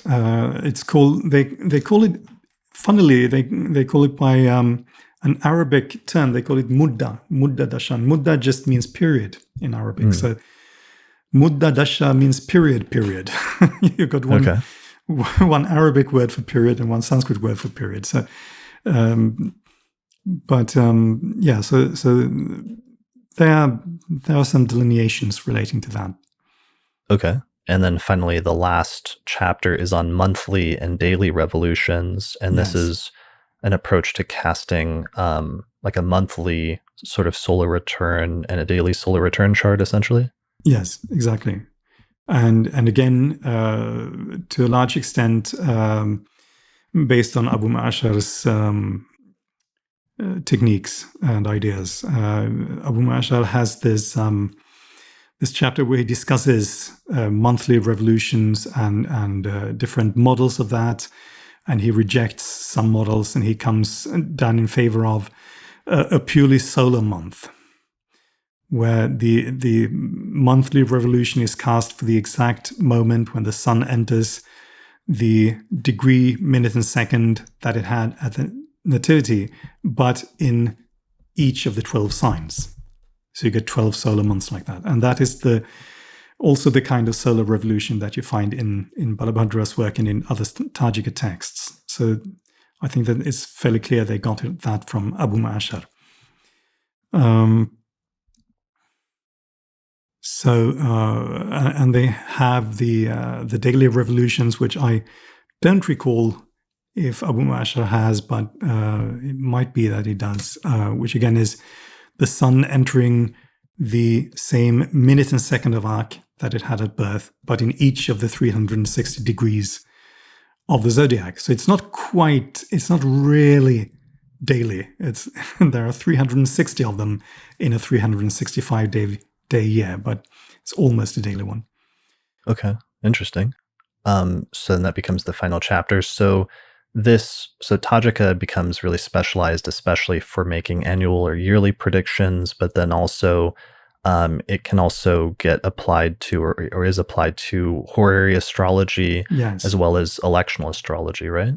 Speaker 2: It's called, they call it, funnily, they call it by an Arabic term. They call it Mudda Dasha. Mudda just means period in Arabic. So Mudda Dasha means period. You've got one Arabic word for period and one Sanskrit word for period. So, so there are some delineations relating to that.
Speaker 1: Okay. And then finally, the last chapter is on monthly and daily revolutions. And this is an approach to casting like a monthly sort of solar return and a daily solar return chart, essentially.
Speaker 2: Yes, exactly. And again, to a large extent, based on Abu Ma'ashar's techniques and ideas. Abu Ma'ashar has this chapter where he discusses monthly revolutions and different models of that, and he rejects some models, and he comes down in favor of a purely solar month, where the monthly revolution is cast for the exact moment when the sun enters the degree, minute, and second that it had at the nativity, but in each of the 12 signs. So you get 12 solar months like that. And that is also the kind of solar revolution that you find in Balabhadra's work and in other Tajika texts. So I think that it's fairly clear they got that from Abu Ma'ashar. And they have the daily revolutions, which I don't recall if Abu Ma'ashar has, but it might be that he does, which again is the sun entering the same minute and second of arc that it had at birth, but in each of the 360 degrees of the zodiac. So it's not really daily. There are 360 of them in a 365-day year, but it's almost a daily one.
Speaker 1: Okay, interesting. So then that becomes the final chapter. So Tajika becomes really specialized, especially for making annual or yearly predictions, but then also it can also get applied to, or is applied to, horary astrology
Speaker 2: Yes.
Speaker 1: as well as electional astrology, right?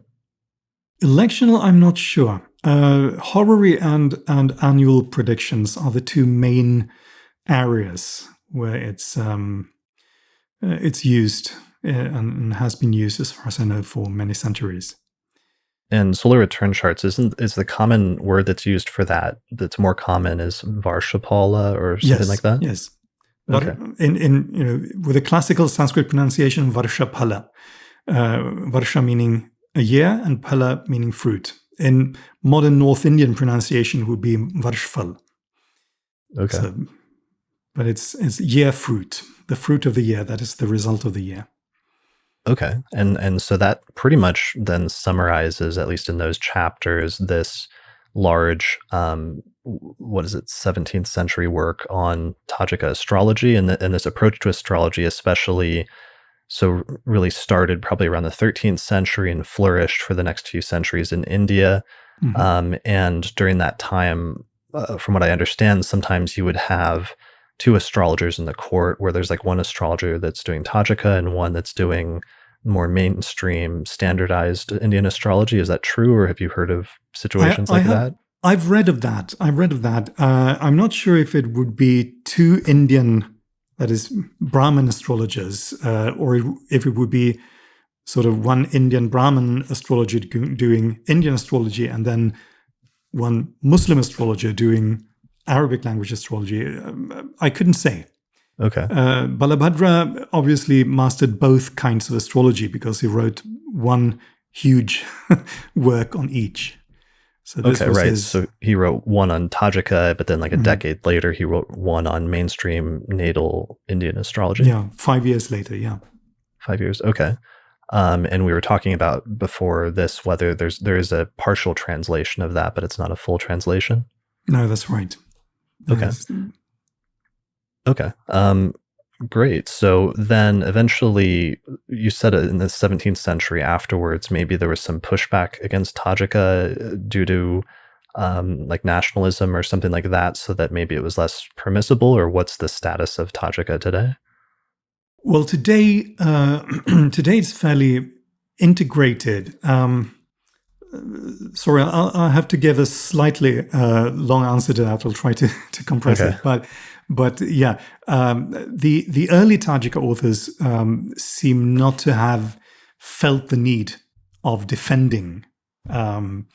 Speaker 2: Electional, I'm not sure. Horary and annual predictions are the two main areas where it's used and has been used, as far as I know, for many centuries.
Speaker 1: And solar return charts is the common word that's used for that, that's more common, is Varshapala or something like that?
Speaker 2: Yes.
Speaker 1: Okay.
Speaker 2: With a classical Sanskrit pronunciation, Varshapala. Varsha meaning a year and Pala meaning fruit. In modern North Indian pronunciation would be Varshfal.
Speaker 1: Okay.
Speaker 2: So, but it's year fruit, the fruit of the year, that is the result of the year.
Speaker 1: Okay. And so that pretty much then summarizes, at least in those chapters, this large, 17th century work on Tajika astrology, and this approach to astrology, especially, so really started probably around the 13th century and flourished for the next few centuries in India. And during that time, from what I understand, sometimes you would have two astrologers in the court, where there's like one astrologer that's doing Tajika and one that's doing more mainstream standardized Indian astrology. Is that true, or have you heard of situations like that?
Speaker 2: I've read of that. I'm not sure if it would be two Indian, that is Brahmin astrologers, or if it would be sort of one Indian Brahmin astrologer doing Indian astrology and then one Muslim astrologer doing Arabic language astrology. I couldn't say.
Speaker 1: Okay.
Speaker 2: Balabhadra obviously mastered both kinds of astrology because he wrote one huge work on each. So this was
Speaker 1: right. So he wrote one on Tajika, but then like a decade later, he wrote one on mainstream natal Indian astrology.
Speaker 2: Yeah, 5 years later, yeah.
Speaker 1: 5 years, okay. And we were talking about before this whether there is a partial translation of that, but it's not a full translation.
Speaker 2: No, that's right.
Speaker 1: Okay. Okay. Great. So then eventually, you said in the 17th century afterwards, maybe there was some pushback against Tajika due to like nationalism or something like that, so that maybe it was less permissible, or what's the status of Tajika today?
Speaker 2: Well, today it's fairly integrated. Sorry, I'll have to give a slightly long answer to that. I'll try to compress it. But yeah, the early Tajika authors seem not to have felt the need of defending writing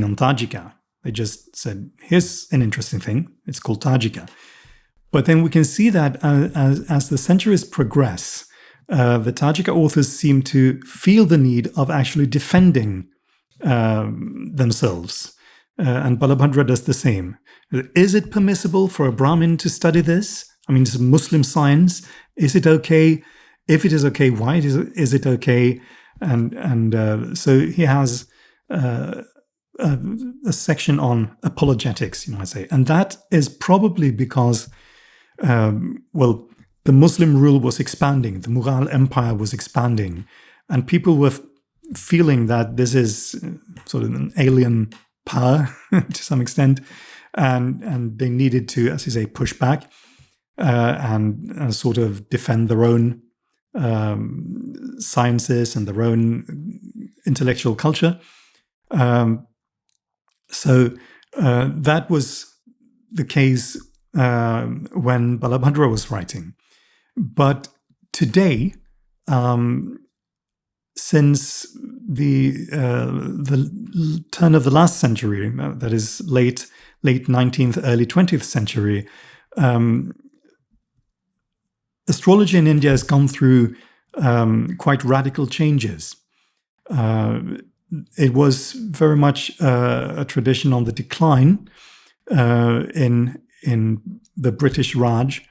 Speaker 2: on Tajika. They just said, here's an interesting thing. It's called Tajika. But then we can see that as the centuries progress, the Tajika authors seem to feel the need of actually defending themselves. And Balabhadra does the same. Is it permissible for a Brahmin to study this? I mean, it's Muslim science. Is it okay? If it is okay, why is it okay? And so he has a section on apologetics, you might say. And that is probably because the Muslim rule was expanding, the Mughal Empire was expanding, and people were feeling that this is sort of an alien power to some extent, and they needed to, as you say, push back and sort of defend their own sciences and their own intellectual culture. So that was the case when Balabhadra was writing. But today, since the turn of the last century, that is late 19th, early 20th century, astrology in India has gone through quite radical changes. It was very much a tradition on the decline in the British Raj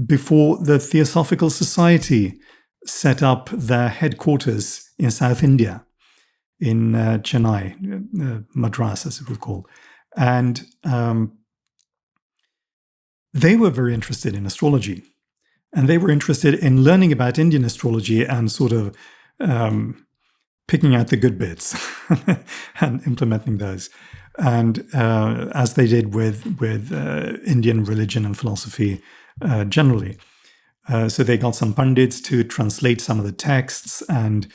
Speaker 2: before the Theosophical Society set up their headquarters in South India, in Chennai, Madras, as it was called. And they were very interested in astrology. And they were interested in learning about Indian astrology and sort of picking out the good bits and implementing those. and as they did with Indian religion and philosophy generally. So they got some pundits to translate some of the texts, and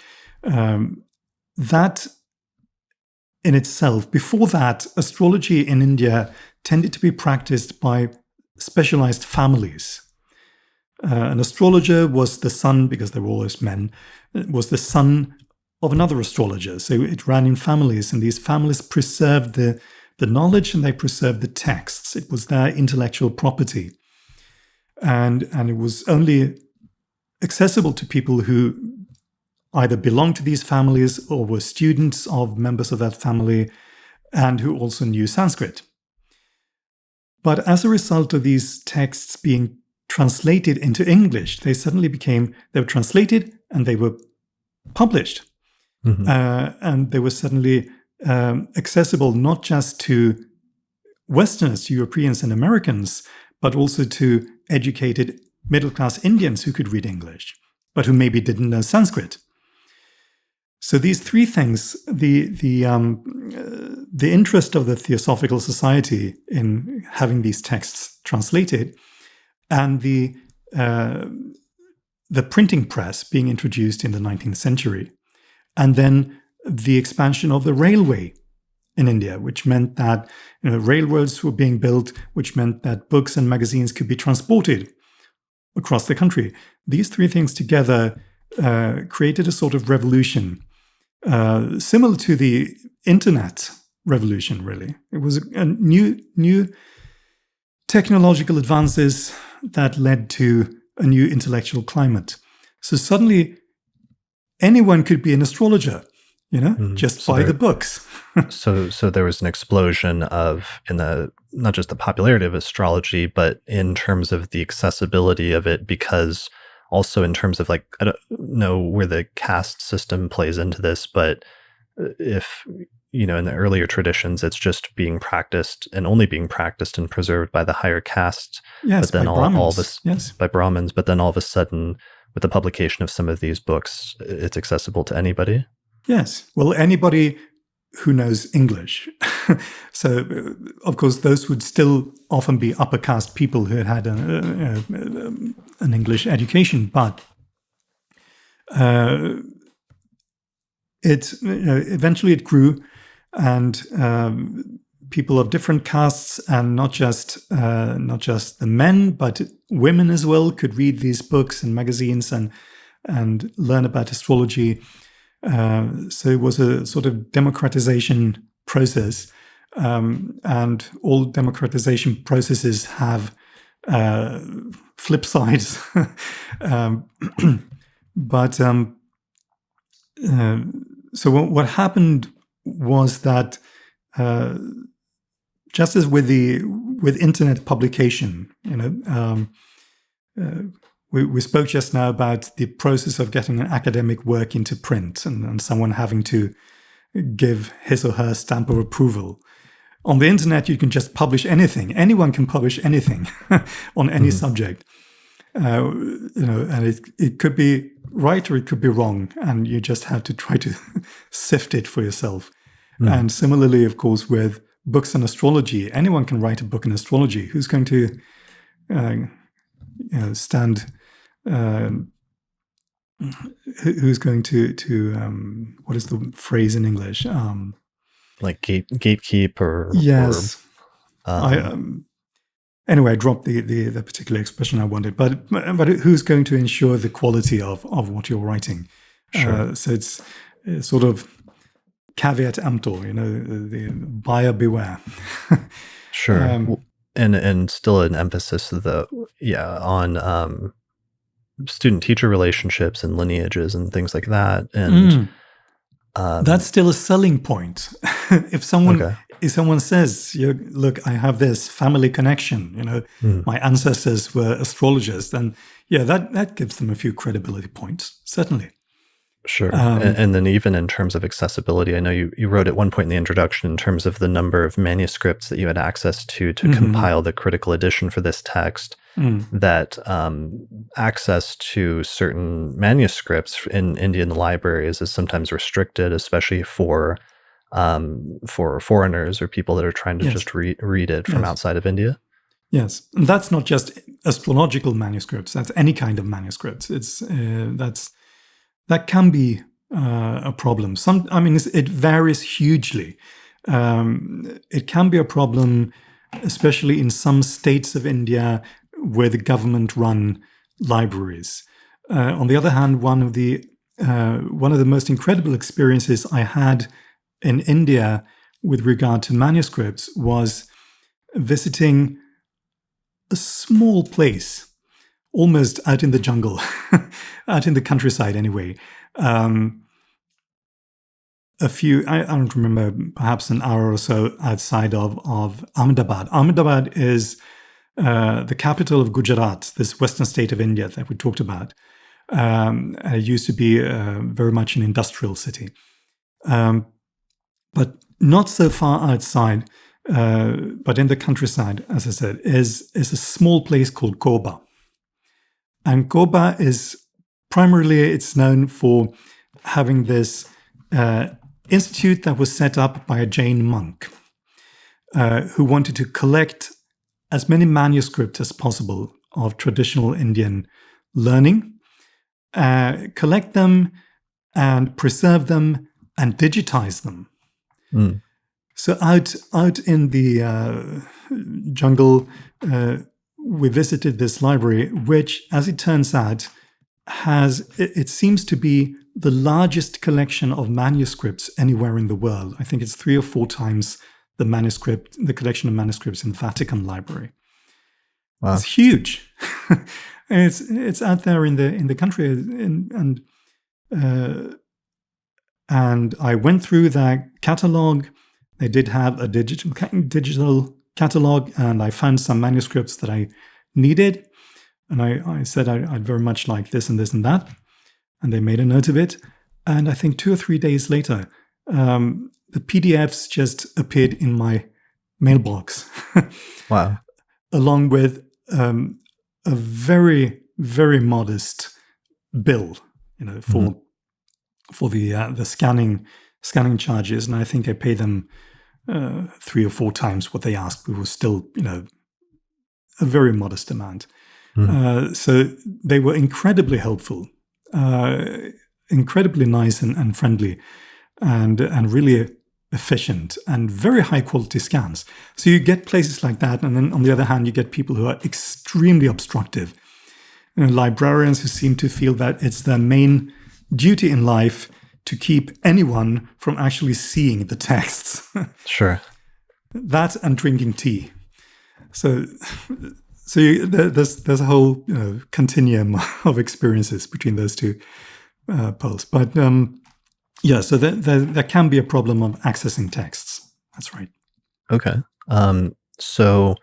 Speaker 2: that in itself, before that, astrology in India tended to be practiced by specialized families. An astrologer was the son, because they were always men, was the son of another astrologer. So it ran in families, and these families preserved the knowledge and they preserved the texts. It was their intellectual property. And it was only accessible to people who either belonged to these families or were students of members of that family and who also knew Sanskrit. But as a result of these texts being translated into English, they were translated and they were published.
Speaker 1: Mm-hmm.
Speaker 2: And they were suddenly accessible not just to Westerners, Europeans and Americans, but also to educated middle-class Indians who could read English, but who maybe didn't know Sanskrit. So these three things, the interest of the Theosophical Society in having these texts translated, and the printing press being introduced in the 19th century, and then the expansion of the railway in India, which meant that railroads were being built, which meant that books and magazines could be transported across the country. These three things together created a sort of revolution, similar to the internet revolution, really. It was a new technological advances that led to a new intellectual climate. So suddenly, anyone could be an astrologer, just by the books.
Speaker 1: So there was an explosion not just the popularity of astrology, but in terms of the accessibility of it, because also in terms of I don't know where the caste system plays into this, but if, in the earlier traditions, it's just being practiced and only being practiced and preserved by the higher castes.
Speaker 2: Yes,
Speaker 1: but then
Speaker 2: by Brahmins. Yes.
Speaker 1: By Brahmins, but then all of a sudden, with the publication of some of these books, it's accessible to anybody.
Speaker 2: Yes. Well, anybody who knows English. So, of course, those would still often be upper caste people who had an English education, but eventually it grew, and people of different castes, and not just the men, but women as well, could read these books and magazines and learn about astrology. So it was a sort of democratization process, and all democratization processes have flip sides. But so what happened was that just as with internet publication, we spoke just now about the process of getting an academic work into print and someone having to give his or her stamp of approval. On the internet, you can just publish anything. Anyone can publish anything on any subject. And it could be right or it could be wrong, and you just have to try to sift it for yourself. And similarly, of course, with books on astrology, anyone can write a book on astrology. Who's going to stand? Who's going to what is the phrase in English?
Speaker 1: Gatekeep or
Speaker 2: yes. Anyway, I dropped the particular expression I wanted, but who's going to ensure the quality of what you're writing?
Speaker 1: Sure.
Speaker 2: So it's sort of caveat emptor, the buyer beware.
Speaker 1: Sure. And still an emphasis on student-teacher relationships and lineages and things like that. And
Speaker 2: that's still a selling point. If someone says, "Look, I have this family connection. My ancestors were astrologers," then that gives them a few credibility points, certainly.
Speaker 1: Sure. And then even in terms of accessibility, I know you wrote at one point in the introduction in terms of the number of manuscripts that you had access to compile the critical edition for this text, that access to certain manuscripts in Indian libraries is sometimes restricted, especially for for foreigners or people that are trying to just read it from outside of India?
Speaker 2: Yes, and that's not just astrological manuscripts. That's any kind of manuscripts. That can be a problem. It varies hugely. It can be a problem, especially in some states of India where the government run libraries. On the other hand, one of the most incredible experiences I had in India with regard to manuscripts was visiting a small place, almost out in the jungle, out in the countryside anyway. I don't remember, perhaps an hour or so outside of Ahmedabad. Ahmedabad is the capital of Gujarat, this western state of India that we talked about. It used to be very much an industrial city. But not so far outside, but in the countryside, as I said, is a small place called Korba. And Korba is primarily, it's known for having this institute that was set up by a Jain monk who wanted to collect as many manuscripts as possible of traditional Indian learning, collect them and preserve them and digitize them.
Speaker 1: Mm.
Speaker 2: So out in the jungle, we visited this library, which, as it turns out, it seems to be the largest collection of manuscripts anywhere in the world. I think it's 3 or 4 times the collection of manuscripts in the Vatican Library. Wow. It's huge. It's out there in the country, and I went through that catalog. They did have a digital catalog, and I found some manuscripts that I needed. And I said I'd very much like this and this and that. And they made a note of it. And I think 2 or 3 days later, the PDFs just appeared in my mailbox.
Speaker 1: Wow.
Speaker 2: Along with a very, very modest bill, for the scanning charges. And I think I paid them 3 or 4 times what they asked. It was still, a very modest amount. So they were incredibly helpful, incredibly nice and friendly, and really efficient and very high quality scans. So you get places like that, and then on the other hand, you get people who are extremely obstructive, librarians who seem to feel that it's their main duty in life to keep anyone from actually seeing the texts.
Speaker 1: Sure.
Speaker 2: That and drinking tea. So there's a whole continuum of experiences between those two poles. But so there can be a problem of accessing texts. That's right.
Speaker 1: Okay. So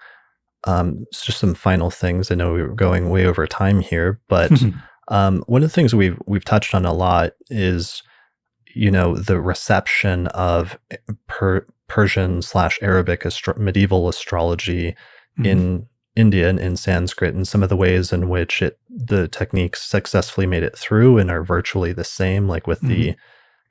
Speaker 1: just some final things. I know we were going way over time here, but one of the things we've touched on a lot is, the reception of Persian/Arabic medieval astrology in India and in Sanskrit, and some of the ways in which the techniques successfully made it through and are virtually the same, like with the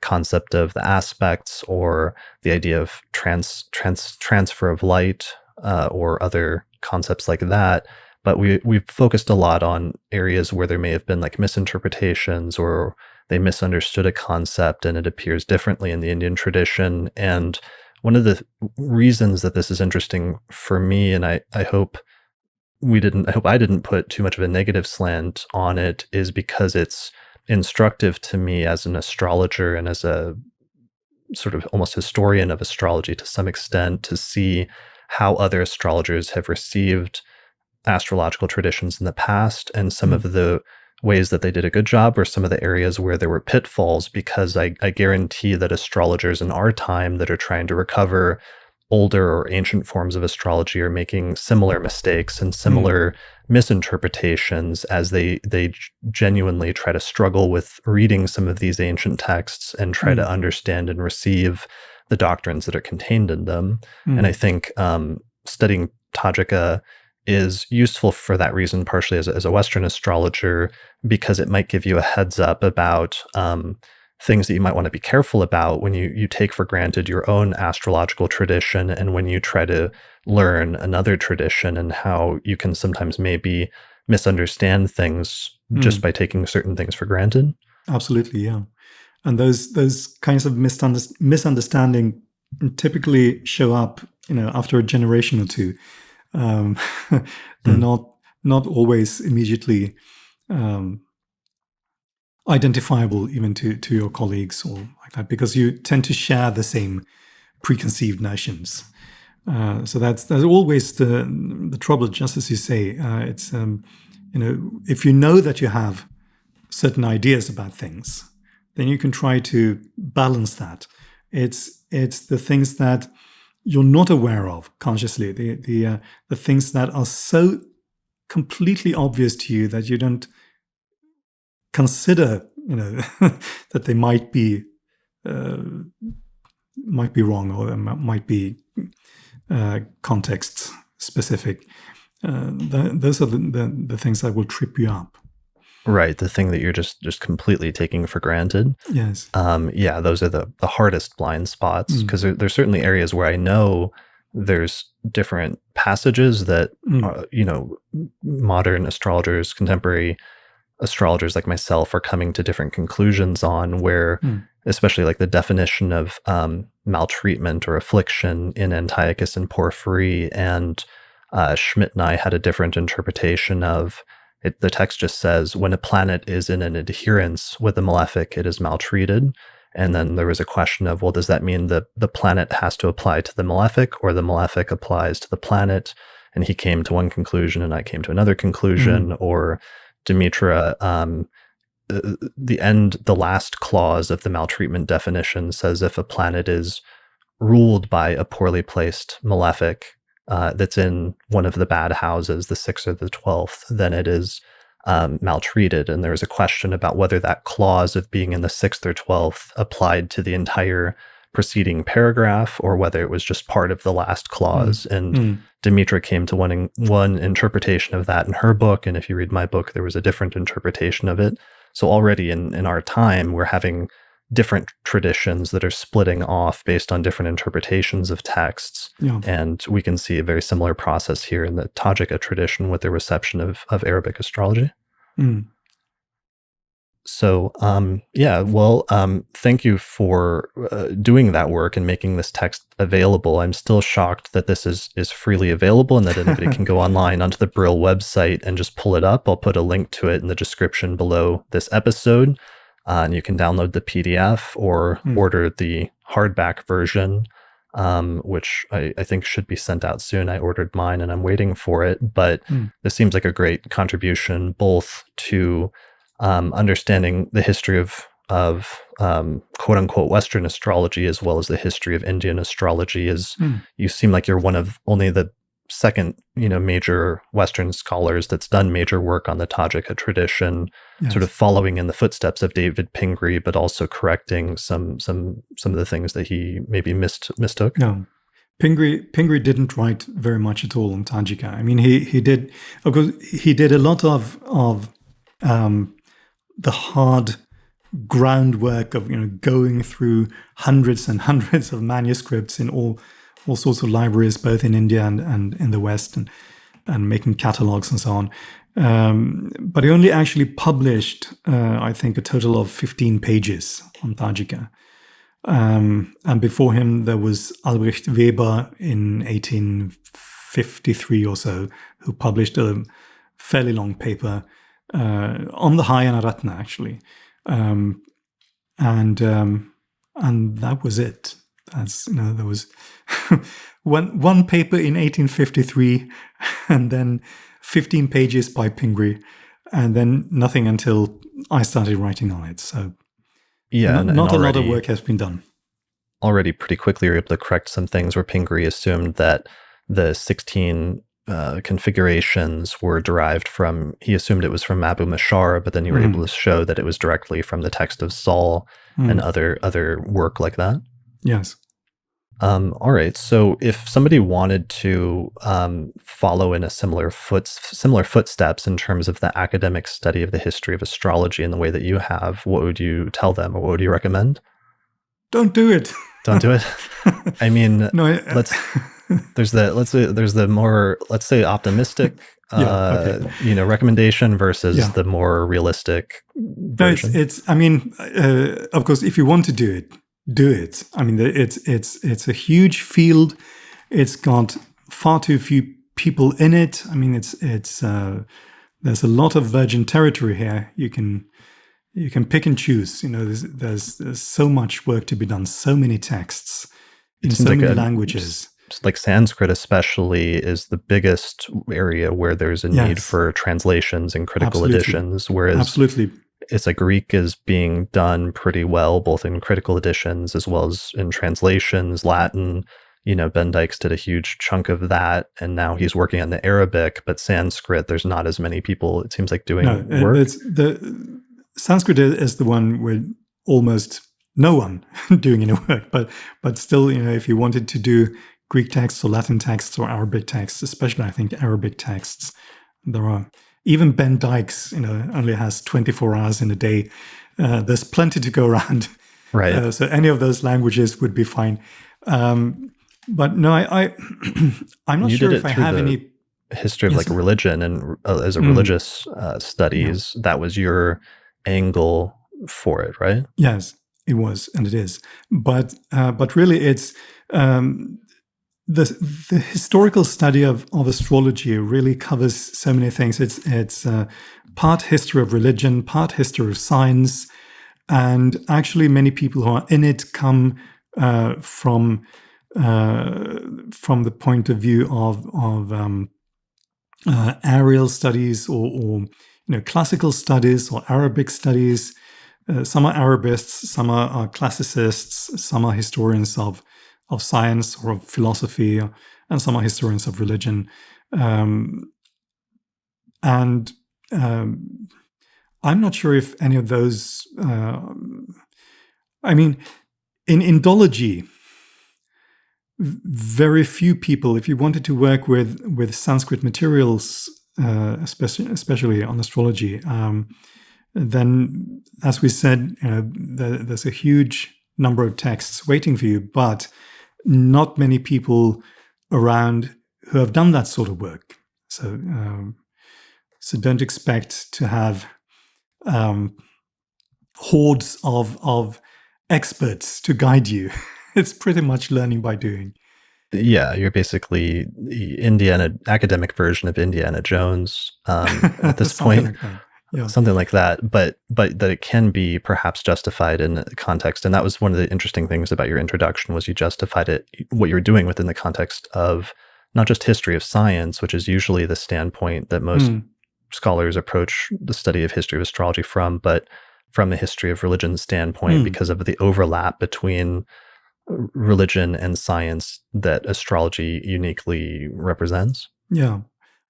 Speaker 1: concept of the aspects or the idea of transfer of light or other concepts like that. But we've focused a lot on areas where there may have been like misinterpretations, or they misunderstood a concept and it appears differently in the Indian tradition. And one of the reasons that this is interesting for me, and I hope I didn't put too much of a negative slant on it, is because it's instructive to me as an astrologer and as a sort of almost historian of astrology to some extent, to see how other astrologers have received astrological traditions in the past, and some of the ways that they did a good job, or some of the areas where there were pitfalls, because I guarantee that astrologers in our time that are trying to recover older or ancient forms of astrology are making similar mistakes and similar misinterpretations as they genuinely try to struggle with reading some of these ancient texts and try to understand and receive the doctrines that are contained in them. And I think studying Tajika is useful for that reason, partially as a Western astrologer, because it might give you a heads up about things that you might want to be careful about when you take for granted your own astrological tradition and when you try to learn another tradition, and how you can sometimes maybe misunderstand things just by taking certain things for granted.
Speaker 2: Absolutely, yeah. And those kinds of misunderstanding typically show up, after a generation or two. They're not always immediately identifiable even to your colleagues or like that, because you tend to share the same preconceived notions. So that's always the trouble, just as you say. It's if you know that you have certain ideas about things, then you can try to balance that. It's the things that you're not aware of consciously, the things that are so completely obvious to you that you don't consider, that they might be wrong, or might be context specific. Those are the things that will trip you up.
Speaker 1: Right, the thing that you're just completely taking for granted.
Speaker 2: Yes.
Speaker 1: Yeah, those are the hardest blind spots, because there's certainly areas where I know there's different passages that modern astrologers, contemporary astrologers like myself, are coming to different conclusions on, where especially like the definition of maltreatment or affliction in Antiochus and Porphyry, and Schmidt and I had a different interpretation of it. The text just says, when a planet is in an adherence with the malefic, it is maltreated. And then there was a question of, well, does that mean that the planet has to apply to the malefic, or the malefic applies to the planet? And he came to one conclusion and I came to another conclusion. Or Demetra, the last clause of the maltreatment definition says, if a planet is ruled by a poorly placed malefic that's in one of the bad houses, the 6th or the 12th, then it is maltreated. And there was a question about whether that clause of being in the 6th or 12th applied to the entire preceding paragraph, or whether it was just part of the last clause. And Demetra came to one interpretation of that in her book. And if you read my book, there was a different interpretation of it. So already in our time, we're having different traditions that are splitting off based on different interpretations of texts.
Speaker 2: Yeah.
Speaker 1: And we can see a very similar process here in the Tajika tradition with the reception of Arabic astrology. So, thank you for doing that work and making this text available. I'm still shocked that this is freely available and that anybody can go online onto the Brill website and just pull it up. I'll put a link to it in the description below this episode. And you can download the PDF or order the hardback version, which I think should be sent out soon. I ordered mine and I'm waiting for it. But this seems like a great contribution, both to understanding the history of quote unquote Western astrology, as well as the history of Indian astrology. You seem like you're one of only the second, major Western scholars that's done major work on the Tajika tradition, sort of following in the footsteps of David Pingree, but also correcting some of the things that he maybe mistook.
Speaker 2: No, Pingree didn't write very much at all on Tajika. I mean, he did, of course, he did a lot of the hard groundwork of going through hundreds and hundreds of manuscripts in all sorts of libraries, both in India and in the West, and making catalogs and so on. But he only actually published, I think, a total of 15 pages on Tajika. And before him, there was Albrecht Weber in 1853 or so, who published a fairly long paper on the Hāyanaratna, actually. And that was it. There was one paper in 1853, and then 15 pages by Pingree, and then nothing until I started writing on it. So not a lot of work has been done.
Speaker 1: Already pretty quickly you're able to correct some things where Pingree assumed that the 16 configurations were derived from, he assumed it was from Abu Mashar, but then you were able to show that it was directly from the text of Saul and other work like that.
Speaker 2: Yes.
Speaker 1: All right. So if somebody wanted to follow in a similar footsteps in terms of the academic study of the history of astrology in the way that you have, what would you tell them, or what would you recommend?
Speaker 2: Don't do it.
Speaker 1: Don't do it. I mean,
Speaker 2: No.
Speaker 1: there's the more, let's say, optimistic
Speaker 2: Yeah. Okay.
Speaker 1: recommendation versus
Speaker 2: Yeah.
Speaker 1: the more realistic
Speaker 2: No.
Speaker 1: version.
Speaker 2: It's. I mean, of course, if you want to do it, do it. I mean, it's a huge field. It's got far too few people in it. I mean, it's there's a lot of virgin territory here. You can pick and choose. There's so much work to be done. So many texts in
Speaker 1: It seems
Speaker 2: so
Speaker 1: like
Speaker 2: many languages.
Speaker 1: like Sanskrit especially is the biggest area where there's a need
Speaker 2: Yes,
Speaker 1: for translations and critical
Speaker 2: absolutely,
Speaker 1: editions, whereas
Speaker 2: absolutely.
Speaker 1: it's like Greek is being done pretty well, both in critical editions as well as in translations. Latin, Ben Dykes did a huge chunk of that, and now he's working on the Arabic, but Sanskrit, there's not as many people, it seems like,
Speaker 2: No,
Speaker 1: doing work.
Speaker 2: it's the Sanskrit is the one with almost no one doing any work. But still, if you wanted to do Greek texts or Latin texts or Arabic texts, especially I think Arabic texts, there are even Ben Dykes, only has 24 hours in a day. There's plenty to go around.
Speaker 1: Right.
Speaker 2: So any of those languages would be fine. But no, I'm not
Speaker 1: You
Speaker 2: sure
Speaker 1: did
Speaker 2: if
Speaker 1: it
Speaker 2: I
Speaker 1: through
Speaker 2: have
Speaker 1: the
Speaker 2: any.
Speaker 1: history of
Speaker 2: Yes.
Speaker 1: like religion and as a
Speaker 2: Mm,
Speaker 1: religious
Speaker 2: yeah.
Speaker 1: studies. That was your angle for it, right?
Speaker 2: Yes, it was, and it is. But really, it's the the historical study of astrology really covers so many things. It's part history of religion, part history of science, and actually, many people who are in it come from the point of view of aerial studies or classical studies or Arabic studies. Some are Arabists, some are classicists, some are historians of science or of philosophy, and some are historians of religion. And I'm not sure if any of those. I mean, in Indology, very few people, if you wanted to work with Sanskrit materials, especially on astrology, then, as we said, there's a huge number of texts waiting for you, but not many people around who have done that sort of work. So don't expect to have hordes of experts to guide you. It's pretty much learning by doing.
Speaker 1: Yeah, you're basically the academic version of Indiana Jones at this
Speaker 2: Something
Speaker 1: point,
Speaker 2: like that. Yeah.
Speaker 1: something like that. But that it can be perhaps justified in context, and that was one of the interesting things about your introduction was you justified it, what you're doing within the context of not just history of science, which is usually the standpoint that most scholars approach the study of history of astrology from, but from a history of religion standpoint because of the overlap between religion and science that astrology uniquely represents.
Speaker 2: Yeah.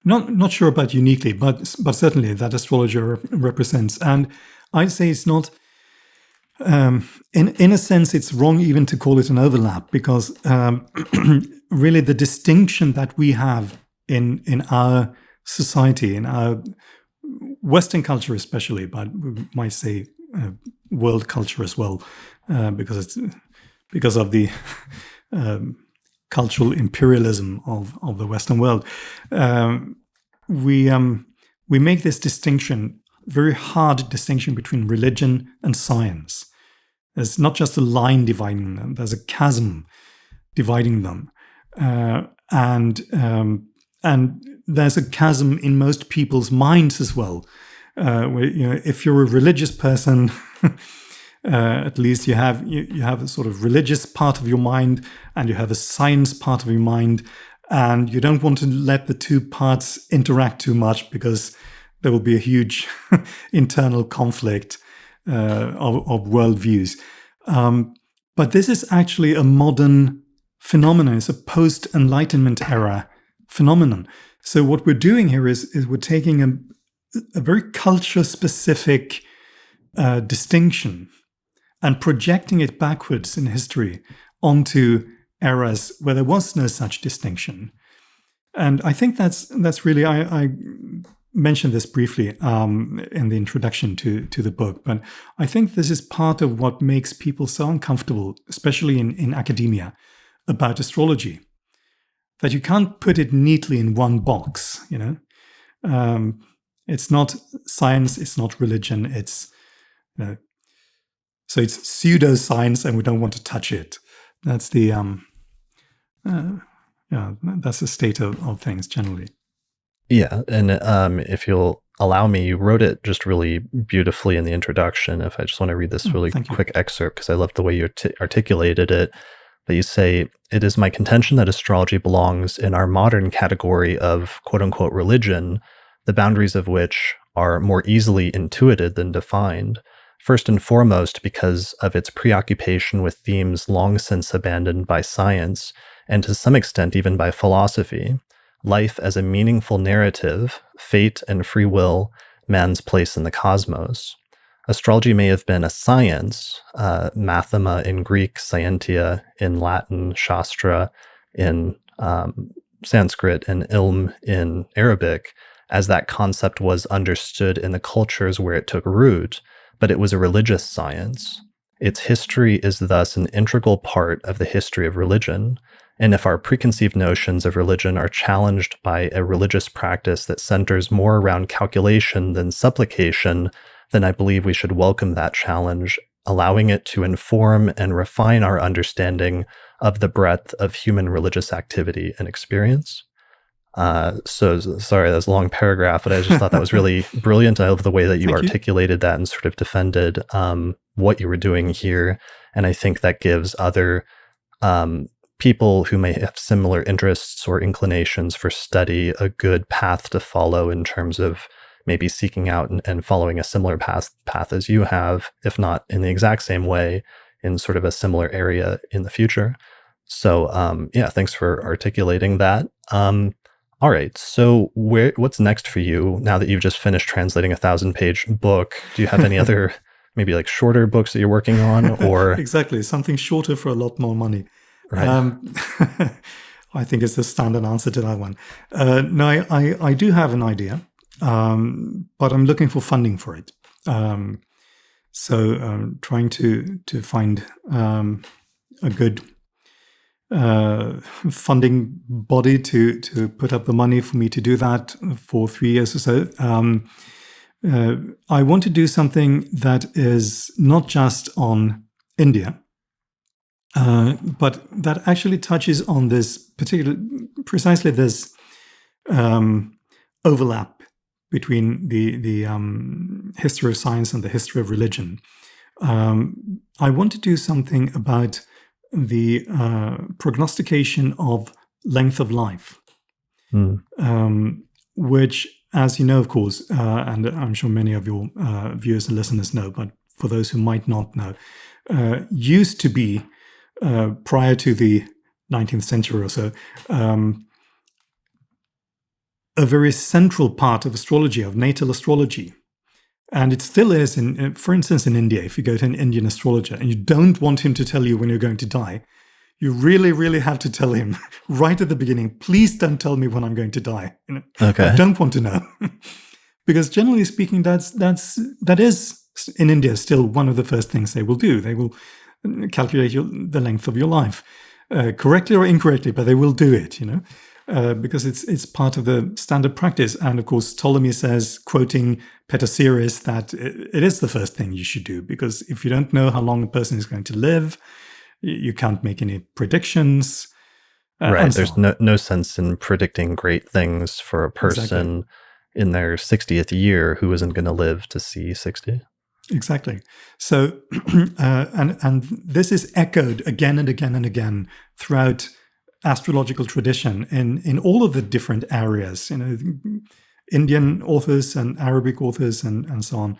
Speaker 2: Not sure about uniquely, but certainly that astrologer represents. And I'd say it's not. In a sense, it's wrong even to call it an overlap because really the distinction that we have in our society, in our Western culture especially, but we might say world culture as well, because of the cultural imperialism of the Western world. We make this distinction, very hard distinction between religion and science. There's not just a line dividing them; there's a chasm dividing them, and there's a chasm in most people's minds as well. Where, if you're a religious person, at least you have a sort of religious part of your mind, and you have a science part of your mind, and you don't want to let the two parts interact too much because there will be a huge internal conflict of worldviews. But this is actually a modern phenomenon. It's a post-Enlightenment era phenomenon. So what we're doing here is we're taking a very culture-specific distinction and projecting it backwards in history onto eras where there was no such distinction. And I think that's really, I mentioned this briefly in the introduction to the book, but I think this is part of what makes people so uncomfortable, especially in academia, about astrology, that you can't put it neatly in one box, It's not science, it's not religion, it's so it's pseudoscience, and we don't want to touch it. That's the that's the state of things generally.
Speaker 1: Yeah, and if you'll allow me, you wrote it just really beautifully in the introduction. If I just want to read this really quick excerpt, because I love the way you articulated it. But you say, "It is my contention that astrology belongs in our modern category of quote-unquote religion, the boundaries of which are more easily intuited than defined. First and foremost, because of its preoccupation with themes long since abandoned by science, and to some extent even by philosophy. Life as a meaningful narrative, fate and free will, man's place in the cosmos. Astrology may have been a science, mathema in Greek, scientia in Latin, shastra in Sanskrit, and ilm in Arabic, as that concept was understood in the cultures where it took root, but it was a religious science. Its history is thus an integral part of the history of religion. And if our preconceived notions of religion are challenged by a religious practice that centers more around calculation than supplication, then I believe we should welcome that challenge, allowing it to inform and refine our understanding of the breadth of human religious activity and experience." So sorry, that was a long paragraph, but I just thought that was really brilliant. I love the way that you articulated that and sort of defended what you were doing here. And I think that gives other people who may have similar interests or inclinations for study a good path to follow in terms of maybe seeking out and following a similar path as you have, if not in the exact same way, in sort of a similar area in the future. So thanks for articulating that. All right, so what's next for you now that you've just finished translating a 1,000-page book? Do you have any other maybe like shorter books that you're working on, or
Speaker 2: exactly something shorter for a lot more money?
Speaker 1: Right.
Speaker 2: I think it's the standard answer to that one. No, I do have an idea, but I'm looking for funding for it. So I'm trying to find a good funding body to put up the money for me to do that for 3 years or so. I want to do something that is not just on India, but that actually touches on this precisely this overlap between the history of science and the history of religion. I want to do something about the prognostication of length of life, which, as you know, of course, and I'm sure many of your viewers and listeners know, but for those who might not know, used to be, prior to the 19th century or so, a very central part of astrology, of natal astrology. And it still is, for instance, in India. If you go to an Indian astrologer and you don't want him to tell you when you're going to die, you really, really have to tell him right at the beginning, please don't tell me when I'm going to die.
Speaker 1: Okay.
Speaker 2: I don't want to know. Because generally speaking, that is in India still one of the first things they will do. They will calculate the length of your life, correctly or incorrectly, but they will do it, because it's part of the standard practice. And of course, Ptolemy says, quoting Petasiris, that it is the first thing you should do, because if you don't know how long a person is going to live, you can't make any predictions.
Speaker 1: Right. There's no sense in predicting great things for a person in their 60th year who isn't going to live to see 60.
Speaker 2: Exactly. So, and this is echoed again and again and again throughout astrological tradition in all of the different areas, Indian authors and Arabic authors and so on.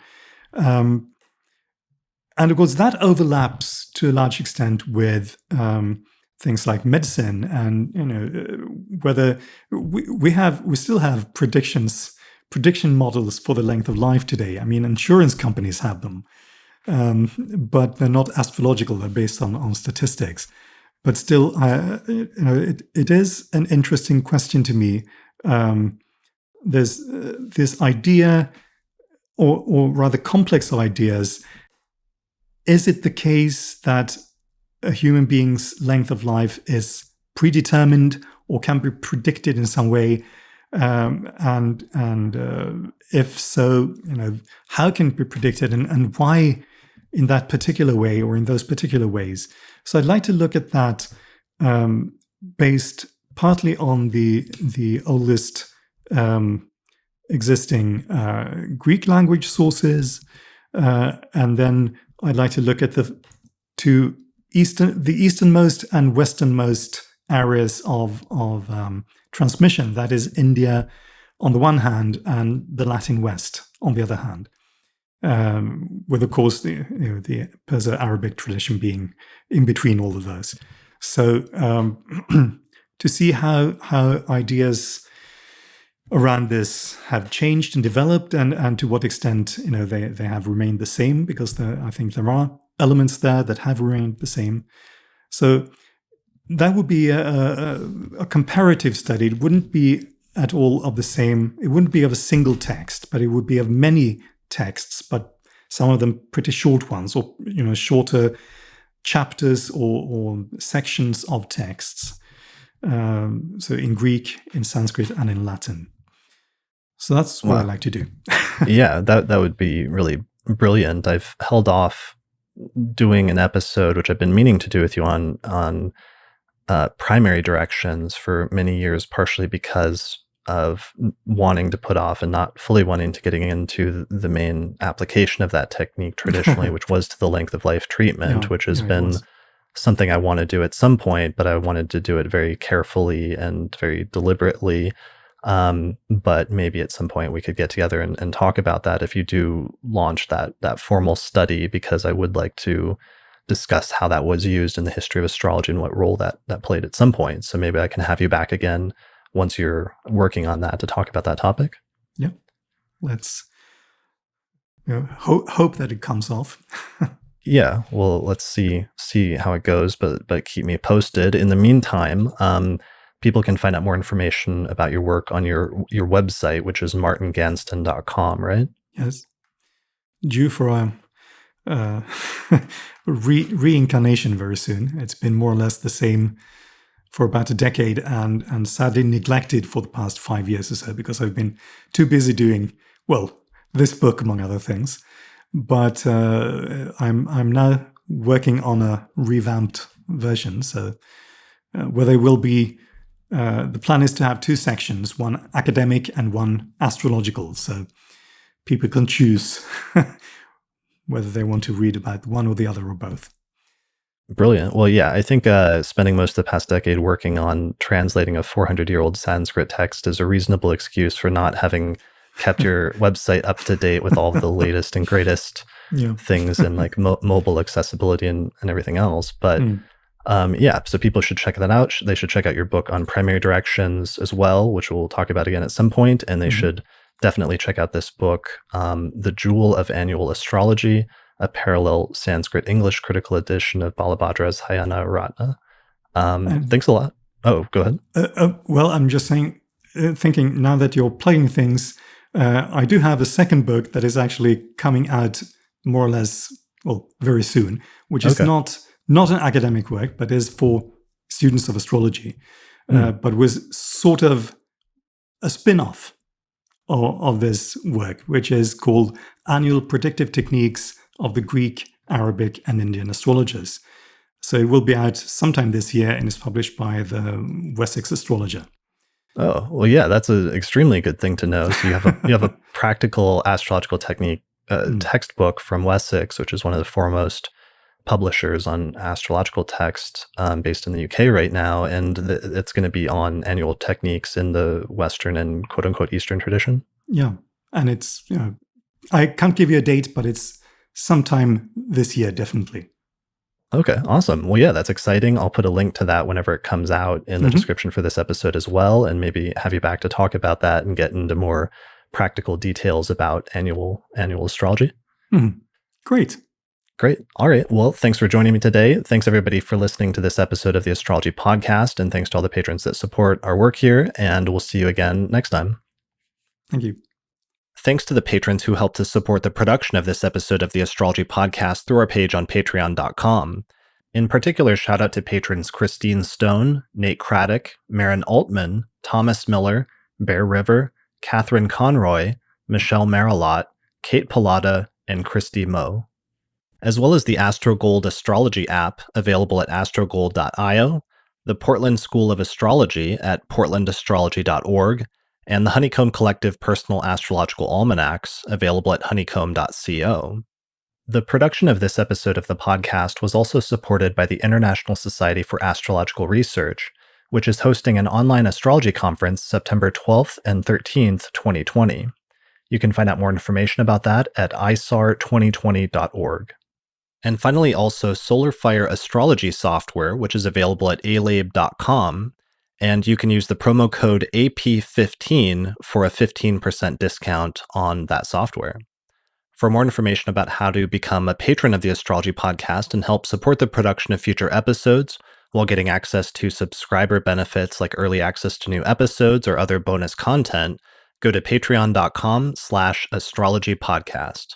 Speaker 2: And of course, that overlaps to a large extent with things like medicine, and whether we still have prediction models for the length of life today. I mean, insurance companies have them, but they're not astrological. They're based on statistics. but still, it is an interesting question to me. There's this idea, or rather complex of ideas. Is it the case that a human being's length of life is predetermined or can be predicted in some way? And if so, how can it be predicted, and why in that particular way or in those particular ways? So I'd like to look at that based partly on the oldest existing Greek language sources, and then I'd like to look at the easternmost and westernmost areas of transmission. That is India on the one hand and the Latin West on the other hand, with of course the Perso-Arabic tradition being in between all of those. So to see how ideas around this have changed and developed, and to what extent they have remained the same, because I think there are elements there that have remained the same. So that would be a comparative study. It wouldn't be at all of the same. It wouldn't be of a single text, but it would be of many texts, but some of them pretty short ones, or shorter chapters or sections of texts. So in Greek, in Sanskrit, and in Latin. So that's what I like to do.
Speaker 1: Yeah, that would be really brilliant. I've held off doing an episode, which I've been meaning to do with you on primary directions for many years, partially because of wanting to put off and not fully wanting to getting into the main application of that technique traditionally, which was to the length of life treatment, which has been something I want to do at some point, but I wanted to do it very carefully and very deliberately. But maybe at some point we could get together and talk about that if you do launch that formal study, because I would like to discuss how that was used in the history of astrology and what role that played at some point. So maybe I can have you back again once you're working on that to talk about that topic.
Speaker 2: Yeah. Let's hope that it comes off.
Speaker 1: Yeah, well, let's see how it goes, but keep me posted. In the meantime, people can find out more information about your work on your website, which is martingansten.com, right?
Speaker 2: Yes. Due for a reincarnation very soon. It's been more or less the same for about a decade, and sadly neglected for the past 5 years or so, because I've been too busy doing, this book among other things. But I'm now working on a revamped version. So where they will be, the plan is to have 2 sections, one academic and one astrological. So people can choose whether they want to read about one or the other or both.
Speaker 1: Brilliant. Well, yeah, I think spending most of the past decade working on translating a 400-year-old Sanskrit text is a reasonable excuse for not having kept your website up to date with all of the latest and greatest things and like mobile accessibility and everything else. But so people should check that out. They should check out your book on primary directions as well, which we'll talk about again at some point. And they should definitely check out this book, The Jewel of Annual Astrology, a parallel Sanskrit-English critical edition of Balabhadra's Hāyanaratna. Thanks a lot. Oh, go ahead.
Speaker 2: Well, I'm just thinking now that you're plugging things, I do have a second book that is actually coming out more or less, very soon, which is not an academic work, but is for students of astrology, but was sort of a spin-off of this work, which is called Annual Predictive Techniques of the Greek, Arabic, and Indian Astrologers. So it will be out sometime this year and is published by the Wessex Astrologer.
Speaker 1: Oh, well, yeah, that's an extremely good thing to know. So you have a practical astrological technique textbook from Wessex, which is one of the foremost publishers on astrological text based in the UK right now. And it's going to be on annual techniques in the Western and quote unquote Eastern tradition.
Speaker 2: Yeah. And it's, I can't give you a date, but it's sometime this year, definitely.
Speaker 1: Okay, awesome. Well, yeah, that's exciting. I'll put a link to that whenever it comes out in the description for this episode as well, and maybe have you back to talk about that and get into more practical details about annual astrology.
Speaker 2: Great.
Speaker 1: Great. All right. Well, thanks for joining me today. Thanks everybody for listening to this episode of the Astrology Podcast, and thanks to all the patrons that support our work here. And we'll see you again next time.
Speaker 2: Thank you.
Speaker 1: Thanks to the patrons who helped to support the production of this episode of the Astrology Podcast through our page on patreon.com. In particular, shout out to patrons Christine Stone, Nate Craddock, Marin Altman, Thomas Miller, Bear River, Catherine Conroy, Michelle Marilot, Kate Pallotta, and Christy Moe, as well as the AstroGold Astrology app available at astrogold.io, the Portland School of Astrology at portlandastrology.org, and the Honeycomb Collective Personal Astrological Almanacs available at honeycomb.co. The production of this episode of the podcast was also supported by the International Society for Astrological Research, which is hosting an online astrology conference September 12th and 13th, 2020. You can find out more information about that at isar2020.org. And finally, also Solar Fire Astrology software, which is available at alabe.com, and you can use the promo code AP15 for a 15% discount on that software. For more information about how to become a patron of the Astrology Podcast and help support the production of future episodes while getting access to subscriber benefits like early access to new episodes or other bonus content, go to patreon.com/astrologypodcast.